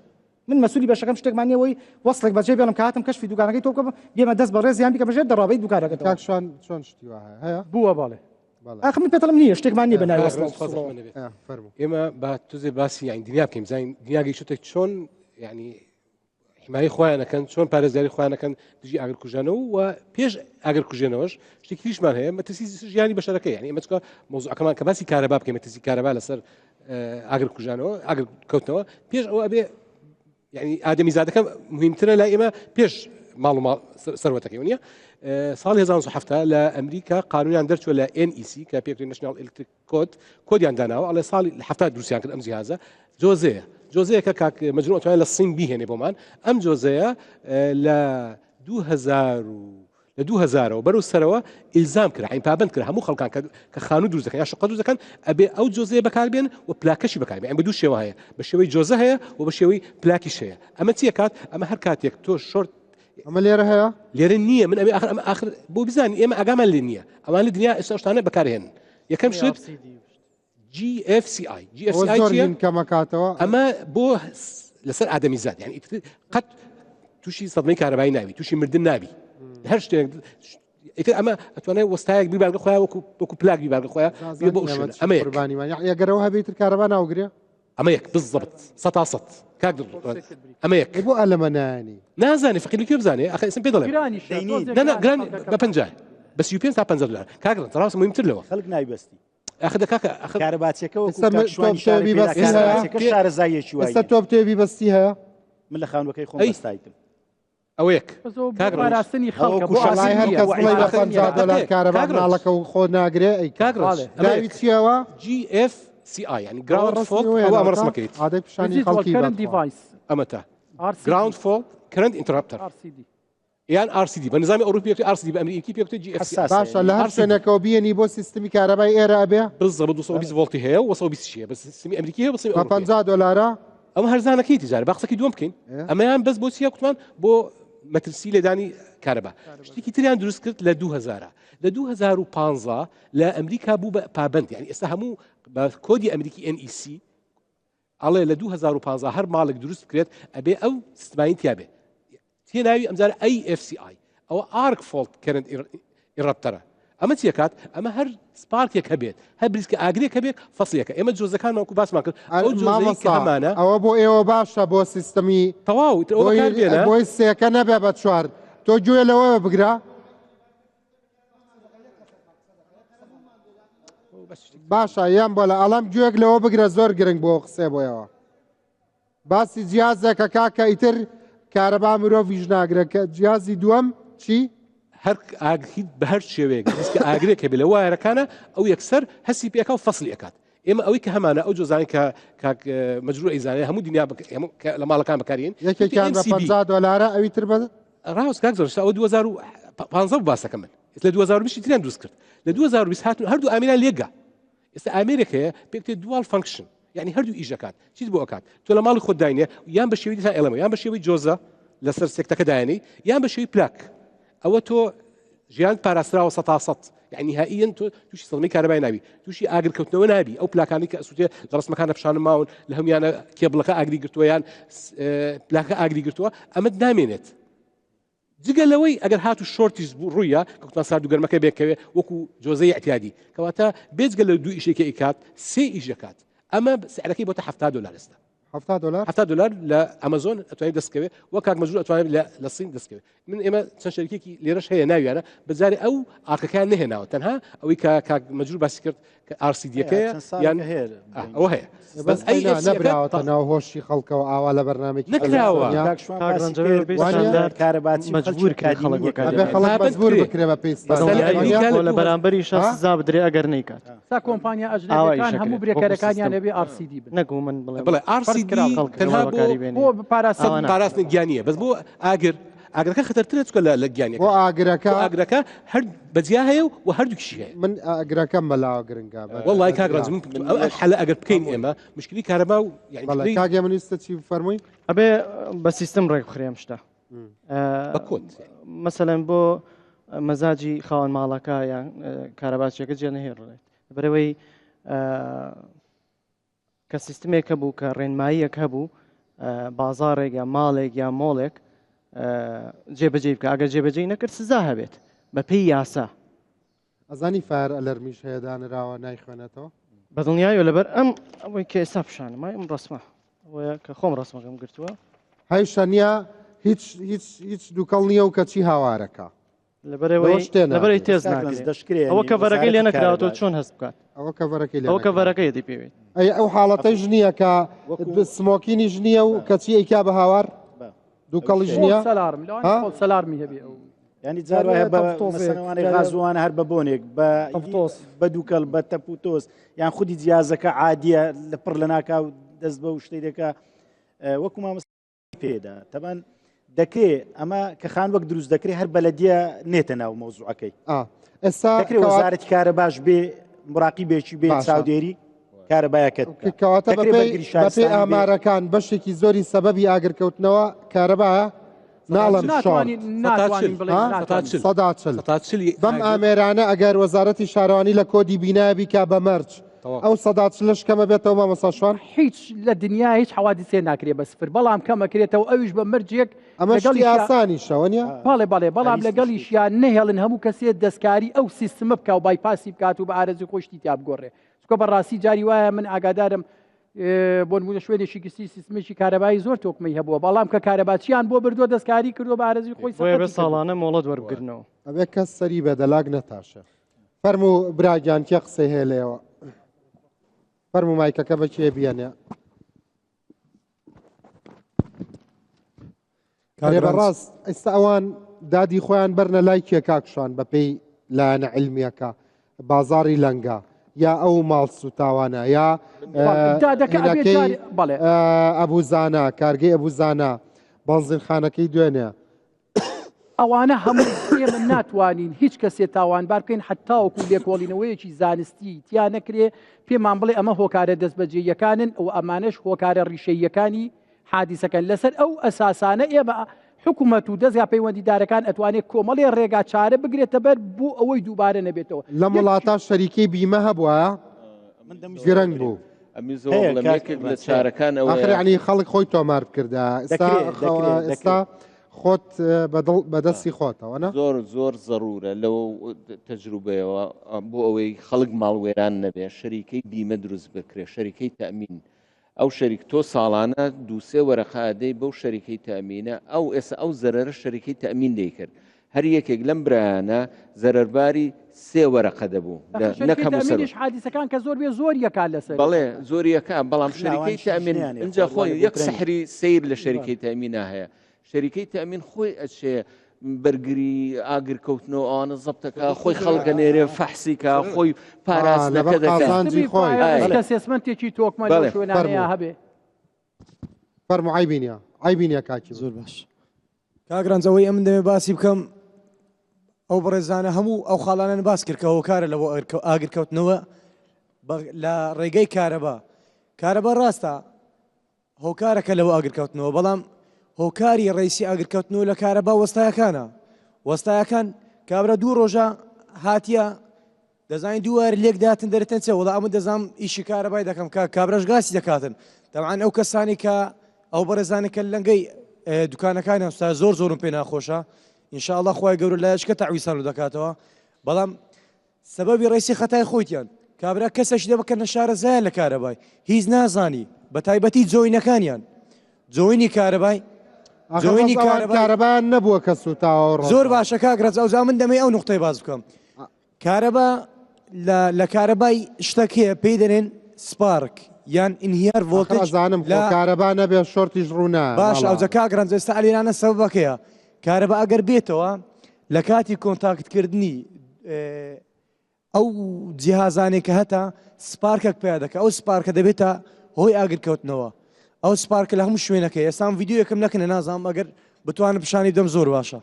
من مەسوولی بەشەکەم شتێکمانیەوەی وەصلێک بەجێ بێڵم کاتم کەشفی دوکانەکەی تۆ بکەم بێمە دەست بە ڕێزیان بیکە بەژێر دەڕابەی دوکانەکەتەوە چۆن شتی هەیە بووە باڵێ ئەخ من پێتەڵم نییە شتێکمان نییە بە ناوی ئێمە با توزێ باسی یان دنیا بکەین زین دنیاگەی شتێک چۆن ینی حمایە خۆیانەکەن چۆن پارێزگاری خۆیانەکەن دژی ئاگرکوژانەوە و پێش ئاگرکوژێنەوەش شتێکی دیشمان هەیە مەترسی ژیانی بەشەرەکەی ینی ئەمە چکە مۆزوعەکەمان کە باسی کارەبا بکەین مەترسی کارەبا لەسەر ئاگرکوژانەوە ئاگرکەوتنەوە پێش ئەوە ئەبێ یعنی ئادەمی زادەکە مهمترە لای ئێمە پێش ماڵ و سەروەتەکەی نیە ساڵی 1970 لە ئەمریکا قانونیان دەرچووە لە NEC کە پێکری نشنال ئلکتریک کۆدیان داناوە ئەڵێ ساڵی لە 70 دروستیان کرد ئەم جیهازە جۆزەیەکە کاک مەجروع ئەتوانێت لە سین بیهێنێ بۆمان ئەم جۆزەیە لە 2000 بەرەو سەرەوە ئیلزام کرد عین پابند کرد هەموو خەڵکان کە خانوو دروست دەکەن یا شقە دروست دەکەن ئەبێ ئەو جۆزەیە بەکاربێن و پلاکەشی بەکاربێن ئەم بە دوو شێوە هەیە بە شێوەی جۆزە هەیە و بە شێوەی پلاکیش هەیە ئەمە چیە کات ئەمە هەر کاتێک تۆ شۆرت ئەمە لێرە هەیە لێرە نییە من ئەمە آخر بۆ بزانین ئێمە ئاگامان لێ نییە ئەوان لە دنیا ئێستا شتانە بەکارهێن یەکەم شت GFCI کەمەکاتەوە ئەمە بۆ لەسەر ئادەمی زاد یعنی قەت تووشی سەدمەی کارەبایی ناوی تووشی مردن نابی هەر شتێک ئیتر ئەمە ئەتوانێت وەستایەک بیبارگە خۆیان وەکو پلاک بیبارگە خۆیان بۆ ئەمە یەگەرەوە هەبێتتر کارەبا ناوگرێ ئەمە یەک بالضبط 100% کاک ئەمە یەک بۆ ئەلەمە نانی نازانێ فقیری کێ بزانێ ئەخ ئسم پێ دەڵێ گران بە 50 بە 35 تا 50 دلار کاگرن ڕاست مهمتر لەوە خەڵک نایبەستی ئەخدە کاکە کارەباچەکەەوە ئێستا تۆ بتێبی بەستی هەیە من لە خانوەکەی خۆم بەستایتم ئەو یەک پاراستنی خەڵکە $50 کارەبا ناڵەکە و خۆ ناگرێ ئەی کاگڕاوی چیەوە GFCI يعني ground fault أو أمر اسمكيت هذا بشاني خلقي أمتى ground fault current interrupter يعني RCD بالنظام الأوروبي يكتب RCD بأمريكي يكتب GFCI باشا لهر سنة بيني بو سيستمي كهربائي إيرا أبيع بالضبط وصلوا 20 فولت هي وصلوا 20 شيء بس سيستمي أمريكي وصلوا أوروبي $50 أما هرزانا كي تجاري باقصة كي دوم كين أما يعني بس بوسيا كمان بو مترسيلة داني كهرباء شتي كتير درس كرت ل 2000 ل 2015 لا أمريكا بو بابند يعني استهموا بكودي أمريكي NEC على ل 2015 هر مالك درس كرت أبي أو استماعين تيابه تيناوي أمزار أي FCI أو arc fault كرنت إربتره أما تيكات أما هر سبارك يكبيت هر بريسك أجري كبير فصليك إما جزء كان ماكو باس ماكل أو جزء كمانة أو أبو إيو باشا بو سيستمي تواو بو السيكا نبي بتشوار تو جوي لو بقرا باشا يام بولا ألم جويك لو بقرا زور قرنگ بو قصي بويا باسي جهازك كاكا يتر كهرباء مرو فيجناغرا جهازي دوم چی؟ هر ئاگری بە هەر شێوەیەک دیسکە ئاگرێک هەبێ لە وایەرەکانە ئەو یەکسەر هەستی پێکە و فەصلی ئەکات ئێمە ئەوەی کە هەمانە ئەو جۆزانانی کە مەجروع ئەیزانێ هەموو دنیا لە ماڵەکان بەکارین یەکێکیان بە $50 ئەوی تر بە ڕاست کاک زۆر ئەو 2015 باسەکە من لە 2020 تریان دروست کرد لە 2020 هاتون هەردوو ئامیران لێگا ئێستا ئامێرێکەیە پێکتێ دوال فانکشن یعنی هەردوو ئیژەکات چیت بۆ ئەکات تۆ لە ماڵی خۆت داینێ یان بە شێوەی دیسان ئێڵەمە یان بە شێوەی جۆزە لەسەر سێکتەکە دایانی یان بە شێوەی پلاک ئەوە تۆ ژیان پاراستراوە 100% يعني نهائيا توشي صدمي كهربائي نابي توشي اجر كوتنو نابي او بلاكاني كاسوتي درس مكان بشان ماون لهم يعني كيبلك اجري قرتو يعني بلاكا اجري قرتو امد دامينت جگەلەوەی ئەگەر هاتو شۆرتیش بوو ڕوویە کەوتمان سارد و گەرمەکە بێکەوێ وەکو جۆزەی احتیادی کەواتە بێجگە لە دوو ئیشێکی ئیکات سێ ئیشەکات ئەمە سعرەکەی بۆتە $70 ئێستا $70 لە ئەمازۆن ئەتوانێت دەستکەوێ وە کاک مەجروع ئەتوانێت لە سین دەستکەوێت من ئێمە چەند شەریکێکی لێرەش هەیە ناویانە بەجارێ ئەو ئاکەکان نهێناوە تەنها ئەوەی کە کاک مەجروع باسی کرد کە RCD-یەکەیە یان ئەوە هەیە بس ئەی نەبراوەتە ناو هۆشی خەڵکەوە ئاوا لە بەرنامێکی نەکراوە کارەباچی مەجبور کات خەڵک مەجبور بکرێ بە پێستا لە بەرامبەری سزا بدرێ ئەگەر نەیکات سا کۆمپانیا ئەژنەکان هەموو برێکارەکانیان لەبێ RCD بن نەگو من بڵێ RCD تەنها بۆ پاراستن گیانیە بەس بۆ ئاگرەکە خەتەرترە چکە لە گیانیە بۆ ئاگرەکە هەر بەجیا هەیە و هەردووکیشی هەیە من ئاگرەکەم بەلاوە گرنگا وەڵی کاگڕاز حەلە ئەگەر بکەین ئێمە مشکلی کارەبا و یعنی کاگێ منیستە چی فەرمووی ئەبێ بە سیستم ڕێک بخرێم شتە مەسەلەن بۆ مەزاجی خاوەن ماڵەکە یان کارەباچیەکە جێ نەهێڕێت بەرەوەی کە سیستمێکە بوو کە ڕێنماییەک هەبوو بازارێک یا ماڵێک یا مۆڵێک جێبەجێ بکە ئەگەر جێبەجێ نەکرد سزا هەبێت بە پێی یاسا ئەزانی فار ئەلەرمیش هەیە دانراوە نایخوێنێتەوە بەدڵنیایە لەبەر ئەم ئەوەی کە ئێستا پیشانمە ئەم ڕسمە ئەوەیە کە خۆم ڕسمەکەم گرتووە هەی شەنیا هیچ دووکەڵ نییە و کەچی هاوارەکە لەبەرەوەی تێز ناکرێت ئەوە کەڤەرەکەی لێ نەکراوەوە چۆن هەست بکات ئەوە کەڤەرەکەی دەپێوێت ئەو حاڵەتەی ژنیە کە سمۆکینی ژنیە و کەچی ئەیکا بە هاوار دووکەڵیش نییە سەلارمی هەبێ ئەو ینی جار وایە بە مەسەڵەوانی غازوانە هەر بە بۆنێک بە دووکەڵ بە تەپوتۆس یان خودی جیازەکە عادیە لە پڕ لە ناکاو دەست بە و شتەی دەکا وەکو مامەسا پێدا تەبان دەکرێت ئەمە کە خان وەک دروست دەکرێت هەر بەلەدیە نێتە ناو مەوزوعەکەی ئێستا دەکرێت وەزارەتی کارە باش بێ مراقیبێکی بێ چاودێری کارەبایەکەت کەواتە بەپێی ئامارەکان بەشێکی زۆری سەبەبی ئاگرکەوتنەوە کارەبایە ناڵم بەم ئامێرانە ئەگەر وەزارەتی شارەوانی لە کۆدی بینایبی کا بە مەرج ئەو سەدات لەش کەمە بێتەوە مامەسا شوان هیچ لە دنیا هیچ حوادثێ ناکرێت بە سفر بەڵام کەمەکرێتەوە ئەویش بە مەرجێک ئەمەشی ئاسانی شەوەنیە باڵێ بەڵام لەگەڵیشیان نەهێڵن هەموو کەسێت دەستکاری ئەو سیستمە بکە و بایپاسی بکات و بە ئارەزی خۆشتی تا بگۆڕێ چکە بەڕاستی جاری وایە من ئاگادارم بۆ نمونە شوێنێکی گستی سیستمێکی کارەبایی زۆر تۆکمەی هەبووە بەڵام کە کارەباچیان بۆ بردووە دەستکاری کردو بە ئارەزی خۆی بە ساڵانە مۆڵەت وەربگرنەوە ئەبێ کەس سەری بەدەلاک نەتاشە فەرموو براگیان کێ قسەی هەیە لێەوە فەرموو مایکەکە بەکێ بیانێ بەڕاست ئێستا ئەوان دادی خۆیان بەرنە لای کێ کاکشان بەپێی لایەنە علمیەکە بازاری لەنگە یا ئەو ماڵ سوتاوانە یا ئەبوزانە کارگەی ئەبوزانە بەنزینخانەکەی دوێنێ ئەوانە هەموو ئێمە ناتوانین هیچ کەسێ تاوانبار بکەین حتاوەکو لێکۆڵینەوەیەکی زانستی تیا نەکرێ پێمان بڵێ ئەمە هۆکارە دەستبەجێیەکانن ئەو ئەمانەش هۆکارە ڕیشەیەکانی حادیسەکەن لەسەر ئەو ئەساسانە ئێمە حکوومەت و دەستگا پەیوەندیدارەکان ئەتوانێت کۆمەڵێ ڕێگا چارە بگرێتە بەر بۆ ئەوەی دووبارە نەبێتەوە لە وڵاتە شەریکەی بیمە هەبووە گرنگ بوو لە چارەکان ئەوڕانی خەڵک خۆی تۆمار کردە ئێستا خۆت بەدەستی خۆتەوە زۆر زەرورە لەو تەجروبەیەوە بۆ ئەوەی خەڵک ماڵوێران نەبێ شەریکەی بیمە دروست بکرێ شەریکەی تەمین ئەو شەریک تۆ ساڵانە دووسێ وەرەخادەی بەو شەریکەی تەمینە ئەو ئێستا ئەو زەرەرە شەریکەی تەمین دەیکرد هەر یەکێک لەم برایانە زەرەرباری سێ وەرەقە دەبوو نەکەم حادیسەکان کە زۆر بێ زۆر یەکان لەسەر بەڵێ زۆریەکە بەڵام شەریکەی تەمین اینجا خۆی یەک سەحری سیر لە شەریکەی تەمینە هەیە شەریکەی تەمین خۆی ئەچێ بەرگری ئاگرکەوتنەوە ئەوانە زەبتەکە خۆی خەڵکە نێرێ فەحسیکە خۆی پاراستنەکە دەکات سێسمەنتێکی تۆکمە لە شوێنانەیە هەبێ فەرمو عیبینە عیبینە کاکی زۆر باش کاگرانجەوەی ئەم دەمێ باسی بکەم ئەو بەڕێزانە هەموو ئەو خاڵانان باس کرد کە هۆکارە لەوە ئاگرکەوتنەوە لە ڕێگەی کارەبا ڕاستە هۆکارەکە لەوە ئاگرکەوتنەوە بەڵام هۆکاری ڕێیسی ئاگرکەوتنەوە لە کارەبا وەستایەکانە وەستایەکان کابرا دوو ڕۆژە هاتیە دەزانین دووار لێک داتن دەرێتن چێ وڵا ئەمە دەزانم ئیشی کارەبای دەکەم کابراش گاسی دەکاتن تەبعان ئەو کەسانی کە ئەو بەڕێزانە کە لەنگەی دوکانەکانی ئەستا زۆرم پێ ناخۆشە ئینشاءڵڵا خوای گەورە لایەشکە تاویسان و دەکاتەوە بەڵام سەبەبی ڕێیسی خەتای خۆیتیان کابرا کەسەش دەبکە نەشارە زایە لە کارەبای هیچ نازانی بە تایبەتی جۆینەکانیان جۆینی کارەبای جۆینی کارەبایان نەبووە کە سوتاوە زۆر باشە کاگرەت ئەوزا من دەمەی ئەو نقطەی باز بکەم کارەبا لە کارەبای شتەکەیە پێی دەنێن سپارک یان ئینهیار ڤۆڵتێج زانم کارەبا نەبێ شۆرتیش ڕوونا باش ئەوجە کاگرانج ئێستا ئەلێرانە سەبەکەیە کارەبا ئەگەر بێتەوە لە کاتی کۆنتاکتکردنی ئەو جیهازانێک کە هەتا سپارکێک پیا دەکە ئەو سپارکە دەبێتە هۆی ئاگرکەوتنەوە ئەو سپارکە لە هەموو شوێنەکە ئێستام ڤیددیو یەکەم نەکەنە نازانم ئەگەر بتوانم پیشانی دەم زۆر باشە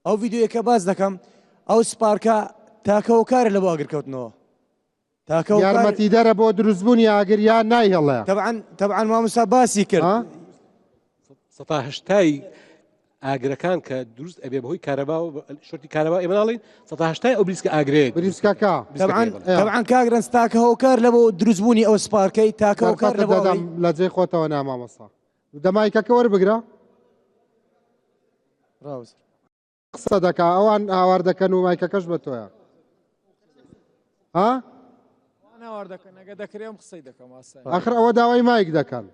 ئەو ڤیددیوەکە باز دەکەم ئەو سپارکە تاکەەوە کارە لە بۆ ئاگرکەوتنەوە یارمەتی دەرە بۆ دروستبوونی ئاگریان نایهڵێ تەبعان مامۆستا باسی کرد سەتا هەشتای ئاگرەکان کە دروست ئەبێ بەهۆی کارەبا و شۆرتی کارەبا ئێمە ناڵین سەتا هەشتای ئەو بریسکە ئاگرێت بریسکەکە تەبعان کاگرنج تاکەەوە کار لە بۆ دروستبوونی ئەو سپارکەی تاکەەوە کار لە دەدەم لە جێ خۆتەوە نامامەسا دەمایکەکە وەربگرە قسە دەکا ئەوان ئاوار دەکەن و مایکەکەش بە تۆیە ها ئەخر ئەوە داوای مایک دەکەن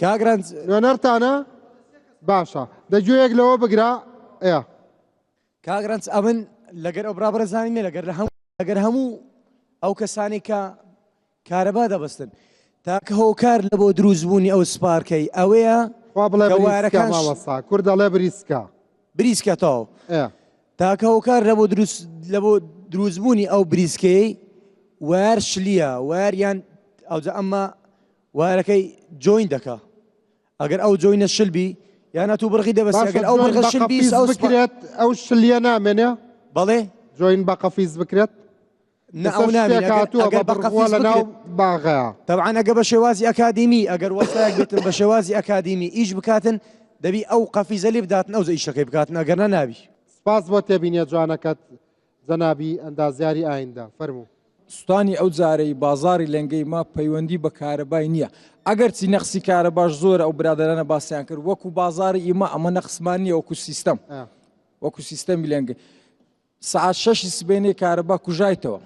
کاگرانج نوێنەرتانە باشە دەگوێیەک لەوە بگرا کاگرانج ئەمن لەگەر ئەو برابرەزانی مێ لەگەر هەموو ئەو کەسانی کە کارەبا دەبەستن تاکە هۆکار لە بۆ دروستبوونی ئەو سپارکەی ئەوەیە کەوارەکان ماوەسا کورد دەڵێ بریسکە بریسکەتەوە تاکە هۆکار لە بۆ دروستبوونی ئەو بریسکەی وار شلیە واریان ئەوجا ئەمە وارەکەی جۆین دەکا ئەگەر ئەو جۆینە شلبی یانە تو بڕغی دەبەست ئەگەر ئەو بڕغە شلبی بکرێت ئەو شلیە نامێنێ بەڵێ جۆین بە قەفیز بکرێت ئەو نامێت باغەیە تەبعاً ئەگە بە شێوازی ئەکادیمی ئەگەر وەستایەک بێتن بە شێوازی ئەکادیمی ئیش بکاتن دەبی ئەو قەفیزە لێ بداتن ئەو ئیشەکەی بکاتن ئەگەر نابی سپاس بۆ تێبینێ جوانەکەت جەنابی ئەندازیاری ئایندە فەرموو سوستانی ئەو جارەی بازاری لەنگەی ما پەیوەندی بە کارەبای نییە ئەگەر چی نەخسی کارەباش زۆر ئەو برادرانە باسییان کرد وەکو بازاری ئیمە ئەمە نەخسمان نییە وەکو سیستەم وەکو سیستەمی لەنگەی سعات 6 سبێنێ کارەبا کوژایتەوە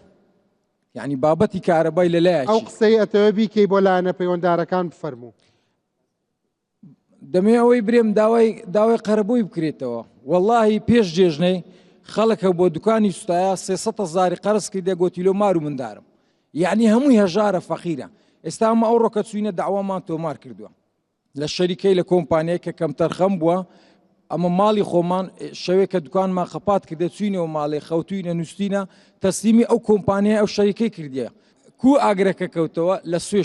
یعنی بابەتی کارەبای لەلایەکی ئەو قسەی ئەتەوە بیکەی بۆ لایەنە پەیوەنددارەکان بفەرموو دەمێ ئەوەی برێم داوای قەرەبووی بکرێتەوە واللهی پێش جێژنەی خەڵکە بۆ دوکانی سوتایە 300,000 قەرز کردێ گۆتیلۆ مار و مندارم یعنی هەمووی هەژارە فەقیرە ئێستا ئەمە ئەو ڕۆکە چوینە داوامان تۆمار کردووە لە شەریکەی لە کۆمپانیای کە کەم تەرخەم بووە ئەمە ماڵی خۆمان شەوێک کە دوکانمان خەپات کردێ چوینەوە ماڵێ خەوتوینە نووسینە تەسلیمی ئەو کۆمپانیای ئەو شەریکەی کردیە کو ئاگرەکە کەوتەوە لە سوێ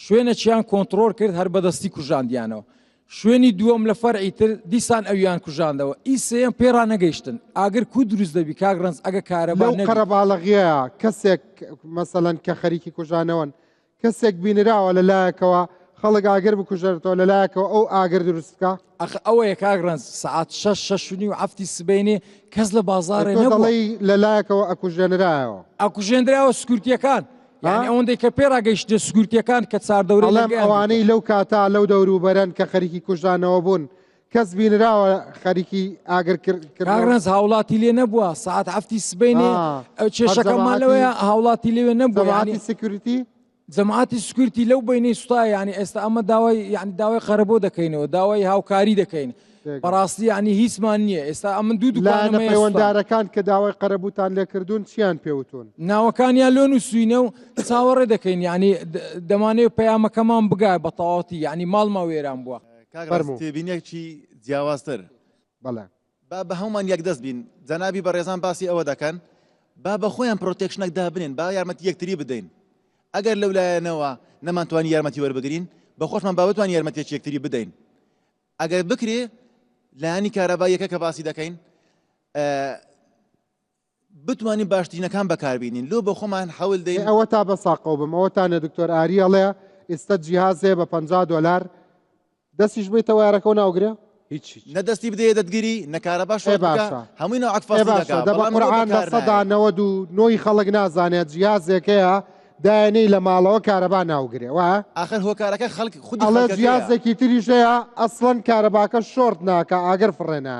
شوێنە چیان کۆنتڕۆل کرد هەر بەدەستی کوژاندیانەوە شوێنی دووەم لە فەرعی تر دیسان ئەویان کوژاندەوە ئیسەیەم پێڕا نەگەیشتن ئاگر کو دروست دەبی کاگڕنج ئەگە کارەبا لەو قەرەباڵغیە کەسێک مەسەڵەن کە خەریکی کوژانەوەن کەسێک بینراوە لەلایەکەوە خەڵک ئاگر بکوژێتەوە لەلایەکەوە ئەو ئاگر دروستکە ئەوەیە کاگڕنج سعات 6 و هەفتی سبەینێ کەس لە بازارێ نەبووی لەلایەکەوە ئەکوژێنرایەوە ئەکوژێنراوە سکورتیەکان یعنی ئەوەندەی کە پێڕاگەیشتە سکورتیەکان کە چاردەورە لەم ئەوانەی لەو کاتا لەو دەوروبەرن کە خەریکی کوژانەوە بوون کەس بینراوە خەریکی ئاگرکردڕنج هاوڵاتی لێ نەبووە سعات هەفتی سبەینێ ئەو کێشەکەمان لەوەیە هاوڵاتی لێوێ نەبووە سکوریتی جەماعەتی سکوورتی لەو بینەی سوتای ینی ئێستا ئەمە داوای یعنی داوای قەرەبۆ دەکەینەوە داوای هاوکاری دەکەین بەڕاستی ینی هیچمان نییە ئێستا ئەمن دوو دوکانە پەیوەنددارەکان کە داوای قەرەبووتان لێکردوون چیان پێوتون ناوەکانیان لۆن و سوینە و چاوەڕێ دەکەین ینی دەمانەوێت پەیامەکەمان بگای بە تەواوەتی ینی ماڵما وێران بووە تێبینێکی جیاوازتر بەڵێ با بە هەمومان یەکدەست بین جەنابی بەڕێزان باسی ئەوە دەکەن با بە خۆیان پرۆتێکشنێک دابنێن با یارمەتی یەکتری بدەین ئەگەر لەولایەنەوە نەمانتوانی یارمەتی وەربگرین بە خۆشمان بابەتوان یارمەتێکی یەکتری بدەین ئەگەر بکرێ لایانی کارەبایەکە کە باسی دەکەین بتوانین باشترینەکان بەکاربینین لۆ بە خۆمان حەول دەین ئەوە تا بە ساقەوە بم ئەوەتانە دکتۆر ئاریەڵێ ئێستا جیهازێ بە $50 دەستیش بێتەوە یارەکە ناوگرێ هیچ نەدەستی بدەیە دەتگیری نەکارەبا شۆ هەمووی ناو عەکفاسی دەبە قورعان لە سەدا 92 خەڵک نازانێت جیهازێکەیە دایانەی لە ماڵەوە کارەبا ناوگرێ وە ئاخر هۆکارەکە خەڵک خودی ئەڵێ جیازێکی تریژەیە ئەسڵەن کارەباکە شۆرت ناکە ئاگەر فڕێنە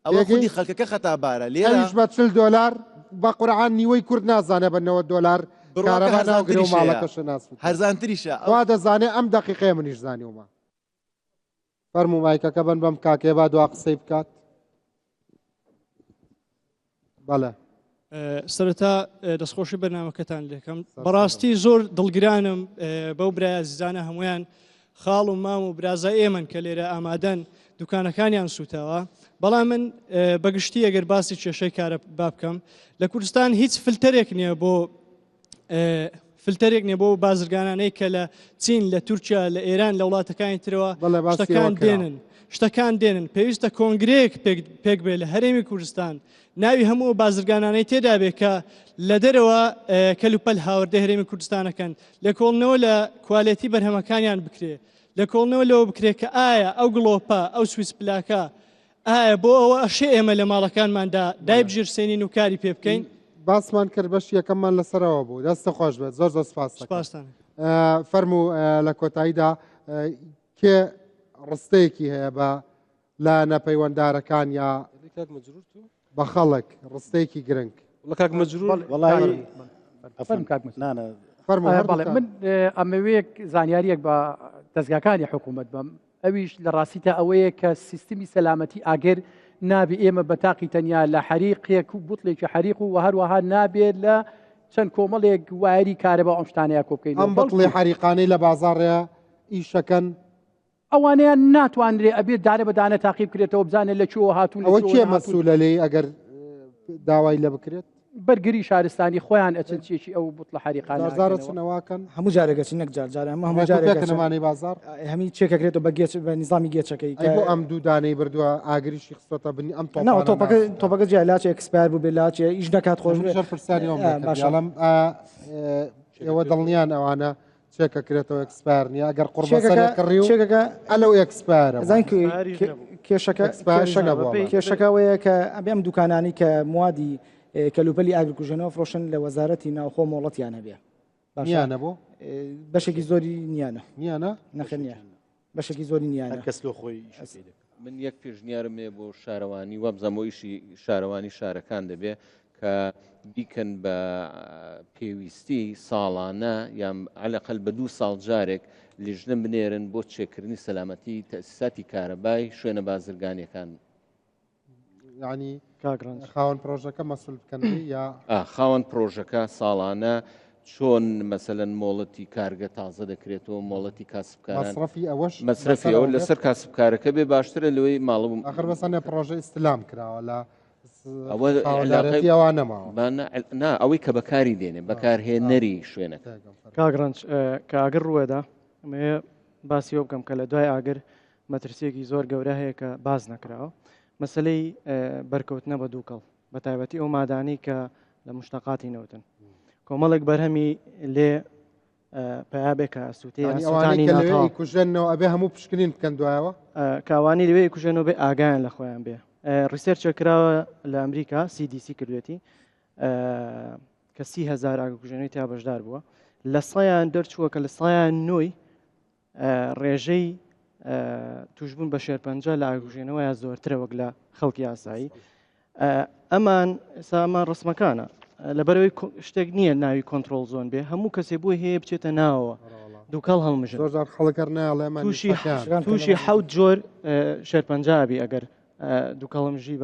ئەوە خودی خەڵکەکە خەتابارە لێرەش بە $40 بە قورعان نیوەی کورد نازانێ بە $90 کارەبا ناوگرێ و ماڵەکەش ناسووت هەرزانتریشە وا دەزانێ ئەم دەقیقەیە منیش زانیومە فەرموو مایکەکە بن بەم کاکێ با دوا قسەی بکات بەڵێ سەرەتا دەستخۆشی بەرنامەکەتان لێکم بەڕاستی زۆر دڵگرانم بەو برای عزیزانە هەمویان خاڵ و مام و برازە ئێمن کە لێرە ئامادەن دوکانەکانیان سوتاوە بەڵام من بەگشتی ئەگەر باسی کێشەی کارە با بکەم لە کوردستان هیچ فلتەرێک نییە بۆ بازرگانانەی کە لە چین لە تورکیا لە ئێران لە وڵاتەکانی ترەوە شتەکان دێنن پێویستە کۆنگرەیەک پێک بێ لە هەرێمی کوردستان ناوی هەموو بازرگانانەی تێدا بێ کە لە دەرەوە کەلوپەل هاوردە هەرێمی کوردستانەکەن لە کۆڵنەوە لە کوالێتی بەرهەمەکانیان بکرێ لە کۆڵنەوە لەوە بکرێت کە ئایا ئەو گڵۆپە ئەو سویس پلاکە ئایا بۆ ئەوە ئەشێ ئێمە لە ماڵەکانماندا دایبژیر سێنین و کاری پێ بکەین باسمان کرد بەش یەکەممان لەسەرەوە بوو دەستە خۆش بێت زۆر سپاسان فەرموو لە کۆتاییدا کێ ڕستەیەکی هەیە بە لایەنە پەیوەنددارەکان یا بە خەڵک ڕستەیەکی گرنگ کاک مەجروور من ئەمەوەیەک زانیاریەک بە دەستگاکانی حکوومەت بم ئەویش لە ڕاستیتە ئەوەیە کە سیستمی سەلامەتی ئاگەر نابێ ئێمە بە تاقی تەنیا لە حەریقێک و بوتڵێکی حەریق و هەروەها نابێت لە چەند کۆمەڵێک وایری کارەبا ئەم شتانەیە کۆ بکەین ئەم بەڵێ حریقانەی لە بازاڕێ ئیشەکەن ئەوانەیە ناتوانرێ ئەبێت دانە بەدانە تاقیب بکرێتەوە بزانێت لە چۆ هاتوون ئەوە کێ مەسوولە لێ ئەگەر داوای لە بکرێت بەرگری شارستانی خۆیان ئەچن چێکی ئەو بوتڵە حریقانەوەکەن هەموو جارێکەچی نەک جار هەموو جارێکەکەنەمانی بازار هەمی چێکەکرێتەوە بە نظامی گێچەکەی بۆ ئەم دوو دانەی بردووە ئاگریشی خستۆتە بنی ئەم تۆپەکە جیا لاچ ئەکسپار بوو بێ لاچێ ئیش نکات خۆش پرسیانیڵم ئێوە دڵنیان ئەوانە چێکەکرێتەوە ئەکسپار نیە ئەگەر قڕبەکەڕی و ئەلەو ئەکسپارە کێشەکەوەیە کە ئەبێم دوکانانی کە موادی کەلوپەلی ئاگرکوژنەوە فرۆشن لە وەزارەتی ناوخۆ مۆڵەتیان هەبێ نیانە بۆ بەشێکی زۆری نیانە نەخێنە بەشێکی زۆری نیانە کەس لۆ خۆی من یەک پێشنیارم ێ بۆ شارەوانی وەبزەمەوە ئیشی شارەوانی شارەکان دەبێ کە بیکەن بە پێویستی ساڵانە یان عەلەقەل بە 2 ساڵ جارێک لیژنە بنێرن بۆ چێکردنی سەلامەتی تەسیساتی کارەبای شوێنە بازرگانیەکان ینی خاوەن پرۆژەکە مەسول بکەن یا خاوەن پرۆژەکە ساڵانە چۆن مەسەلەن مۆڵەتی کارگە تازە دەکرێتەوە مۆڵەتی کاسبکاران مەصرفی ئەو لەسەر کاسبکارەکە بێ باشترە لەوەی ماڵبووم ئەخر بەسانە پرۆژە ئیستلام کراوە لە نا ئەوەی کە بەکاری دێنێ بەکارهێنەری شوێنەکە کاگرنج کە ئاگر ڕوێدا ئەمەیە باسیەوە بکەم کە لە دوای ئاگر مەترسیەکی زۆر گەورە هەیە کە باز نەکراوە مەسلەی بەرکەوتنە بە دووکەڵ بە تایبەتی ئەو مادانی کە لە مشتەقاتی نەوتن کۆمەڵێک بەرهەمی لێ پێیابێ کە سووتەیە کوژێنەوە ئەبێ هەموو پشکنین بکەن دوایەوە کاوانی لەوێ کوژێنەوە بێ ئاگایان لە خۆیان بێ ریسێرچە کراوە لە ئەمریکا CDC کردوێتی کە 30,000 ئاگرکوژێنەوەی تا بەشدار بووە لە سایان دەرچووە کە لە سایان نوۆی ڕێژەی توشبوون بە شێرپەنجە لە ئاگرکوژێنەوەیە زۆرترە وەک لە خەڵکی ئاسایی ئەمان سامان ڕسمەکانە لەبەرەوەی شتێک نییە ناوی کۆنتترۆل زۆن بێ هەموو کەسێ بووی هەیە بچێتە ناوەوە دووکەڵ هەڵمژ تووشی حەوت جۆر شێرپەنجابی ئەگەر دووکەڵمژی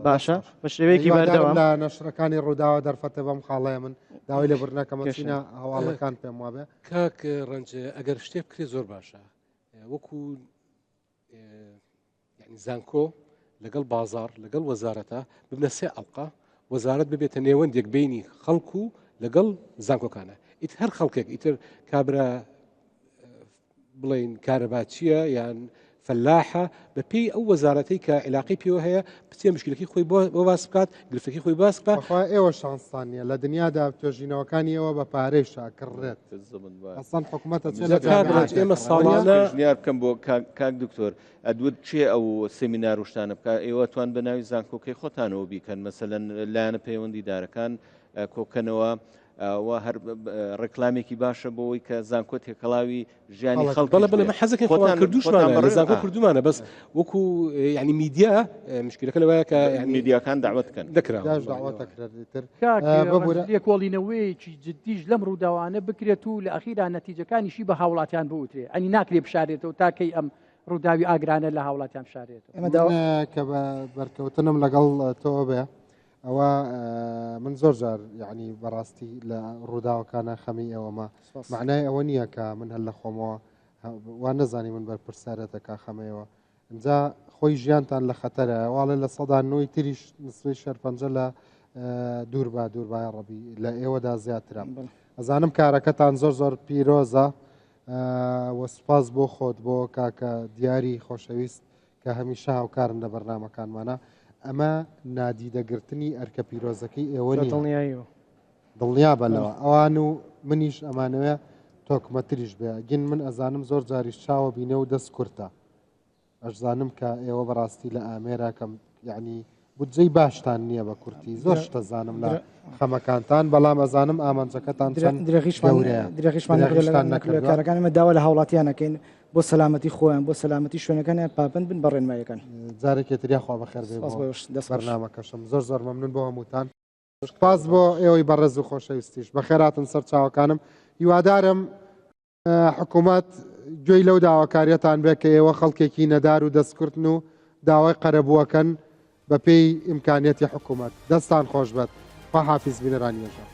باشە بە شێوەیەکی بەردەوام لە نەشرەکانی ڕووداوە دەرفەتە بەم خاڵەیە من داوای لە بردنەکە مەچینە هەواڵەکان پێم وابێ کاک ڕەنجە ئەگەر شتێک بکرێت زۆر باشە وەکو زانکۆ لەگەڵ بازار لەگەڵ وەزارەتە ببنە 3 ئەڵقا وەزارەت ببێتە نێوەندێک بینی خەڵکو و لەگەڵ زانکۆکانە ئیت هەر خەڵکێک ئیتر کابرا بڵین کارەبا چییە یان فەلاحە بەپێی ئەو وەزارەتەی کە علاقی پێوە هەیە بچێ مشکلەکەی خۆی بۆ باس بکات گرفتەکەی خۆی باس بکات ئێوە شانستانیە لە دنیادا توێژینەوەکانی ئەوە بە پارەی شاکڕێت ئەسان حکوومەتە ئێمە ساڵانەژنیار بکەم بۆ کاک دکتۆر ئەدوت چێ ئەو سێمینار وشتانە بکە ئێوە توان بە ناوی زانکۆکەی خۆتانەوە بیکەن مەسەلەن لایەنە پەیوەندیدارەکان کۆکەنەوە هەر ڕێکلامێکی باشە بۆەوەی کە زانکۆ تێکەڵاوی ژیانی خەڵک بڵێ حەزەکەی خۆتان کردوشمانە لە زانکۆ کردومانە بەس وەکو ینی میدیا مشکلەکە لەوەیە کە میدیاکان داوەتکەن دەکراوەڵینەوەیکی جددیش لەم ڕووداوانە بکرێت و لە ئەخیرا نەتیجەکانیشی بە هاوڵاتیان بوترێ ئەنی ناکرێ بشارێتەوە تاکەی ئەم ڕووداوی ئاگرانە لە هاوڵاتیان بشارێت کە بەرکەوتنم لەگەڵ تۆ بێ ئەوە من زۆر جار یعنی بەڕاستی لە ڕووداوەکانە خەمی ئەوەمە معنای ئەوە نییە کە من هەر لە خۆمەوە وان نەزانی من بەرپرسارەتەکە خەمەوە اینجا خۆی ژیانتان لە خەتەرە واڵێ لە سەدا نوۆی تریش نسبەی شەرپەنجە لە دووربای ڕەبی لە ئێوەدا زیاترە ئەزانم کارەکەتان زۆر زۆر پیرۆزە وەسپاس بۆ خۆت بۆ کاکە دیاری خۆشەویست کە هەمیشە هاوکارن لە بەرنامەکانمانە ئەمە نادیدەگرتنی ئەرکە پیرۆزەکەی ئێوە دڵنیا بەلەوە ئەوان و منیش ئەمانەوە تۆکمەتریش بێ گین من ئەزانم زۆر جاریش چاوە بینە و دەست کورتە ئەشزانم کە ئێوە بەڕاستی لە ئامێراکەم یعنی بودجەی باشتان نییە بە کورتی زۆر شتەزانم لە خەمەکانتان بەڵام ئەزانم ئامانجەکەتان درێژیشکارەکانمە داوا لە هاوڵاتیانەکەین بۆ سەلامەتی خۆیان بۆ سەلامەتی شوێنەکانیان پاپند بن بەڕێنمایەکان جارێکێتریا خوا بەخێر بەرنامەکەشم زۆر زۆر مەمنون بۆ هەمووتان سپاس بۆ ئێوەی بەڕێز و خۆشەویستیش بەخێراتن سەر چاوەکانم هیوادارم حکوومەت گوێی لەو داواکاریەتان بێت کە ئێوە خەڵکێکی نەدار و دەستکردن و داوای قەرەبووەکەن بە پێی ئیمکانیەتی حکوومەت دەستان خۆش بێت خواحافیز بینەرانی ێژە.